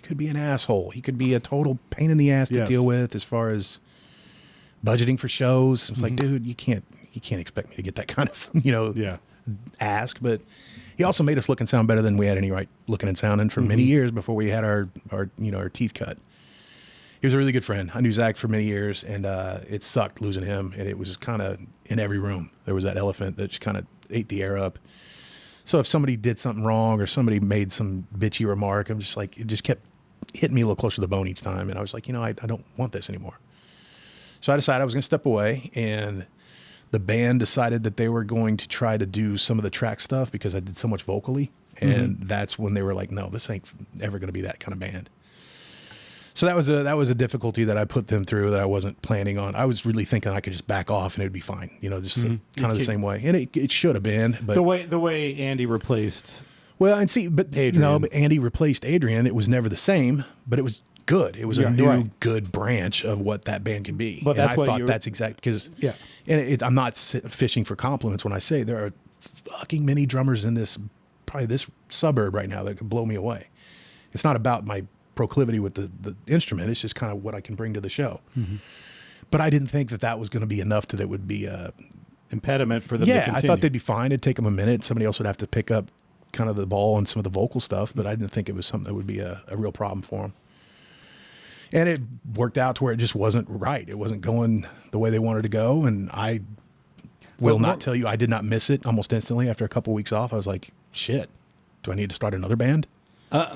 [SPEAKER 2] could be an asshole. He could be a total pain in the ass to
[SPEAKER 3] Yes.
[SPEAKER 2] deal with as far as budgeting for shows. It's like, dude, you can't expect me to get that kind of
[SPEAKER 3] yeah,
[SPEAKER 2] ask. But he also made us look and sound better than we had any right looking and sounding for many years before we had our teeth cut. He was a really good friend. I knew Zach for many years, and it sucked losing him. And it was kind of in every room. There was that elephant that just kind of ate the air up. So if somebody did something wrong or somebody made some bitchy remark, I'm just like, it just kept hitting me a little closer to the bone each time. And I was like, I don't want this anymore. So I decided I was going to step away, and the band decided that they were going to try to do some of the track stuff because I did so much vocally. And that's when they were like, no, this ain't ever going to be that kind of band. So that was a difficulty that I put them through that I wasn't planning on. I was really thinking I could just back off and it'd be fine, just kind of the same way. And it should have been, but
[SPEAKER 3] the way Andy replaced.
[SPEAKER 2] well, and see, but
[SPEAKER 3] Adrian.
[SPEAKER 2] but Andy replaced Adrian. It was never the same, but it was good. It was a
[SPEAKER 3] Yeah,
[SPEAKER 2] new,
[SPEAKER 3] right.
[SPEAKER 2] good branch of what that band could be.
[SPEAKER 3] But
[SPEAKER 2] And
[SPEAKER 3] that's
[SPEAKER 2] I
[SPEAKER 3] what
[SPEAKER 2] thought
[SPEAKER 3] you-
[SPEAKER 2] that's exact because
[SPEAKER 3] Yeah.
[SPEAKER 2] And I'm not fishing for compliments when I say there are fucking many drummers in this suburb right now that could blow me away. It's not about my proclivity with the instrument. It's just kind of what I can bring to the show. But I didn't think that was going to be enough that it would be
[SPEAKER 3] Impediment for them to
[SPEAKER 2] yeah,
[SPEAKER 3] continue.
[SPEAKER 2] I thought they'd be fine. It'd take them a minute. Somebody else would have to pick up kind of the ball and some of the vocal stuff, but I didn't think it was something that would be a real problem for them. And it worked out to where it just wasn't right. It wasn't going the way they wanted to go. And I will not tell you, I did not miss it almost instantly. After a couple weeks off, I was like, shit, do I need to start another band?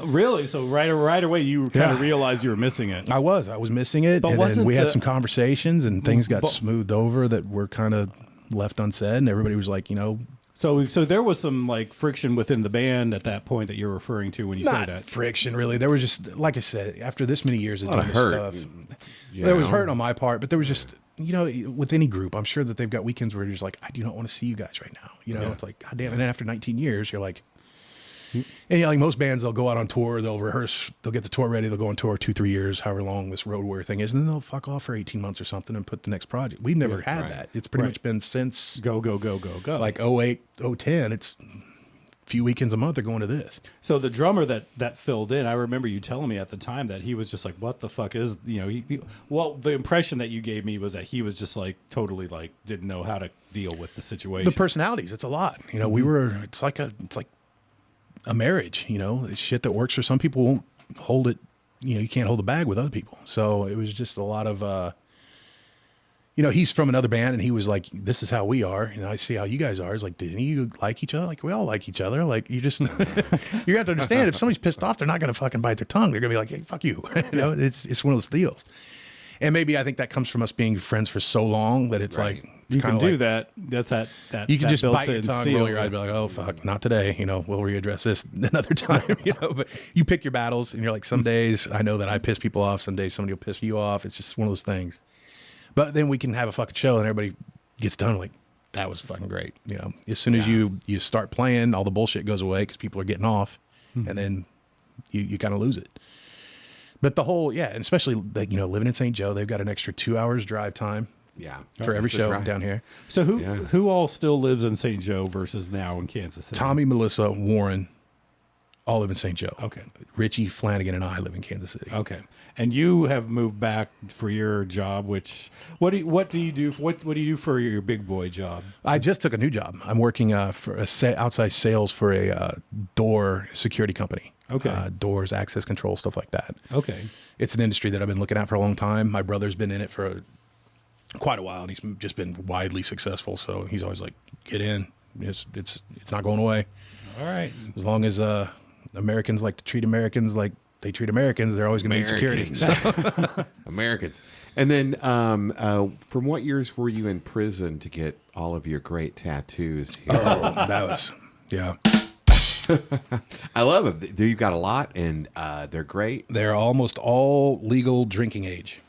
[SPEAKER 3] Really? So right away, you kind of realized you were missing it.
[SPEAKER 2] I was missing it.
[SPEAKER 3] But
[SPEAKER 2] And then
[SPEAKER 3] wasn't
[SPEAKER 2] we had
[SPEAKER 3] the-
[SPEAKER 2] some conversations and things got
[SPEAKER 3] But-
[SPEAKER 2] smoothed over that were kind of left unsaid. And everybody was like,
[SPEAKER 3] So there was some like friction within the band at that point that you're referring to when you say
[SPEAKER 2] not
[SPEAKER 3] that.
[SPEAKER 2] friction really. There was just, like I said, after this many years of
[SPEAKER 1] lot
[SPEAKER 2] doing
[SPEAKER 1] of
[SPEAKER 2] this
[SPEAKER 1] hurt.
[SPEAKER 2] stuff,
[SPEAKER 1] You
[SPEAKER 2] there was
[SPEAKER 1] know?
[SPEAKER 2] hurt on my part, but there was just, with any group, I'm sure that they've got weekends where you're just like, I do not want to see you guys right now. It's like, God damn it. And then after 19 years, you're like, And like most bands, they'll go out on tour, they'll rehearse, they'll get the tour ready, they'll go on tour 2-3 years, however long this road warrior thing is, and then they'll fuck off for 18 months or something and put the next project. We've never had that. It's pretty much been since
[SPEAKER 3] go.
[SPEAKER 2] Like 08, 010. It's a few weekends a month they're going to this.
[SPEAKER 3] So the drummer that filled in, I remember you telling me at the time that he was just like, what the fuck is, well, the impression that you gave me was that he was just like totally like didn't know how to deal with the situation.
[SPEAKER 2] The personalities, it's a lot. It's like a marriage, the shit that works for some people won't hold it, you can't hold the bag with other people. So it was just a lot of, he's from another band and he was like, this is how we are. And I see how you guys are. It's like, didn't you like each other? Like, we all like each other. Like, you just, you have to understand if somebody's pissed off, they're not going to fucking bite their tongue. They're going to be like, hey, fuck you. It's one of those deals. And maybe I think that comes from us being friends for so long that it's like,
[SPEAKER 3] you can do that. That's that.
[SPEAKER 2] You can
[SPEAKER 3] that
[SPEAKER 2] just bite your
[SPEAKER 3] built-in
[SPEAKER 2] tongue,
[SPEAKER 3] seal.
[SPEAKER 2] roll your eyes, be like, "Oh fuck, not today." We'll readdress this another time. But you pick your battles, and you're like, some days I know that I piss people off. Some days somebody will piss you off. It's just one of those things. But then we can have a fucking show, and everybody gets done like that was fucking great. As soon as you start playing, all the bullshit goes away because people are getting off, and then you kind of lose it. But the whole and especially like living in St. Joe, they've got an extra 2 hours drive time.
[SPEAKER 1] Yeah,
[SPEAKER 2] for every show down here.
[SPEAKER 3] So who all still lives in St. Joe versus now in Kansas City?
[SPEAKER 2] Tommy, Melissa, Warren, all live in St. Joe.
[SPEAKER 3] Okay.
[SPEAKER 2] Richie, Flanagan, and I live in Kansas City.
[SPEAKER 3] Okay. And you have moved back for your job, which what do you do for your big boy job?
[SPEAKER 2] I just took a new job. I'm working for outside sales for a door security company.
[SPEAKER 3] Okay.
[SPEAKER 2] Doors, access control, stuff like that.
[SPEAKER 3] Okay.
[SPEAKER 2] It's an industry that I've been looking at for a long time. My brother's been in it for quite a while, and he's just been widely successful. So he's always like, "Get in. It's not going away."
[SPEAKER 3] All right.
[SPEAKER 2] As long as Americans like to treat Americans like they treat Americans, they're always going to need security. So.
[SPEAKER 1] Americans. And then, from what years were you in prison to get all of your great tattoos here?
[SPEAKER 2] Oh, that was
[SPEAKER 1] I love them. You've got a lot, and they're great.
[SPEAKER 2] They're almost all legal drinking age.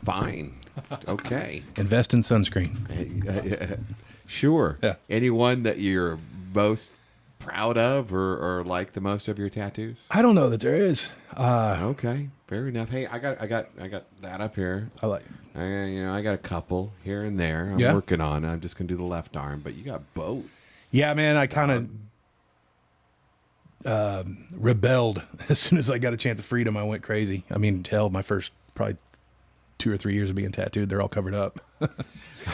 [SPEAKER 1] Fine. Okay.
[SPEAKER 2] Invest in sunscreen.
[SPEAKER 1] Sure.
[SPEAKER 2] Yeah.
[SPEAKER 1] Anyone that you're most proud of or like the most of your tattoos?
[SPEAKER 2] I don't know that there is.
[SPEAKER 1] Okay. Fair enough. Hey, I got that up here.
[SPEAKER 2] I like.
[SPEAKER 1] I got a couple here and there. I'm working on. I'm just gonna do the left arm, but you got both.
[SPEAKER 2] Yeah, man. I kind of rebelled as soon as I got a chance of freedom. I went crazy. I mean, hell, my first probably 2 or 3 years of being tattooed, they're all covered up.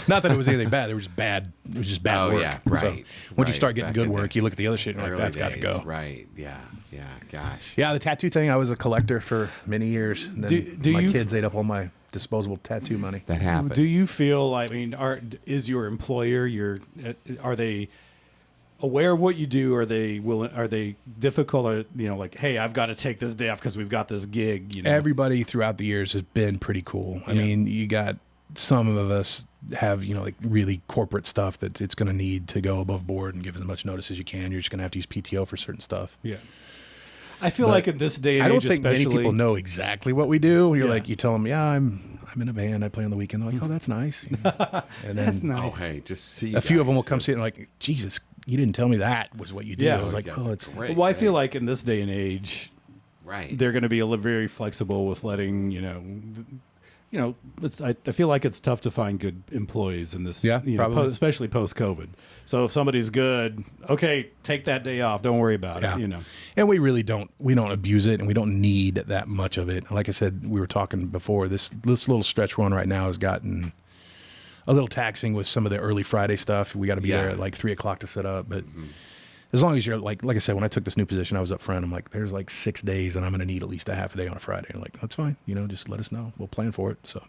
[SPEAKER 2] Not that it was anything bad. It was just bad. It was just bad work.
[SPEAKER 1] Yeah, right.
[SPEAKER 2] So once you start getting good work, you look at the other shit and you're like, that's got to go.
[SPEAKER 1] Right. Yeah. Gosh.
[SPEAKER 2] Yeah, the tattoo thing, I was a collector for many years. And then my kids ate up all my disposable tattoo money.
[SPEAKER 1] That happened.
[SPEAKER 3] Do you feel, is your employer, are they aware of what you do? Are they difficult? Or, like, hey, I've got to take this day off because we've got this gig.
[SPEAKER 2] Everybody throughout the years has been pretty cool. I mean, you got some of us have, like really corporate stuff that it's going to need to go above board and give as much notice as you can. You're just going to have to use PTO for certain stuff.
[SPEAKER 3] Yeah. I feel like in this day and age,
[SPEAKER 2] I don't think
[SPEAKER 3] especially,
[SPEAKER 2] many people know exactly what we do. You're like, you tell them, I'm in a band. I play on the weekend. They're like, oh, that's nice. And then
[SPEAKER 3] nice.
[SPEAKER 1] Oh, hey, just see.
[SPEAKER 2] A few of them will come see it and like, Jesus, you didn't tell me that was what you did.
[SPEAKER 3] Yeah.
[SPEAKER 2] I was like, oh, it's
[SPEAKER 1] great.
[SPEAKER 3] Well, I feel like in this day and age,
[SPEAKER 1] right,
[SPEAKER 3] they're going to be very flexible with letting I feel like it's tough to find good employees in this,
[SPEAKER 2] probably.
[SPEAKER 3] especially post COVID. So if somebody's good, okay, take that day off. Don't worry about it.
[SPEAKER 2] And we really don't abuse it, and we don't need that much of it. Like I said, we were talking before, this little stretch we're on right now has gotten a little taxing with some of the early Friday stuff. We got to be there at like 3:00 to set up, but as long as you're like I said, when I took this new position, I was up front. I'm like, there's like 6 days and I'm going to need at least a half a day on a Friday. And like, that's fine. Just let us know. We'll plan for it. So,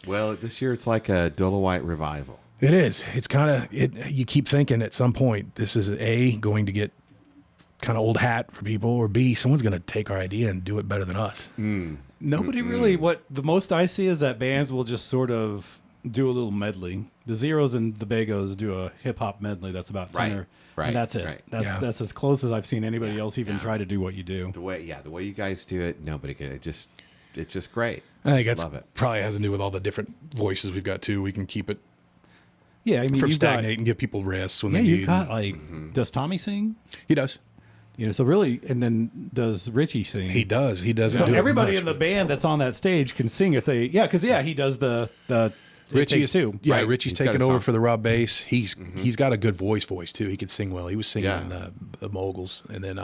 [SPEAKER 1] well, this year it's like a Dolewite revival.
[SPEAKER 2] It is. It's kind of you keep thinking at some point, this is going to get kind of old hat for people, or B, someone's going to take our idea and do it better than us.
[SPEAKER 3] Nobody really, what the most I see is that bands will just sort of do a little medley. The Zeros and the Bagos do a hip hop medley that's about 10
[SPEAKER 1] Right,
[SPEAKER 3] and that's it.
[SPEAKER 1] right.
[SPEAKER 3] That's as close as I've seen anybody else even try to do what you do.
[SPEAKER 1] The way you guys do it, nobody could. It's just great.
[SPEAKER 2] I think that's
[SPEAKER 1] love it.
[SPEAKER 2] Probably has to do with all the different voices we've got too. We can keep it
[SPEAKER 3] Yeah, I mean,
[SPEAKER 2] from stagnate and give people rests when they
[SPEAKER 3] you
[SPEAKER 2] need.
[SPEAKER 3] got does Tommy sing?
[SPEAKER 2] He does.
[SPEAKER 3] You know, so really, and then does Richie sing?
[SPEAKER 2] He does. He doesn't.
[SPEAKER 3] So
[SPEAKER 2] do it
[SPEAKER 3] everybody
[SPEAKER 2] much,
[SPEAKER 3] in the
[SPEAKER 2] but
[SPEAKER 3] band that's on that stage can sing if they, because he does the
[SPEAKER 2] Richie's
[SPEAKER 3] too.
[SPEAKER 2] Yeah,
[SPEAKER 1] Right.
[SPEAKER 2] Richie's
[SPEAKER 1] He's got
[SPEAKER 2] taking
[SPEAKER 1] a
[SPEAKER 2] over
[SPEAKER 1] song.
[SPEAKER 2] for the Rob bass. He's got a good voice too. He could sing well. He was singing
[SPEAKER 1] Yeah.
[SPEAKER 2] in the Moguls, and then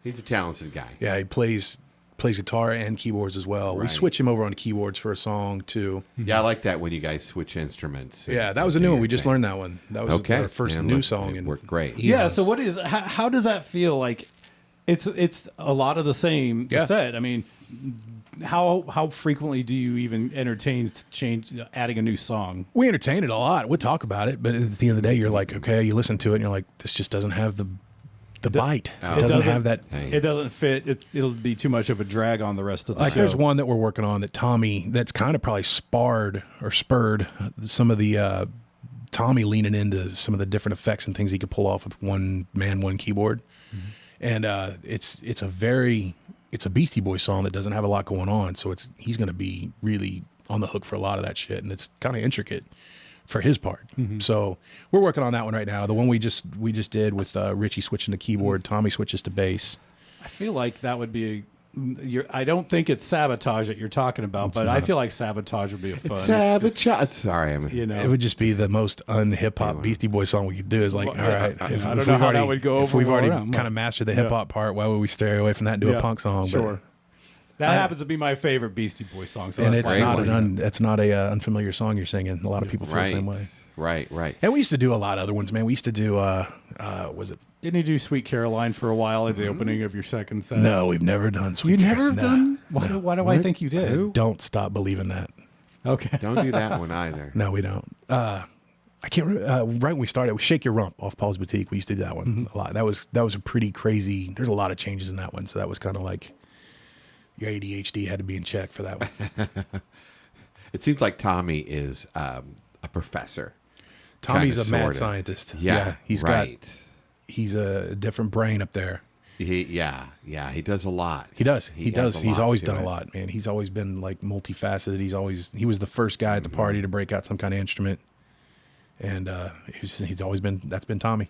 [SPEAKER 1] He's a talented guy.
[SPEAKER 2] yeah, he plays guitar and keyboards as well. We
[SPEAKER 1] Right.
[SPEAKER 2] switch him over on keyboards for a song too.
[SPEAKER 1] Yeah, I like that when you guys switch instruments.
[SPEAKER 2] Yeah, that was a new one. We just learned that one. That was
[SPEAKER 1] Okay.
[SPEAKER 2] our first
[SPEAKER 1] And
[SPEAKER 2] new
[SPEAKER 1] look,
[SPEAKER 2] song,
[SPEAKER 1] it
[SPEAKER 2] and
[SPEAKER 1] worked great.
[SPEAKER 3] Yeah. So what is how does that feel like? It's a lot of the same
[SPEAKER 2] Yeah.
[SPEAKER 3] set. I mean, how frequently do you even entertain adding a new song?
[SPEAKER 2] we entertain it a lot. We talk about it, but at the end of the day, you're like, okay, you listen to it, and you're like, this just doesn't have the bite.
[SPEAKER 1] Oh.
[SPEAKER 2] It doesn't have that.
[SPEAKER 1] Hey.
[SPEAKER 3] It doesn't fit. It'll be too much of a drag on the rest of the
[SPEAKER 2] Like
[SPEAKER 3] show.
[SPEAKER 2] there's one that we're working on that Tommy, that's kind of probably spurred some of the Tommy leaning into some of the different effects and things he could pull off with one man, one keyboard. And it's a Beastie Boys song that doesn't have a lot going on. So he's going to be really on the hook for a lot of that shit. And it's kind of intricate for his part. So we're working on that one right now. The one we just did with Richie switching to keyboard, Tommy switches to bass.
[SPEAKER 3] I feel like that would be. I don't think it's Sabotage that you're talking about, but I feel like Sabotage would be a fun.
[SPEAKER 1] Sabotage. Sorry,
[SPEAKER 3] You know,
[SPEAKER 2] It would just be the most un-hip hop Beastie Boys song we could do. Is like,
[SPEAKER 3] Well,
[SPEAKER 2] all right,
[SPEAKER 3] I
[SPEAKER 2] if
[SPEAKER 3] don't
[SPEAKER 2] we've
[SPEAKER 3] know how
[SPEAKER 2] already,
[SPEAKER 3] that would go
[SPEAKER 2] if
[SPEAKER 3] over
[SPEAKER 2] we've already
[SPEAKER 3] around.
[SPEAKER 2] kind of mastered the hip hop part, why would we stray away from that and do a punk song?
[SPEAKER 3] Sure. That happens to be my favorite Beastie Boys song. So
[SPEAKER 2] And
[SPEAKER 3] that's
[SPEAKER 2] it's
[SPEAKER 3] why
[SPEAKER 2] not it's not a unfamiliar song you're singing. A lot of people feel the same way.
[SPEAKER 1] Right.
[SPEAKER 2] And we used to do a lot of other ones, man. We used to do was it?
[SPEAKER 3] Didn't you do Sweet Caroline for a while at the opening of your second set?
[SPEAKER 2] No, we've never done Sweet
[SPEAKER 3] You never
[SPEAKER 2] Caroline.
[SPEAKER 3] have done? Why do I think you did?
[SPEAKER 1] Who?
[SPEAKER 2] Don't stop believing that.
[SPEAKER 3] Okay.
[SPEAKER 1] Don't do that one either.
[SPEAKER 2] No, we don't. I can't remember. Right when we started, it was Shake Your Rump off Paul's Boutique. We used to do that one a lot. That was a pretty crazy. There's a lot of changes in that one, so that was kind of like your ADHD had to be in check for that one.
[SPEAKER 1] It seems like Tommy is a professor.
[SPEAKER 2] Tommy's
[SPEAKER 1] Kinda,
[SPEAKER 2] a mad
[SPEAKER 1] sorta.
[SPEAKER 2] scientist.
[SPEAKER 1] Yeah,
[SPEAKER 2] He's a different brain up there.
[SPEAKER 1] He does a lot.
[SPEAKER 2] He does. He's always done a
[SPEAKER 1] it.
[SPEAKER 2] lot, man. He's always been like multifaceted. He was the first guy at the party to break out some kind of instrument, and he's always been. That's been Tommy.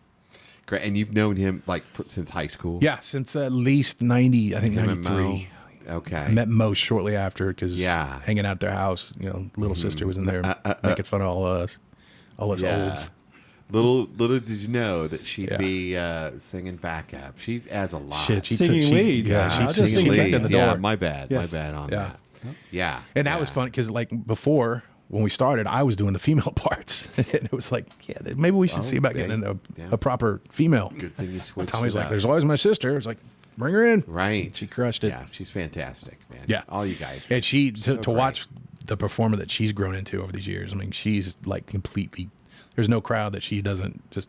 [SPEAKER 1] Great, and you've known him like since high school.
[SPEAKER 2] Yeah, since at least 90. I think
[SPEAKER 1] Him and Mo?
[SPEAKER 2] 93.
[SPEAKER 1] Okay.
[SPEAKER 2] I met Mo shortly after because
[SPEAKER 1] Yeah.
[SPEAKER 2] hanging out at their house, little sister was in there making fun of all us
[SPEAKER 1] Yeah.
[SPEAKER 2] olds.
[SPEAKER 1] Little did you know that she'd
[SPEAKER 2] Yeah.
[SPEAKER 1] be singing backup. She adds a lot.
[SPEAKER 2] Shit,
[SPEAKER 3] Singing leads.
[SPEAKER 2] Yeah,
[SPEAKER 3] I'll
[SPEAKER 2] she
[SPEAKER 3] just sing
[SPEAKER 2] kicked
[SPEAKER 3] leads.
[SPEAKER 2] in the door.
[SPEAKER 1] Yeah, my bad.
[SPEAKER 3] Yeah.
[SPEAKER 1] My bad on
[SPEAKER 2] Yeah.
[SPEAKER 1] that. Yeah.
[SPEAKER 2] And that was fun because, like, before when we started, I was doing the female parts, and it was like, yeah, maybe we should see about getting a proper female.
[SPEAKER 1] Good thing you switched.
[SPEAKER 2] Tommy's
[SPEAKER 1] it
[SPEAKER 2] like,
[SPEAKER 1] up.
[SPEAKER 2] there's always my sister. It's like, bring her in.
[SPEAKER 1] Right.
[SPEAKER 2] She crushed it.
[SPEAKER 1] Yeah, she's fantastic, man.
[SPEAKER 2] Yeah.
[SPEAKER 1] All you guys.
[SPEAKER 2] And she
[SPEAKER 1] So
[SPEAKER 2] to watch the performer that she's grown into over these years. I mean, she's like completely. There's no crowd that she doesn't just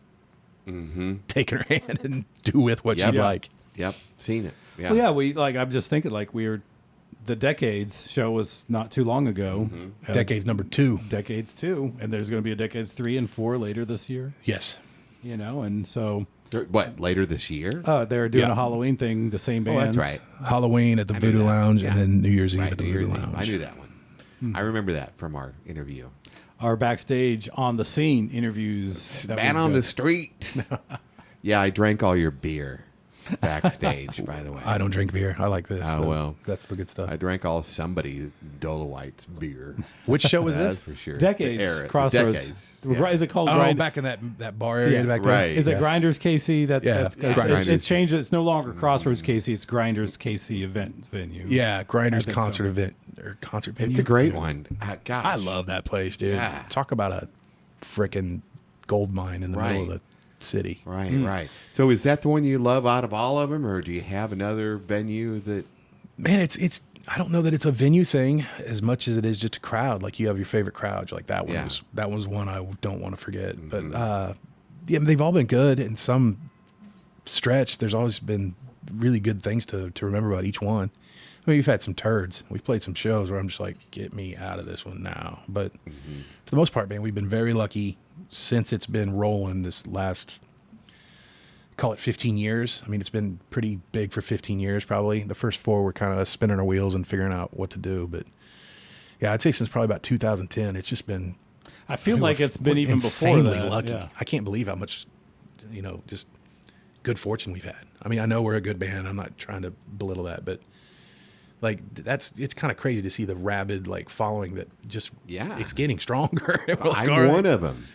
[SPEAKER 2] take in her hand and do with what
[SPEAKER 1] Yep.
[SPEAKER 2] she'd like.
[SPEAKER 1] Yep. Seen it. Yeah.
[SPEAKER 3] Well, yeah, I'm just thinking the Decades show was not too long ago.
[SPEAKER 2] Decades number 2.
[SPEAKER 3] Decades 2, and there's going to be a Decades 3 and 4 later this year.
[SPEAKER 2] Yes.
[SPEAKER 3] And so
[SPEAKER 1] What, later this year?
[SPEAKER 3] they're doing
[SPEAKER 2] Yeah.
[SPEAKER 3] a Halloween thing. The same
[SPEAKER 1] Oh,
[SPEAKER 3] bands.
[SPEAKER 1] that's right.
[SPEAKER 2] Halloween at the
[SPEAKER 1] knew
[SPEAKER 2] Voodoo
[SPEAKER 1] that.
[SPEAKER 2] Lounge,
[SPEAKER 1] Yeah.
[SPEAKER 2] and then New Year's Eve
[SPEAKER 1] Right,
[SPEAKER 2] at the
[SPEAKER 1] New
[SPEAKER 2] Voodoo
[SPEAKER 1] Year's Eve.
[SPEAKER 2] Lounge.
[SPEAKER 1] I knew that one. I remember that from our interview.
[SPEAKER 3] Our backstage on the scene interviews. that
[SPEAKER 1] Man
[SPEAKER 3] we've
[SPEAKER 1] on
[SPEAKER 3] done.
[SPEAKER 1] the street. Yeah, I drank all your beer backstage, by the way.
[SPEAKER 2] I don't drink beer. I like this.
[SPEAKER 1] Oh, well.
[SPEAKER 2] That's the good stuff.
[SPEAKER 1] I drank all somebody's Dolewite's beer.
[SPEAKER 2] Which show was
[SPEAKER 1] That's
[SPEAKER 2] this?
[SPEAKER 1] for sure.
[SPEAKER 3] Decades
[SPEAKER 1] The era,
[SPEAKER 3] Crossroads.
[SPEAKER 1] Decades.
[SPEAKER 3] Right, is it called
[SPEAKER 2] Oh,
[SPEAKER 3] Grind?
[SPEAKER 2] back in that bar area
[SPEAKER 3] Yeah.
[SPEAKER 2] back there.
[SPEAKER 1] Right.
[SPEAKER 3] Is it
[SPEAKER 2] Yes.
[SPEAKER 3] Grinders KC?
[SPEAKER 2] Yeah.
[SPEAKER 3] That's
[SPEAKER 1] Grinders.
[SPEAKER 3] it's changed. It's no longer Crossroads KC. It's Grinders KC event venue.
[SPEAKER 2] Yeah, Grinders
[SPEAKER 3] I think
[SPEAKER 2] concert
[SPEAKER 3] so.
[SPEAKER 2] event or concert venue.
[SPEAKER 1] It's a great one. Gosh.
[SPEAKER 2] I love that place, dude.
[SPEAKER 1] Yeah.
[SPEAKER 2] Talk about a frickin' gold mine in the middle of
[SPEAKER 1] Right.
[SPEAKER 2] the city.
[SPEAKER 1] Right, right. So is that the one you love out of all of them, or do you have another venue that...
[SPEAKER 2] Man, it's. I don't know that it's a venue thing as much as it is just a crowd. Like you have your favorite crowd. Like that one
[SPEAKER 1] Yeah.
[SPEAKER 2] was that was one I don't want to forget. But yeah, they've all been good. In some stretch, there's always been really good things to remember about each one. I mean, we've had some turds. We've played some shows where I'm just like, get me out of this one now. But for the most part, man, we've been very lucky since it's been rolling this last, call it 15 years. I mean, it's been pretty big for 15 years, probably. The first 4 were kind of spinning our wheels and figuring out what to do. But yeah, I'd say since probably about 2010, it's just been
[SPEAKER 3] I feel like it's been even before
[SPEAKER 2] insanely
[SPEAKER 3] that.
[SPEAKER 2] lucky.
[SPEAKER 3] Yeah.
[SPEAKER 2] I can't believe how much, just good fortune we've had. I mean, I know we're a good band. I'm not trying to belittle that, but like it's kind of crazy to see the rabid like following that just it's getting stronger. We're like,
[SPEAKER 1] I'm one of them.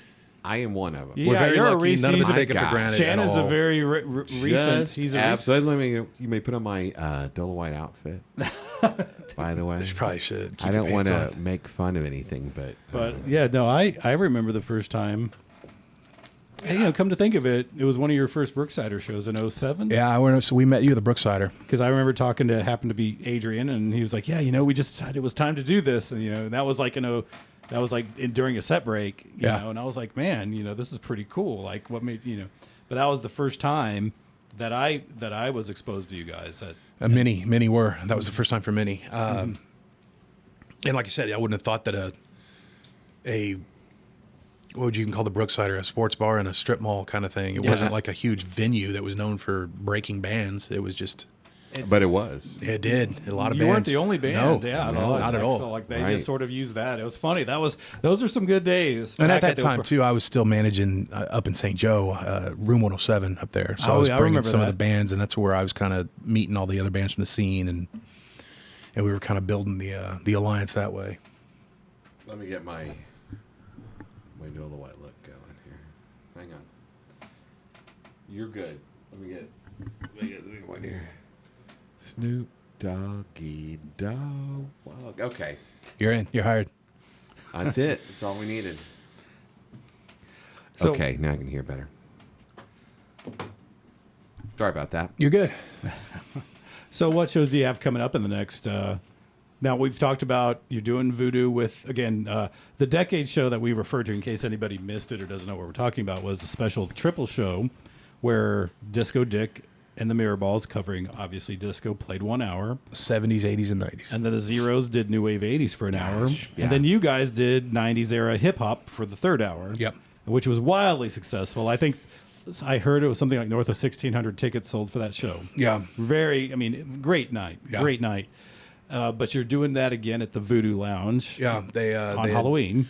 [SPEAKER 1] I am one of them.
[SPEAKER 3] Yeah,
[SPEAKER 2] we're very
[SPEAKER 3] you're a
[SPEAKER 2] lucky. None of
[SPEAKER 3] Reese's
[SPEAKER 2] us take it for granted.
[SPEAKER 3] Shannon's
[SPEAKER 2] at all.
[SPEAKER 3] a very recent. He's a
[SPEAKER 1] Absolutely. You may put on my Dolewite outfit. By the way,
[SPEAKER 2] Probably should. Keep
[SPEAKER 1] I
[SPEAKER 2] your
[SPEAKER 1] don't want
[SPEAKER 2] pants
[SPEAKER 1] to
[SPEAKER 2] on.
[SPEAKER 1] make fun of anything,
[SPEAKER 3] But yeah, no, I remember the first time. Hey, come to think of it, it was one of your first Brooksider shows in 07.
[SPEAKER 2] Yeah, so we met you at the Brooksider.
[SPEAKER 3] Because I remember talking to, happened to be Adrian, and he was like, yeah, we just decided it was time to do this. And, that was like, during a set break, you know, and I was like, man, this is pretty cool. Like what made, but that was the first time that I was exposed to you guys.
[SPEAKER 2] Many were. That was the first time for many. And like I said, I wouldn't have thought that a what would you even call the Brooksider, a sports bar and a strip mall kind of thing. It wasn't like a huge venue that was known for breaking bands. It was just.
[SPEAKER 1] but it was.
[SPEAKER 2] It did. A lot of
[SPEAKER 3] You
[SPEAKER 2] bands.
[SPEAKER 3] weren't the only band.
[SPEAKER 2] No,
[SPEAKER 3] Not
[SPEAKER 2] at all.
[SPEAKER 3] So they
[SPEAKER 1] Right.
[SPEAKER 3] just sort of used that. It was funny. Those are some good days.
[SPEAKER 2] And at
[SPEAKER 3] Back
[SPEAKER 2] that time, too, I was still managing up in St. Joe, Room 107 up there. So I was bringing
[SPEAKER 3] remember
[SPEAKER 2] some of
[SPEAKER 3] that.
[SPEAKER 2] the bands, and that's where I was kind of meeting all the other bands from the scene, and we were kind of building the alliance that way.
[SPEAKER 1] Let me get my Dolewite look going here. Hang on. You're good. Let me get one here. Snoop Doggy Dog. Okay.
[SPEAKER 2] You're in. You're hired.
[SPEAKER 1] That's it. That's all we needed.
[SPEAKER 3] So-
[SPEAKER 1] Okay, now I can hear better. Sorry about that.
[SPEAKER 2] You're good.
[SPEAKER 3] So what shows do you have coming up in the next? Now we've talked about you're doing Voodoo with again the Decade show that we referred to in case anybody missed it or doesn't know what we're talking about was a special triple show where Disco Dick and the Mirrorballs covering obviously disco played 1 hour
[SPEAKER 2] 70s, 80s, and 90s.
[SPEAKER 3] and then the Zeros did new wave 80s for an hour
[SPEAKER 1] yeah.
[SPEAKER 3] and then you guys did 90s era hip hop for the third hour.
[SPEAKER 2] Yep.
[SPEAKER 3] Which was wildly successful. I think I heard it was something like north of 1,600 tickets sold for that show.
[SPEAKER 2] Yeah.
[SPEAKER 3] Great night.
[SPEAKER 2] Yeah.
[SPEAKER 3] Great night. But you're doing that again at the Voodoo Lounge.
[SPEAKER 2] Yeah. They
[SPEAKER 3] on Halloween.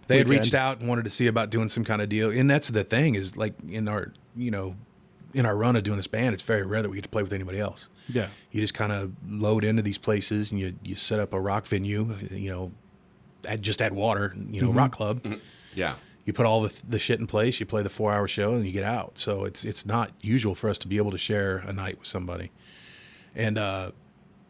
[SPEAKER 2] They had
[SPEAKER 3] weekend.
[SPEAKER 2] reached out and wanted to see about doing some kind of deal. And that's the thing is like in our run of doing this band, it's very rare that we get to play with anybody else.
[SPEAKER 3] Yeah.
[SPEAKER 2] You just kind of load into these places and you set up a rock venue, add water, rock club.
[SPEAKER 1] Yeah.
[SPEAKER 2] You put all the shit in place, you play the 4-hour show and you get out. So it's not usual for us to be able to share a night with somebody. And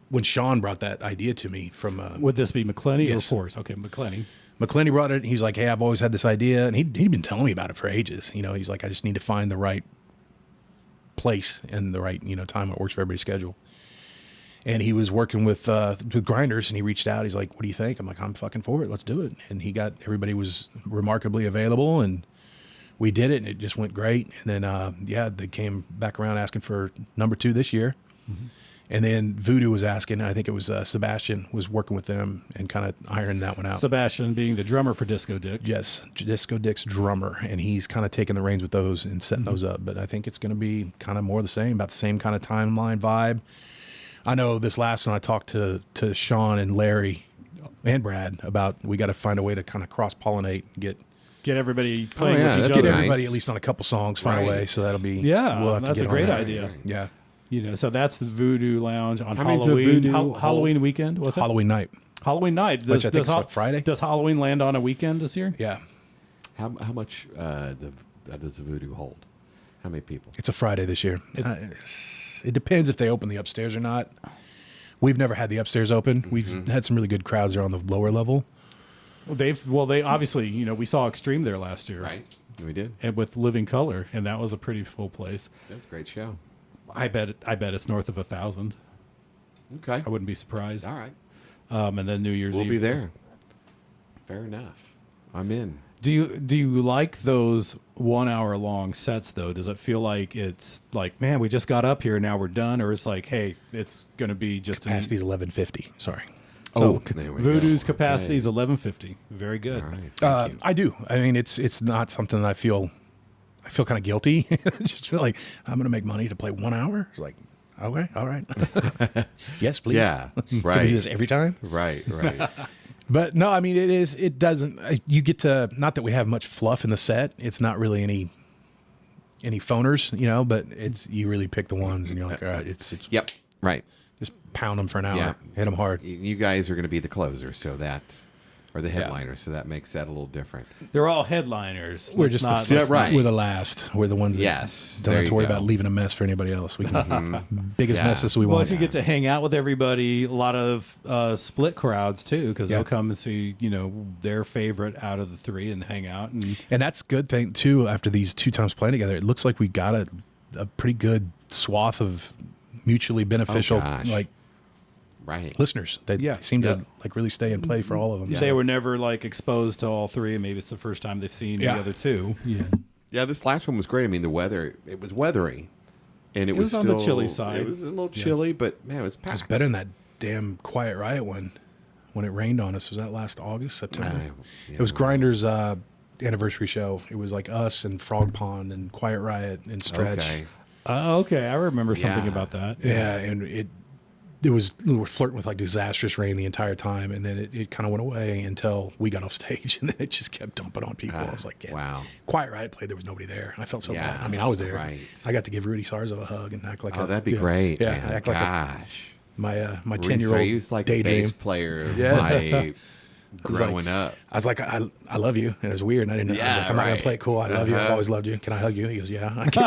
[SPEAKER 2] when Sean brought that idea to me from
[SPEAKER 3] Would this be McClenny
[SPEAKER 2] Yes.
[SPEAKER 3] or Force? Okay, McClenny.
[SPEAKER 2] McClenny brought it, he's like, hey, I've always had this idea. And he'd been telling me about it for ages. He's like, I just need to find the right place and the right, time that works for everybody's schedule. And he was working with Grinders and he reached out. He's like, what do you think? I'm like, I'm fucking for it. Let's do it. And everybody was remarkably available and we did it and it just went great. And then, they came back around asking for number 2 this year. Mm-hmm. And then Voodoo was asking, and I think it was Sebastian was working with them and kind of ironing that one out.
[SPEAKER 3] Sebastian being the drummer for Disco Dick.
[SPEAKER 2] Yes, Disco Dick's drummer, and he's kind of taking the reins with those and setting those up. But I think it's going to be kind of more the same, about the same kind of timeline vibe. I know this last one I talked to Sean and Larry and Brad about we got to find a way to kind of cross-pollinate and
[SPEAKER 3] Get everybody playing
[SPEAKER 1] yeah,
[SPEAKER 3] with each
[SPEAKER 1] that'd
[SPEAKER 3] other.
[SPEAKER 1] be
[SPEAKER 2] get
[SPEAKER 1] nice.
[SPEAKER 2] everybody at least on a couple songs, find
[SPEAKER 1] Right.
[SPEAKER 2] a way. So that'll be
[SPEAKER 3] Yeah,
[SPEAKER 2] we'll have to
[SPEAKER 3] that's
[SPEAKER 2] get
[SPEAKER 3] a
[SPEAKER 2] on
[SPEAKER 3] great
[SPEAKER 2] that.
[SPEAKER 3] idea.
[SPEAKER 2] Yeah,
[SPEAKER 3] So that's the Voodoo Lounge on
[SPEAKER 1] How many's a
[SPEAKER 3] Halloween.
[SPEAKER 1] Voodoo
[SPEAKER 3] Halloween weekend. What's it?
[SPEAKER 2] Halloween night.
[SPEAKER 3] Halloween night.
[SPEAKER 2] Which I think is what, Friday?
[SPEAKER 3] Does Halloween land on a weekend this year?
[SPEAKER 2] Yeah,
[SPEAKER 1] How much does the Voodoo hold? How many people?
[SPEAKER 2] it's a Friday this year. It depends if they open the upstairs or not. We've never had the upstairs open. We've had some really good crowds there on the lower level.
[SPEAKER 3] They obviously, we saw Extreme there last year.
[SPEAKER 1] Right. We did.
[SPEAKER 3] And with Living Color, and that was a pretty full place.
[SPEAKER 1] That was a great show.
[SPEAKER 3] I bet it's north of 1,000.
[SPEAKER 1] Okay.
[SPEAKER 3] I wouldn't be surprised.
[SPEAKER 1] All right.
[SPEAKER 3] And then New Year's
[SPEAKER 1] We'll
[SPEAKER 3] Eve.
[SPEAKER 1] be there. Fair enough. I'm in.
[SPEAKER 3] Do you like those 1 hour long sets though? Does it feel like it's like, man, we just got up here, now we're done, or it's like, hey, it's going to be just
[SPEAKER 2] Capacity's 1150. Sorry.
[SPEAKER 3] So
[SPEAKER 1] there we
[SPEAKER 3] Voodoo's
[SPEAKER 1] go.
[SPEAKER 3] capacity is
[SPEAKER 1] Okay.
[SPEAKER 3] 1150. Very good.
[SPEAKER 1] All right. Thank you.
[SPEAKER 2] I do. I mean, it's not something that I feel kind of guilty. Just feel like I'm going to make money to play 1 hour. It's like, okay, all right. Yes, please.
[SPEAKER 1] Yeah.
[SPEAKER 2] Can
[SPEAKER 1] Right.
[SPEAKER 2] we do this every time?
[SPEAKER 1] Right.
[SPEAKER 2] But no, I mean, it doesn't, you get to, not that we have much fluff in the set. It's not really any phoners, you know, but you really pick the ones, and you're like, all right, it's
[SPEAKER 1] Yep. Right.
[SPEAKER 2] just pound them for an hour,
[SPEAKER 1] Yeah.
[SPEAKER 2] hit them hard.
[SPEAKER 1] You guys are going to be the closer, or the headliner, so that makes that a little different.
[SPEAKER 3] They're all headliners.
[SPEAKER 2] We're
[SPEAKER 3] Let's
[SPEAKER 2] just
[SPEAKER 3] not,
[SPEAKER 2] the,
[SPEAKER 3] let's
[SPEAKER 1] right.
[SPEAKER 3] not-
[SPEAKER 2] We're the last. We're the ones that
[SPEAKER 1] Yes,
[SPEAKER 2] don't
[SPEAKER 1] there
[SPEAKER 2] have to
[SPEAKER 1] you
[SPEAKER 2] worry
[SPEAKER 1] go.
[SPEAKER 2] about leaving a mess for anybody else. We can biggest
[SPEAKER 1] Yeah.
[SPEAKER 2] messes we
[SPEAKER 3] Well,
[SPEAKER 2] want.
[SPEAKER 3] if you get to hang out with everybody, a lot of split crowds too, because
[SPEAKER 2] Yeah.
[SPEAKER 3] they'll come and see, you know, their favorite out of the three and hang out. And
[SPEAKER 2] And that's a good thing too. After these 2 times playing together, it looks like we got a pretty good swath of mutually beneficial
[SPEAKER 1] gosh.
[SPEAKER 2] like
[SPEAKER 1] Right.
[SPEAKER 2] listeners. They
[SPEAKER 3] Yeah.
[SPEAKER 2] seem
[SPEAKER 1] Yeah.
[SPEAKER 2] to like really stay and play for all of them.
[SPEAKER 3] they were never like exposed to all three, and maybe it's the first time they've seen
[SPEAKER 2] Yeah.
[SPEAKER 3] the other two. Yeah.
[SPEAKER 1] Yeah, this last one was great. I mean, the weather, it was weathery. And it
[SPEAKER 3] was on the
[SPEAKER 1] still-
[SPEAKER 3] chilly side.
[SPEAKER 1] It was a little chilly, but man, it was packed.
[SPEAKER 2] It's better than that damn Quiet Riot one when it rained on us. Was that last August, September?
[SPEAKER 1] Yeah,
[SPEAKER 2] It was Grinder's anniversary show. It was like us and Frog Pond and Quiet Riot and Stretch.
[SPEAKER 1] Okay.
[SPEAKER 3] Okay, I remember something
[SPEAKER 1] Yeah.
[SPEAKER 3] about that.
[SPEAKER 2] Yeah, and we were flirting with like disastrous rain the entire time, and then it kind of went away until we got off stage, and then it just kept dumping on people. I was like, yeah.
[SPEAKER 1] Wow.
[SPEAKER 2] Quiet Riot played, there was nobody there. I felt so
[SPEAKER 1] Yeah,
[SPEAKER 2] bad. I mean, I was there.
[SPEAKER 1] right.
[SPEAKER 2] I got to give Rudy Sarzo a hug and act like
[SPEAKER 1] Oh, that'd be great.
[SPEAKER 2] Yeah,
[SPEAKER 1] man.
[SPEAKER 2] act like
[SPEAKER 1] Gosh.
[SPEAKER 2] my
[SPEAKER 1] Reese,
[SPEAKER 2] 10-year-old
[SPEAKER 1] he was like a
[SPEAKER 2] daydream.
[SPEAKER 1] bass player
[SPEAKER 2] Yeah.
[SPEAKER 1] my
[SPEAKER 2] was like-
[SPEAKER 1] growing up.
[SPEAKER 2] I was like, I love you. And it was weird. And I didn't know. I was
[SPEAKER 1] Yeah,
[SPEAKER 2] like, I'm not going
[SPEAKER 1] right.
[SPEAKER 2] to play it cool. I love you. I've
[SPEAKER 1] Uh-huh.
[SPEAKER 2] always loved you. Can I hug you? He goes, yeah. I can.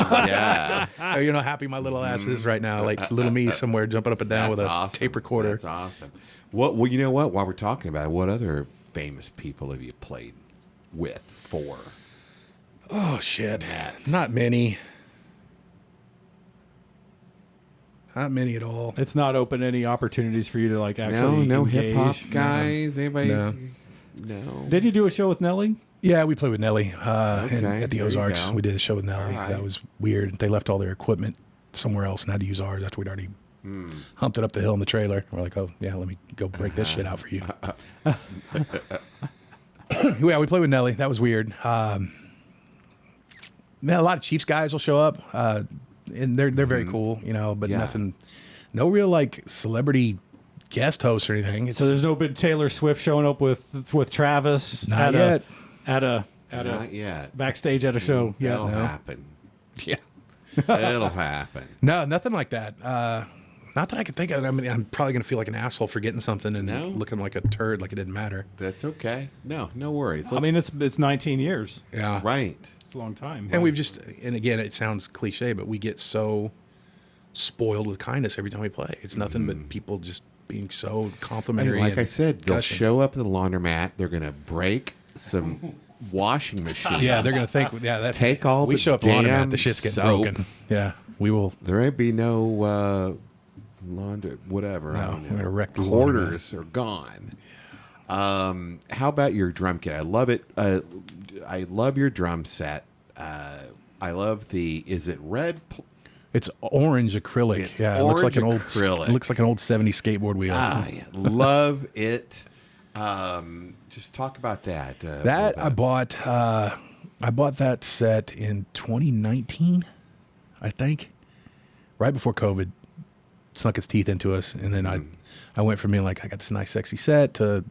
[SPEAKER 1] Yeah.
[SPEAKER 2] You know how happy my little ass is right now. Like little me somewhere jumping up and down with a
[SPEAKER 1] awesome.
[SPEAKER 2] tape recorder.
[SPEAKER 1] That's awesome. Well, you know what? While we're talking about it, what other famous people have you played with for?
[SPEAKER 2] Oh, shit.
[SPEAKER 1] Matt.
[SPEAKER 2] Not many. Not many at all.
[SPEAKER 3] It's not open any opportunities for you to like actually
[SPEAKER 1] No
[SPEAKER 3] engage.
[SPEAKER 1] hip hop guys. Anybody?
[SPEAKER 2] No.
[SPEAKER 1] No.
[SPEAKER 3] Did you do a show with Nelly?
[SPEAKER 2] Yeah, we played with Nelly
[SPEAKER 1] Okay,
[SPEAKER 2] at the
[SPEAKER 1] there you
[SPEAKER 2] Ozarks.
[SPEAKER 1] go.
[SPEAKER 2] We did a show with Nelly.
[SPEAKER 1] All right.
[SPEAKER 2] That was weird. They left all their equipment somewhere else and had to use ours after we'd already humped it up the hill in the trailer. We're like, oh, yeah, let me go break this shit out for you. Yeah, we played with Nelly. That was weird. Man, a lot of Chiefs guys will show up, and they're very cool, you know, but
[SPEAKER 1] Yeah.
[SPEAKER 2] nothing, no real like celebrity guest hosts or anything. It's
[SPEAKER 3] So there's no big Taylor Swift showing up with Travis
[SPEAKER 2] Not yet.
[SPEAKER 3] at a
[SPEAKER 1] Not yet.
[SPEAKER 3] backstage at a show. Yeah,
[SPEAKER 1] That'll
[SPEAKER 2] no.
[SPEAKER 1] happen.
[SPEAKER 2] yeah.
[SPEAKER 1] It'll happen.
[SPEAKER 2] No, nothing like that. Not that I can think of. I mean, I'm probably going to feel like an asshole for getting something and
[SPEAKER 1] No?
[SPEAKER 2] looking like a turd, like it didn't matter.
[SPEAKER 1] That's okay. No worries.
[SPEAKER 3] I mean it's 19 years.
[SPEAKER 2] Yeah.
[SPEAKER 1] right.
[SPEAKER 3] It's a long time.
[SPEAKER 2] And we've just, and again, it sounds cliche, but we get so spoiled with kindness every time we play. It's nothing but people just being so
[SPEAKER 1] And
[SPEAKER 2] complimentary.
[SPEAKER 1] like
[SPEAKER 2] and
[SPEAKER 1] I said, they'll
[SPEAKER 2] gushing.
[SPEAKER 1] show up at the laundromat. They're gonna break some washing machines.
[SPEAKER 2] Yeah, they're going to think, yeah, that's.
[SPEAKER 1] Take all
[SPEAKER 2] we
[SPEAKER 1] the
[SPEAKER 2] show up at the laundromat,
[SPEAKER 1] damn
[SPEAKER 2] the shit's getting
[SPEAKER 1] soap.
[SPEAKER 2] broken. Yeah, we will.
[SPEAKER 1] There ain't be no launder, whatever. I
[SPEAKER 2] No,
[SPEAKER 1] don't know.
[SPEAKER 2] we're gonna wreck the
[SPEAKER 1] Quarters are gone. How about your drum kit? I love it. I love your drum set. I love the. Is it red?
[SPEAKER 2] It's orange acrylic.
[SPEAKER 1] It's
[SPEAKER 2] Yeah, it looks like an old
[SPEAKER 1] orange acrylic.
[SPEAKER 2] It looks like an old 70s skateboard wheel.
[SPEAKER 1] Yeah, love it. Just talk about that.
[SPEAKER 2] That I bought that set in 2019, I think, right before COVID snuck its teeth into us, and then I went from being like, I got this nice sexy set to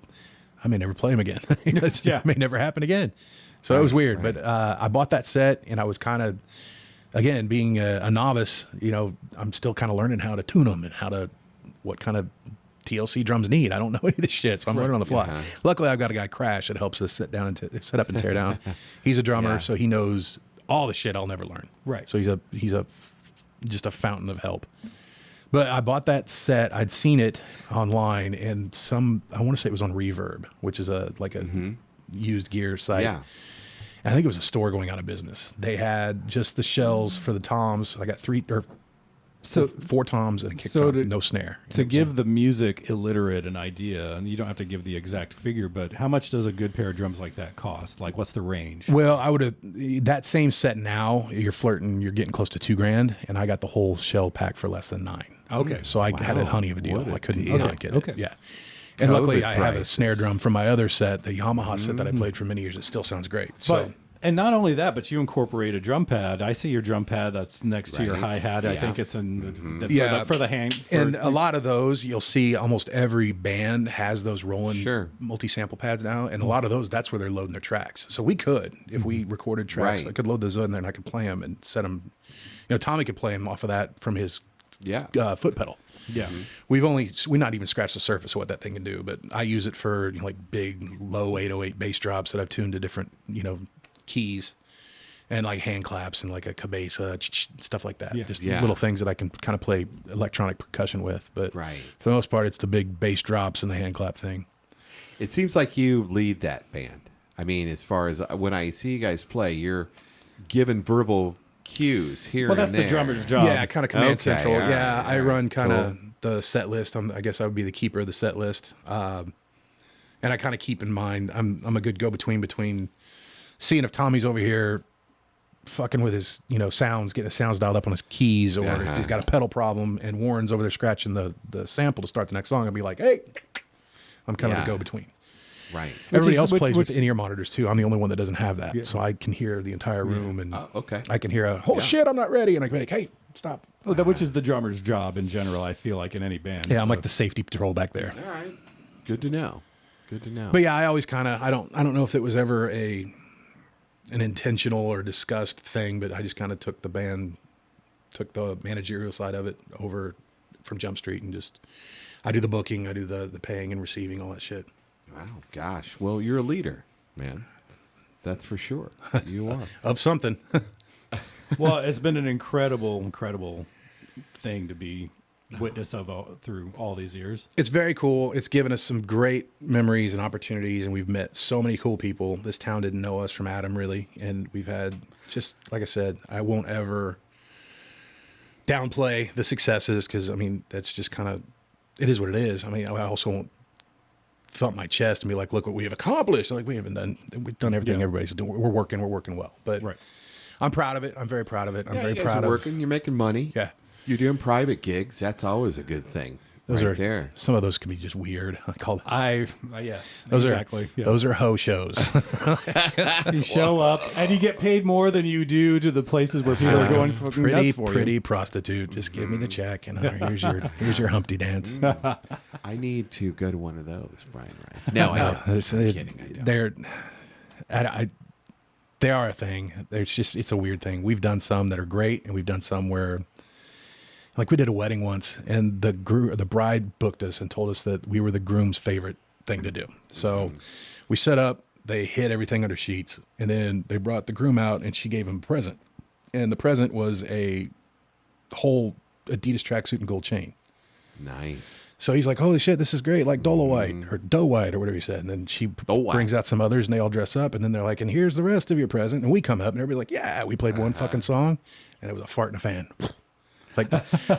[SPEAKER 2] I may never play him again. It may never happen again. So it was weird, but I bought that set, and I was kind of, again, being a novice, you know, I'm still kind of learning how to tune them and what kind of TLC drums need. I don't know any of this shit, so I'm learning on the fly.
[SPEAKER 1] Yeah.
[SPEAKER 2] Luckily, I've got a guy, Crash, that helps us set up and tear down. He's a drummer,
[SPEAKER 1] Yeah.
[SPEAKER 2] so he knows all the shit I'll never learn.
[SPEAKER 3] Right.
[SPEAKER 2] So he's just a fountain of help. But I bought that set. I'd seen it online, and I want to say it was on Reverb, which is a used gear site.
[SPEAKER 1] Yeah.
[SPEAKER 2] And I think it was a store going out of business. They had just the shells for the toms. I got four toms and a kick tom, no snare.
[SPEAKER 3] To give the music illiterate an idea, and you don't have to give the exact figure, but how much does a good pair of drums like that cost? Like, what's the range?
[SPEAKER 2] Well, I would have that same set now. You're getting close to $2,000, and I got the whole shell pack for less than $9,000.
[SPEAKER 3] Okay.
[SPEAKER 2] So I had a honey of a deal.
[SPEAKER 1] What a
[SPEAKER 2] I couldn't
[SPEAKER 1] deal.
[SPEAKER 2] not get it.
[SPEAKER 3] Okay.
[SPEAKER 2] Yeah. And luckily,
[SPEAKER 1] COVID
[SPEAKER 2] I have a
[SPEAKER 1] prices.
[SPEAKER 2] snare drum from my other set, the Yamaha set that I played for many years. It still sounds great. So
[SPEAKER 3] And not only that, but you incorporate a drum pad. I see your drum pad that's next to your
[SPEAKER 1] Right.
[SPEAKER 3] hi-hat. I
[SPEAKER 1] Yeah.
[SPEAKER 3] think it's in the,
[SPEAKER 2] Yeah.
[SPEAKER 3] for the hand.
[SPEAKER 2] And a lot of those, you'll see almost every band has those rolling
[SPEAKER 1] Sure.
[SPEAKER 2] multi-sample pads now. And a lot of those, that's where they're loading their tracks. So we could, if we recorded tracks,
[SPEAKER 1] Right.
[SPEAKER 2] I could load those in there and I could play them and set them. You know, Tommy could play them off of that from his
[SPEAKER 1] Yeah.
[SPEAKER 2] foot pedal.
[SPEAKER 3] Yeah.
[SPEAKER 2] We not even scratched the surface of what that thing can do, but I use it for like big, low 808 bass drops that I've tuned to different, keys. And like hand claps and like a cabeza, stuff like that.
[SPEAKER 3] Yeah.
[SPEAKER 2] Just
[SPEAKER 1] Yeah.
[SPEAKER 2] little things that I can kind of play electronic percussion with. But
[SPEAKER 1] Right.
[SPEAKER 2] for the most part, it's the big bass drops and the hand clap thing.
[SPEAKER 1] It seems like you lead that band. I mean, as far as when I see you guys play, you're given verbal cues here
[SPEAKER 3] Well, that's
[SPEAKER 1] and there.
[SPEAKER 3] the drummer's job.
[SPEAKER 2] Yeah, kind of command
[SPEAKER 1] Okay,
[SPEAKER 2] central.
[SPEAKER 1] all right,
[SPEAKER 2] Yeah, I
[SPEAKER 1] all
[SPEAKER 2] run
[SPEAKER 1] right,
[SPEAKER 2] kind of
[SPEAKER 1] cool.
[SPEAKER 2] the set list. I guess I would be the keeper of the set list. And I kind of keep in mind, I'm a good go-between seeing if Tommy's over here fucking with his, sounds, getting his sounds dialed up on his keys, or if he's got a pedal problem and Warren's over there scratching the sample to start the next song, I'll be like, hey, I'm kind of
[SPEAKER 1] Yeah.
[SPEAKER 2] the go-between.
[SPEAKER 1] Right.
[SPEAKER 2] Everybody
[SPEAKER 3] is-
[SPEAKER 2] else
[SPEAKER 3] which-
[SPEAKER 2] plays
[SPEAKER 3] which-
[SPEAKER 2] with in-ear monitors too. I'm the only one that doesn't have that. So I can hear the entire room and
[SPEAKER 1] Okay.
[SPEAKER 2] I can hear shit, I'm not ready. And I can be like, hey, stop.
[SPEAKER 3] Well, which is the drummer's job in general, I feel like, in any band.
[SPEAKER 2] Yeah, I'm
[SPEAKER 3] So-
[SPEAKER 2] like the safety patrol back there.
[SPEAKER 1] All right. Good to know. Good to know.
[SPEAKER 2] But yeah, I always kind of, I don't know if it was ever an intentional or discussed thing, but I just kind of took the managerial side of it over from Jump Street and just, I do the booking, I do the paying and receiving, all that shit.
[SPEAKER 1] Wow, gosh. Well, you're a leader, man. That's for sure. You are.
[SPEAKER 2] Of something.
[SPEAKER 3] Well, it's been an incredible thing to be witness of through all these years.
[SPEAKER 2] It's very cool. It's given us some great memories and opportunities, and we've met so many cool people. This town didn't know us from Adam, really, and we've had, just like I said, I won't ever downplay the successes because, I mean, that's just kind of, it is what it is. I mean, I also won't thump my chest and be like, look what we have accomplished. Like, we've done everything everybody's doing. We're working well. But
[SPEAKER 3] Right.
[SPEAKER 2] I'm proud of it. I'm very proud of it. I'm
[SPEAKER 1] Yeah,
[SPEAKER 2] very
[SPEAKER 1] you guys
[SPEAKER 2] proud
[SPEAKER 1] are
[SPEAKER 2] of
[SPEAKER 1] working. You're making money.
[SPEAKER 2] Yeah.
[SPEAKER 1] You're doing private gigs. That's always a good thing.
[SPEAKER 2] Those
[SPEAKER 1] right
[SPEAKER 2] are
[SPEAKER 1] there.
[SPEAKER 2] Some of those can be just weird. I call it.
[SPEAKER 3] Yes,
[SPEAKER 2] Those
[SPEAKER 3] exactly. Yeah.
[SPEAKER 2] Those are hoe shows.
[SPEAKER 3] You show up and you get paid more than you do to the places where people are going fucking
[SPEAKER 2] pretty
[SPEAKER 3] nuts for you.
[SPEAKER 2] prostitute. Just give me the check and here's your Humpty dance.
[SPEAKER 1] I need to go to one of those, Brian Rice. No, I don't. I'm kidding. I don't.
[SPEAKER 2] They are a thing. It's a weird thing. We've done some that are great, and we've done some where, like, we did a wedding once, and the bride booked us and told us that we were the groom's favorite thing to do. So we set up. They hid everything under sheets, and then they brought the groom out, and she gave him a present, and the present was a whole Adidas tracksuit and gold chain.
[SPEAKER 1] Nice.
[SPEAKER 2] So he's like, holy shit, this is great, like Dolewite or Doughwhite or whatever he said. And then she
[SPEAKER 1] Dolewite.
[SPEAKER 2] brings out some others and they all dress up. And then they're like, and here's the rest of your present. And we come up and everybody's like, yeah, we played one fucking song. And it was a fart in a fan. Like,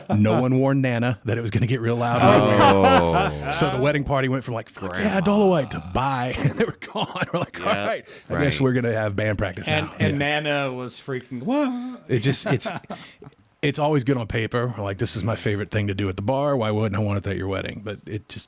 [SPEAKER 2] no one warned Nana that it was going to get real loud.
[SPEAKER 1] Oh.
[SPEAKER 2] So the wedding party went from like, fuck yeah, Dolewite to bye. And they were gone. We're like, all right, I guess
[SPEAKER 1] right.
[SPEAKER 2] we're going to have band practice now.
[SPEAKER 3] And
[SPEAKER 2] Yeah.
[SPEAKER 3] Nana was freaking, what?
[SPEAKER 2] It's always good on paper. Like, this is my favorite thing to do at the bar. Why wouldn't I want it at your wedding? But it's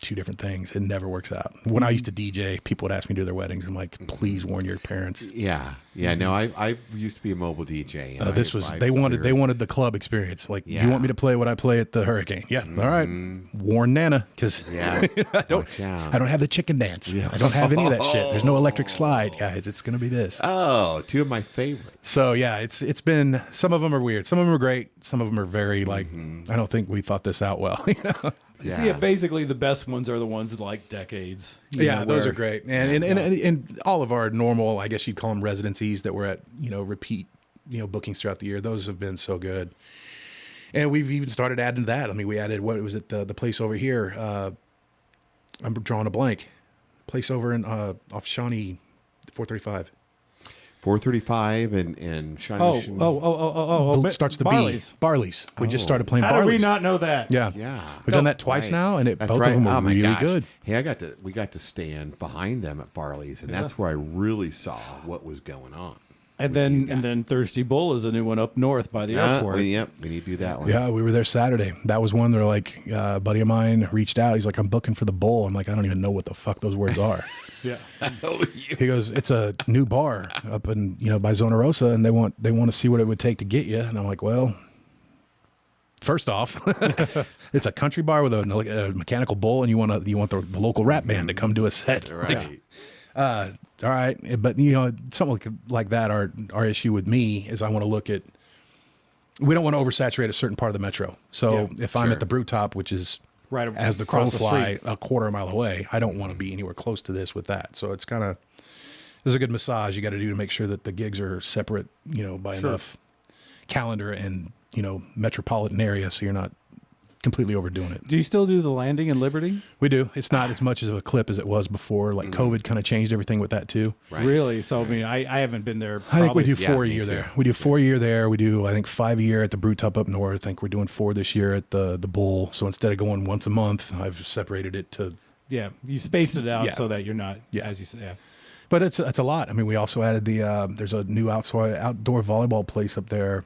[SPEAKER 2] two different things. It never works out. When I used to DJ, people would ask me to do their weddings. I'm like, please warn your parents.
[SPEAKER 1] Yeah. Yeah. No, I used to be a mobile DJ. And
[SPEAKER 2] They wanted the club experience. Like,
[SPEAKER 1] Yeah.
[SPEAKER 2] you want me to play what I play at the Hurricane? Yeah. All right. Warn Nana, because
[SPEAKER 1] Yeah.
[SPEAKER 2] I don't
[SPEAKER 1] Watch out.
[SPEAKER 2] have the chicken dance. I don't have any of that shit. There's no electric slide, guys. It's gonna be this.
[SPEAKER 1] Oh, two of my favorites.
[SPEAKER 2] So yeah, it's been, some of them are weird. Some of them are great. Some of them are very like, I don't think we thought this out well. You know?
[SPEAKER 1] Yeah.
[SPEAKER 3] See, basically the best ones are the ones that like decades. You
[SPEAKER 2] Yeah,
[SPEAKER 3] know,
[SPEAKER 2] those
[SPEAKER 3] where-
[SPEAKER 2] are great. And all of our normal, I guess you'd call them residencies that we're at, repeat, bookings throughout the year. Those have been so good. And we've even started adding to that. I mean, we added, what was it, the place over here? I'm drawing a blank. Place over in off Shawnee 435.
[SPEAKER 1] 435 and Shiny.
[SPEAKER 2] Starts the
[SPEAKER 3] Barley's.
[SPEAKER 2] B. Barley's. We just
[SPEAKER 1] Oh.
[SPEAKER 2] started playing
[SPEAKER 3] How did we
[SPEAKER 2] Barley's.
[SPEAKER 3] not know that?
[SPEAKER 2] Yeah.
[SPEAKER 1] Yeah.
[SPEAKER 2] We've done that twice
[SPEAKER 1] Right.
[SPEAKER 2] now, and
[SPEAKER 1] That's
[SPEAKER 2] both
[SPEAKER 1] right.
[SPEAKER 2] of them were
[SPEAKER 1] Oh my
[SPEAKER 2] really
[SPEAKER 1] gosh.
[SPEAKER 2] good.
[SPEAKER 1] Hey, we got to stand behind them at Barley's, and that's where I really saw what was going on.
[SPEAKER 3] And then Thirsty Bull is a new one up north by the airport.
[SPEAKER 1] Yep, we need to do that one.
[SPEAKER 2] Yeah, we were there Saturday. That was one. They're like, a buddy of mine reached out. He's like, I'm booking for the Bull. I'm like, I don't even know what the fuck those words are.
[SPEAKER 3] Yeah.
[SPEAKER 2] He goes, it's a new bar up in by Zona Rosa, and they want to see what it would take to get you. And I'm like, well, first off, it's a country bar with a mechanical bull, and you want the local rap band to come do a set.
[SPEAKER 1] Right.
[SPEAKER 2] All right, but something like that. Our issue with me is I want to look at. We don't want to oversaturate a certain part of the metro. So if I'm at the Brew Top, which is
[SPEAKER 3] right
[SPEAKER 2] as the crow
[SPEAKER 3] across the
[SPEAKER 2] fly
[SPEAKER 3] street.
[SPEAKER 2] a quarter mile away, I don't want to be anywhere close to this with that. So it's kind of there's a good massage you got to do to make sure that the gigs are separate, by enough calendar and metropolitan area, so you're not completely overdoing it.
[SPEAKER 3] Do you still do the landing in Liberty?
[SPEAKER 2] We do. It's not as much of a clip as it was before. Like COVID kind of changed everything with that too.
[SPEAKER 1] Right.
[SPEAKER 3] Really? So I mean, I haven't been there.
[SPEAKER 2] I think we do
[SPEAKER 3] probably-
[SPEAKER 2] 4 a
[SPEAKER 1] me
[SPEAKER 2] year
[SPEAKER 1] too.
[SPEAKER 2] there. We do 4 a year there. We do, I think, 5 a year at the Brew Top up north. I think we're doing 4 this year at the Bull. So instead of going once a month, I've separated it to.
[SPEAKER 3] Yeah, you spaced it out
[SPEAKER 2] Yeah.
[SPEAKER 3] so that you're not,
[SPEAKER 2] Yeah.
[SPEAKER 3] as you say. Yeah.
[SPEAKER 2] But it's a lot. I mean, we also added there's a new outdoor volleyball place up there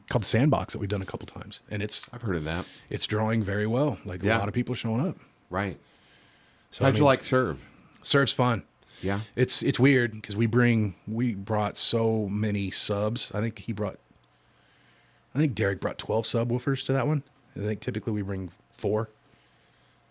[SPEAKER 2] called the Sandbox that we've done a couple times, and
[SPEAKER 1] I've heard of that.
[SPEAKER 2] it's drawing very well. Like a lot of people are showing up.
[SPEAKER 1] Right.
[SPEAKER 2] So
[SPEAKER 1] How'd you like serve?
[SPEAKER 2] Serve's fun.
[SPEAKER 1] Yeah.
[SPEAKER 2] It's weird because we brought so many subs. I think Derek brought 12 subwoofers to that one. I think typically we bring 4.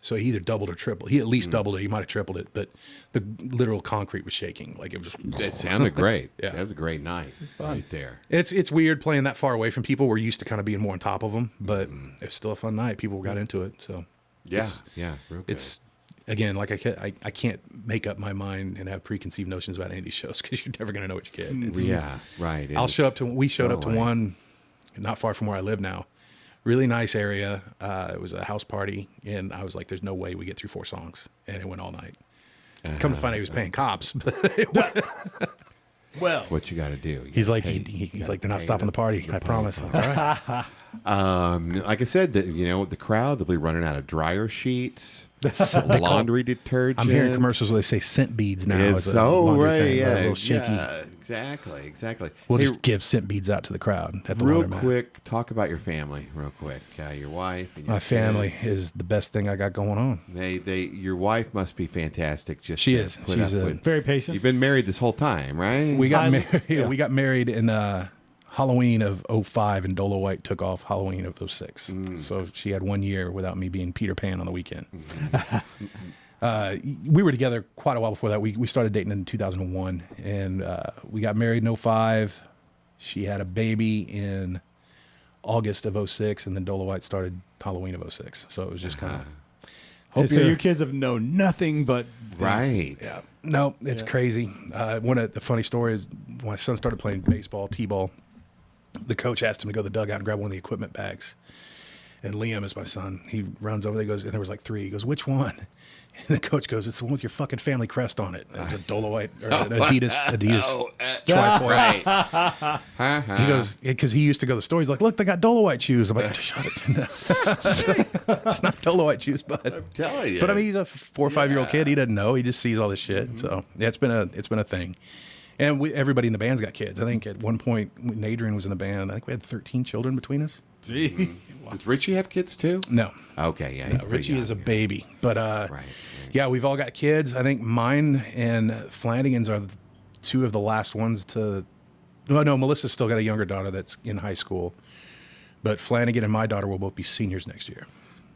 [SPEAKER 2] So he either doubled or tripled. He at least doubled it. He might have tripled it, but the literal concrete was shaking. Like it was.
[SPEAKER 1] It sounded great.
[SPEAKER 2] Yeah.
[SPEAKER 1] That was a great night right there.
[SPEAKER 2] It's weird playing that far away from people. We're used to kind of being more on top of them, but it was still a fun night. People got into it. So
[SPEAKER 1] Yeah. Real good.
[SPEAKER 2] it's again, like I can't make up my mind and have preconceived notions about any of these shows because you're never going to know what you get. It's-
[SPEAKER 1] Yeah. Right.
[SPEAKER 2] I'll show up to. We showed up to
[SPEAKER 1] Dolewite.
[SPEAKER 2] one not far from where I live now. Really nice area. It was a house party, and I was like, "There's no way we get through 4 songs," and it went all night. Come to find out, he was paying cops.
[SPEAKER 3] Well,
[SPEAKER 1] What you got to do?
[SPEAKER 2] He's like, he's like, they're not stopping the party. I promise. All right.
[SPEAKER 1] Like I said, the crowd, they'll be running out of dryer sheets, laundry detergent.
[SPEAKER 2] I'm hearing commercials where they say scent beads now.
[SPEAKER 1] It's
[SPEAKER 2] as a laundry thing, a
[SPEAKER 1] yeah,
[SPEAKER 2] little shaky.
[SPEAKER 1] yeah, exactly.
[SPEAKER 2] We'll
[SPEAKER 1] Hey,
[SPEAKER 2] just give scent beads out to the crowd at the
[SPEAKER 1] real
[SPEAKER 2] laundromat.
[SPEAKER 1] quick, talk about your family, real quick. Your wife and your
[SPEAKER 2] My family
[SPEAKER 1] kids.
[SPEAKER 2] is the best thing I got going on.
[SPEAKER 1] Your wife must be fantastic. Just
[SPEAKER 2] She
[SPEAKER 1] to
[SPEAKER 2] is.
[SPEAKER 1] put
[SPEAKER 2] She's
[SPEAKER 1] up
[SPEAKER 2] a-
[SPEAKER 1] with.
[SPEAKER 3] very patient.
[SPEAKER 1] You've been married this whole time, right?
[SPEAKER 2] We got
[SPEAKER 3] I-
[SPEAKER 2] married.
[SPEAKER 3] yeah.
[SPEAKER 2] We got married in Halloween of 05, and Dolewite took off Halloween of 06. So she had 1 year without me being Peter Pan on the weekend. We were together quite a while before that. We started dating in 2001, and we got married in 05. She had a baby in August of 06, and then Dolewite started Halloween of 06. So it was just kind of.
[SPEAKER 3] And so your kids have known nothing but
[SPEAKER 1] right.
[SPEAKER 2] Yeah. No, it's crazy. One of the funny stories, when my son started playing baseball, T-ball, the coach asked him to go to the dugout and grab one of the equipment bags. And Liam is my son. He runs over there, goes, and there was like 3. He goes, which one? And the coach goes, it's the one with your fucking family crest on it. It was a Dolewite or an Adidas trifoil.
[SPEAKER 1] Right.
[SPEAKER 2] He goes, because he used to go to the store. He's like, look, they got Dolewite shoes. I'm like, shut it. It's not Dolewite shoes, but
[SPEAKER 1] I'm telling you.
[SPEAKER 2] But I mean, he's a 4 or 5 year old kid. He doesn't know. He just sees all this shit. So yeah, it's been a thing. And everybody in the band's got kids. I think at one point when Adrian was in the band, I think we had 13 children between us.
[SPEAKER 3] Gee.
[SPEAKER 1] Does Richie have kids too?
[SPEAKER 2] No,
[SPEAKER 1] Okay, yeah. He's pretty
[SPEAKER 2] Richie
[SPEAKER 1] young,
[SPEAKER 2] is a
[SPEAKER 1] yeah.
[SPEAKER 2] baby. But
[SPEAKER 1] Right.
[SPEAKER 2] yeah, we've all got kids. I think mine and Flanagan's are 2 of the last ones to. Well, no, Melissa's still got a younger daughter that's in high school. But Flanagan and my daughter will both be seniors next year.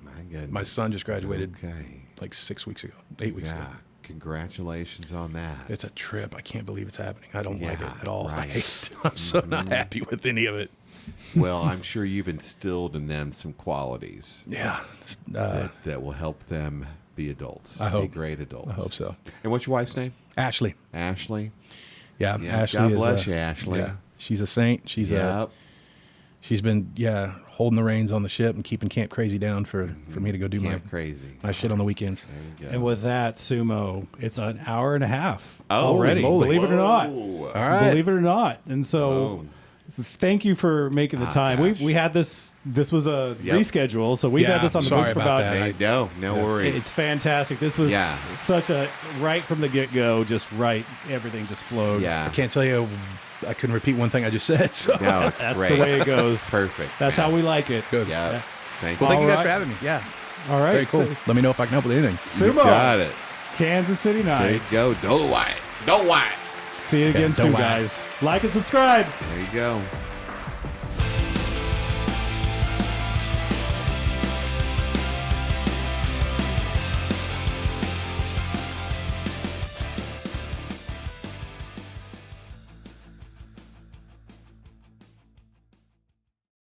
[SPEAKER 1] My goodness.
[SPEAKER 2] My son just graduated
[SPEAKER 1] Okay.
[SPEAKER 2] like 6 weeks ago, 8 weeks ago.
[SPEAKER 1] Yeah. Congratulations on that.
[SPEAKER 2] It's a trip. I can't believe it's happening. I don't like it
[SPEAKER 1] Yeah,
[SPEAKER 2] at all.
[SPEAKER 1] right.
[SPEAKER 2] I'm so not happy with any of it.
[SPEAKER 1] Well, I'm sure you've instilled in them some qualities
[SPEAKER 2] Yeah.
[SPEAKER 1] that will help them be adults.
[SPEAKER 2] I
[SPEAKER 1] Be
[SPEAKER 2] hope.
[SPEAKER 1] great adults.
[SPEAKER 2] I hope so.
[SPEAKER 1] And what's your wife's name?
[SPEAKER 2] Ashley.
[SPEAKER 1] Ashley.
[SPEAKER 2] Yeah.
[SPEAKER 1] Yeah,
[SPEAKER 2] Ashley
[SPEAKER 1] God
[SPEAKER 2] is
[SPEAKER 1] bless you, Ashley.
[SPEAKER 2] Yeah. She's a saint. She's
[SPEAKER 1] Yep.
[SPEAKER 2] she's been holding the reins on the ship and keeping Camp Crazy down for me to go do
[SPEAKER 1] Camp Crazy.
[SPEAKER 2] my shit on the weekends.
[SPEAKER 1] There you go.
[SPEAKER 3] And with that, Sumo, it's an hour and a half
[SPEAKER 1] Oh,
[SPEAKER 3] already.
[SPEAKER 2] moly.
[SPEAKER 3] Believe it or not.
[SPEAKER 1] Whoa.
[SPEAKER 2] All right.
[SPEAKER 3] Believe it or not. And so
[SPEAKER 1] Whoa.
[SPEAKER 3] thank you for making the time.
[SPEAKER 1] Gosh.
[SPEAKER 3] We had this was a
[SPEAKER 1] Yep.
[SPEAKER 3] reschedule, so we've
[SPEAKER 2] Yeah,
[SPEAKER 3] had this on the
[SPEAKER 2] sorry
[SPEAKER 3] books for
[SPEAKER 2] about
[SPEAKER 3] about
[SPEAKER 2] that.
[SPEAKER 1] Hey, no worries.
[SPEAKER 3] it's fantastic. This was
[SPEAKER 1] Yeah.
[SPEAKER 3] such a right from the get-go, just right, everything just flowed.
[SPEAKER 1] yeah.
[SPEAKER 2] I can't tell you. I couldn't repeat one thing I just said. So
[SPEAKER 1] No, it's
[SPEAKER 3] That's
[SPEAKER 1] great.
[SPEAKER 3] the way it goes.
[SPEAKER 1] Perfect.
[SPEAKER 3] That's
[SPEAKER 1] man.
[SPEAKER 3] how we like it.
[SPEAKER 2] good.
[SPEAKER 1] Yeah. Thank you.
[SPEAKER 2] Well, thank you guys
[SPEAKER 3] All
[SPEAKER 2] for
[SPEAKER 3] right.
[SPEAKER 2] having me. Yeah,
[SPEAKER 3] All right.
[SPEAKER 2] very cool. Let me know if I can help with anything.
[SPEAKER 1] You
[SPEAKER 3] Sumo.
[SPEAKER 1] got it.
[SPEAKER 3] Kansas City
[SPEAKER 1] There you
[SPEAKER 3] Knights.
[SPEAKER 1] go. Dolewite.
[SPEAKER 3] See you again
[SPEAKER 2] Okay,
[SPEAKER 3] soon,
[SPEAKER 2] Dolewite.
[SPEAKER 3] guys. Like and subscribe.
[SPEAKER 1] There you go.